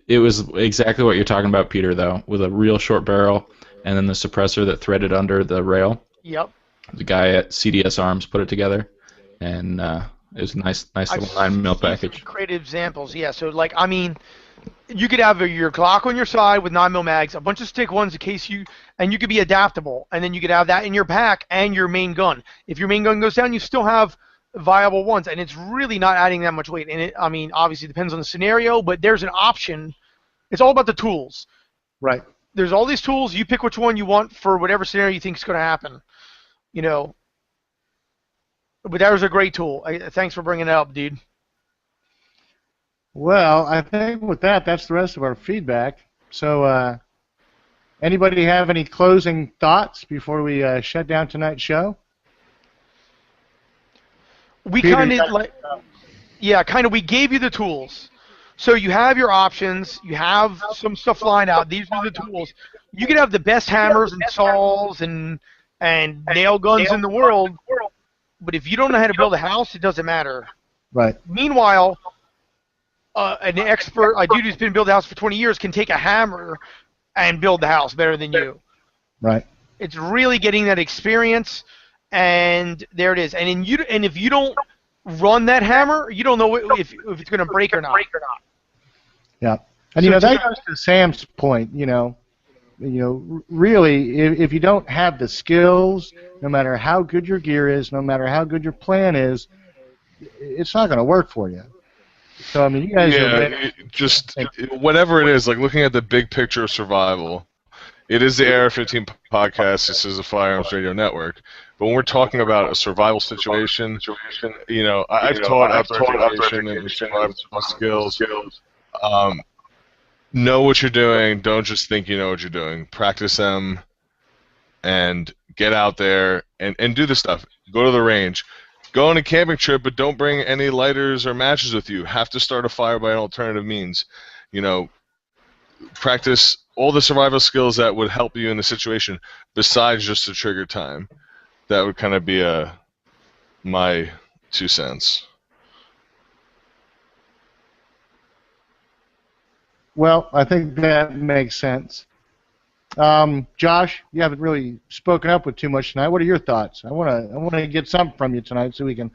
It was exactly what you're talking about, Peter, though, with a real short barrel and then the suppressor that threaded under the rail. Yep. The guy at CDS Arms put it together, and it was a nice little 9mm package. Great examples, yeah. So, like, I mean, you could have your Glock on your side with 9mm mags, a bunch of stick ones in case and you could be adaptable, and then you could have that in your pack and your main gun. If your main gun goes down, you still have viable ones, and it's really not adding that much weight. And it, I mean, obviously depends on the scenario, but there's an option. It's all about the tools. Right. There's all these tools. You pick which one you want for whatever scenario you think is going to happen. You know. But that was a great tool. Thanks for bringing it up, dude. Well, I think with that, that's the rest of our feedback. So, anybody have any closing thoughts before we shut down tonight's show? We Peter, kind of we gave you the tools. So you have your options, you have some stuff lined out. These are the tools. You can have the best hammers and saws and nail guns in the world, but if you don't know how to build a house, it doesn't matter. Right. Meanwhile, an expert, a dude who's been building a house for 20 years, can take a hammer and build the house better than you. Right. It's really getting that experience, and there it is. And if you don't run that hammer, you don't know if it's going to break or not. Yeah. And, that goes to Sam's point, really, if you don't have the skills, no matter how good your gear is, no matter how good your plan is, it's not going to work for you. So, you guys whatever it is, like looking at the big picture of survival, it is the AR-15 podcast, this is the Firearms Radio Network, but when we're talking about a survival situation, I've taught observation and survival skills. Know what you're doing. Don't just think you know what you're doing. Practice them and get out there and do the stuff. Go to the range. Go on a camping trip, but don't bring any lighters or matches with you. Have to start a fire by an alternative means. Practice all the survival skills that would help you in the situation besides just the trigger time. That would kind of be my 2 cents. Well, I think that makes sense. Josh, you haven't really spoken up with too much tonight. What are your thoughts? I want to get something from you tonight so we can,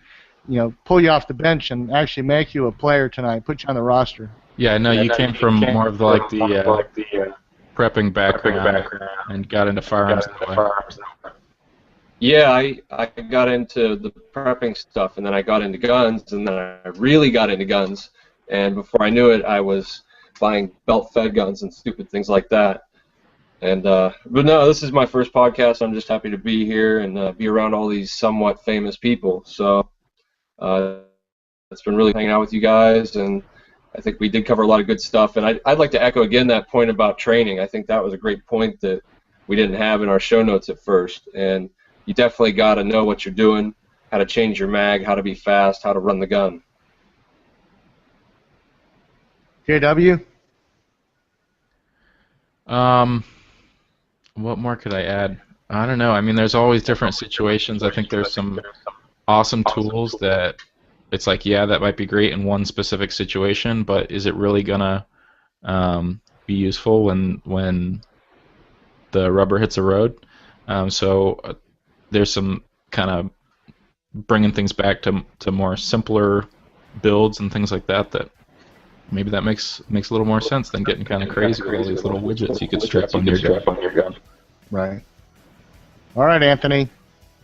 pull you off the bench and actually make you a player tonight, put you on the roster. Yeah, I know you came from more of the prepping background and got into firearms. Yeah, I got into the prepping stuff, and then I got into guns, and then I really got into guns. And before I knew it, I was buying belt-fed guns and stupid things like that. And but no, this is my first podcast. I'm just happy to be here and be around all these somewhat famous people. So it's been really hanging out with you guys, and I think we did cover a lot of good stuff. And I'd like to echo again that point about training. I think that was a great point that we didn't have in our show notes at first. And you definitely got to know what you're doing, how to change your mag, how to be fast, how to run the gun. JW? What more could I add? I don't know. There's always different situations. I think there's some awesome tools that it's like, yeah, that might be great in one specific situation, but is it really gonna be useful when the rubber hits the road? So there's some kind of bringing things back to more simpler builds and things like that maybe that makes a little more sense than getting kind of crazy with all these little widgets you could strap on your gun. Right. All right, Anthony,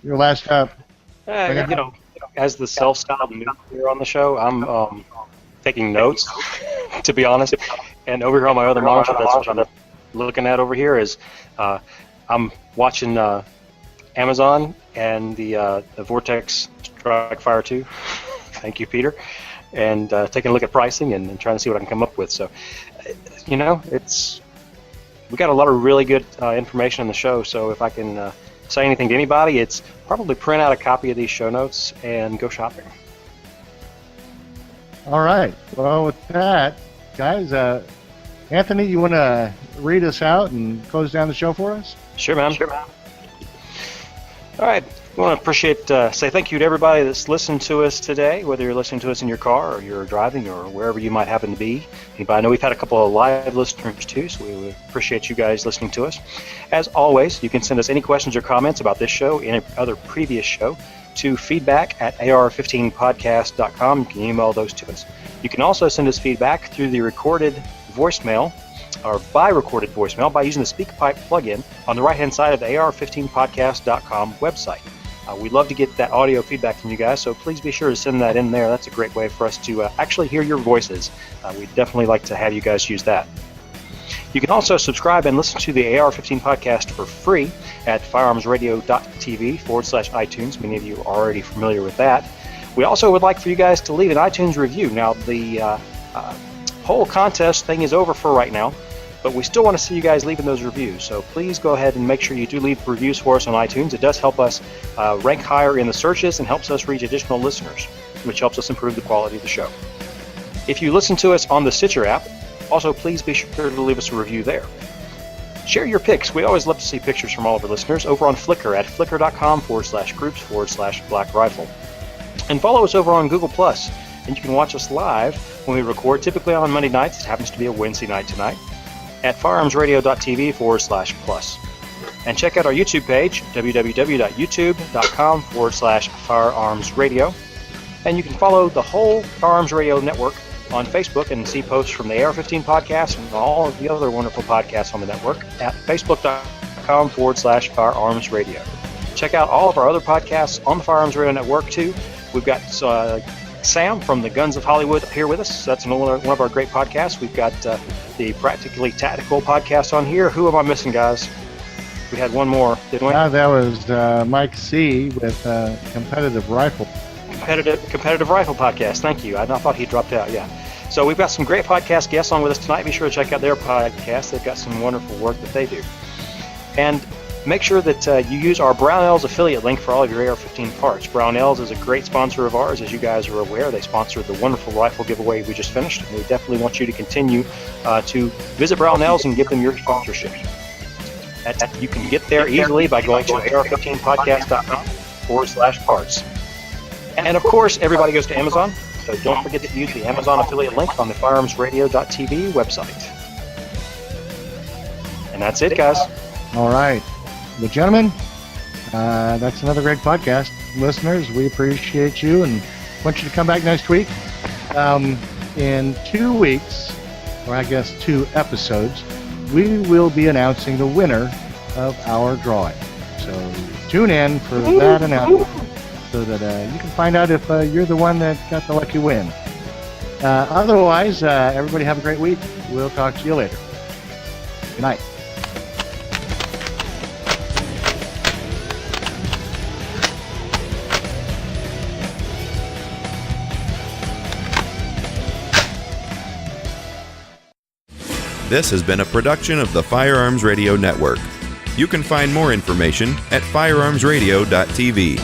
you're last up. As the self-styled noob here on the show, I'm taking notes, to be honest. And over here on my other monitor, that's what I'm looking at over here, is I'm watching Amazon and the Vortex Strike Fire 2. Thank you, Peter. And taking a look at pricing and trying to see what I can come up with. So, we got a lot of really good information in the show. So if I can say anything to anybody, it's probably print out a copy of these show notes and go shopping. All right. Well, with that, guys, Anthony, you want to read us out and close down the show for us? Sure, man. All right. I want to say thank you to everybody that's listened to us today, whether you're listening to us in your car or you're driving or wherever you might happen to be. I know we've had a couple of live listeners too, so we appreciate you guys listening to us. As always, you can send us any questions or comments about this show and any other previous show to feedback@AR-15podcast.com. You can email those to us. You can also send us feedback through the recorded voicemail or by recorded voicemail by using the SpeakPipe plugin on the right-hand side of the AR-15podcast.com website. We'd love to get that audio feedback from you guys, so please be sure to send that in there. That's a great way for us to actually hear your voices. We'd definitely like to have you guys use that. You can also subscribe and listen to the AR-15 podcast for free at firearmsradio.tv/iTunes. Many of you are already familiar with that. We also would like for you guys to leave an iTunes review. Now, the whole contest thing is over for right now, but we still want to see you guys leaving those reviews. So please go ahead and make sure you do leave reviews for us on iTunes. It does help us rank higher in the searches and helps us reach additional listeners, which helps us improve the quality of the show. If you listen to us on the Stitcher app, also please be sure to leave us a review there. Share your pics. We always love to see pictures from all of our listeners over on Flickr at flickr.com/groups/Black Rifle. And follow us over on Google+, and you can watch us live when we record, typically on Monday nights. It happens to be a Wednesday night tonight, at firearmsradio.tv/plus. And check out our YouTube page, www.youtube.com/firearmsradio. And you can follow the whole Firearms Radio network on Facebook and see posts from the AR-15 podcast and all of the other wonderful podcasts on the network at facebook.com/Firearms Radio. Check out all of our other podcasts on the Firearms Radio network too. We've got Sam from the Guns of Hollywood here with us. That's one of our great podcasts. We've got the Practically Tactical podcast on here. Who am I missing, guys? We had one more, didn't we? That was Mike C. with Competitive Rifle. Competitive Rifle podcast. Thank you. I thought he dropped out. Yeah. So we've got some great podcast guests on with us tonight. Be sure to check out their podcast. They've got some wonderful work that they do. And make sure that you use our Brownells affiliate link for all of your AR-15 parts. Brownells is a great sponsor of ours, as you guys are aware. They sponsored the wonderful rifle giveaway we just finished, and we definitely want you to continue to visit Brownells and give them your sponsorship. You can get there easily by going to ar15podcast.com/parts. And of course, everybody goes to Amazon, so don't forget to use the Amazon affiliate link on the firearmsradio.tv website. And that's it, guys. All right. Well, gentlemen, that's another great podcast. Listeners, we appreciate you and want you to come back next week. In 2 weeks, or I guess 2 episodes, we will be announcing the winner of our drawing. So tune in for that announcement so that you can find out if you're the one that got the lucky win. Otherwise, everybody have a great week. We'll talk to you later. Good night. This has been a production of the Firearms Radio Network. You can find more information at firearmsradio.tv.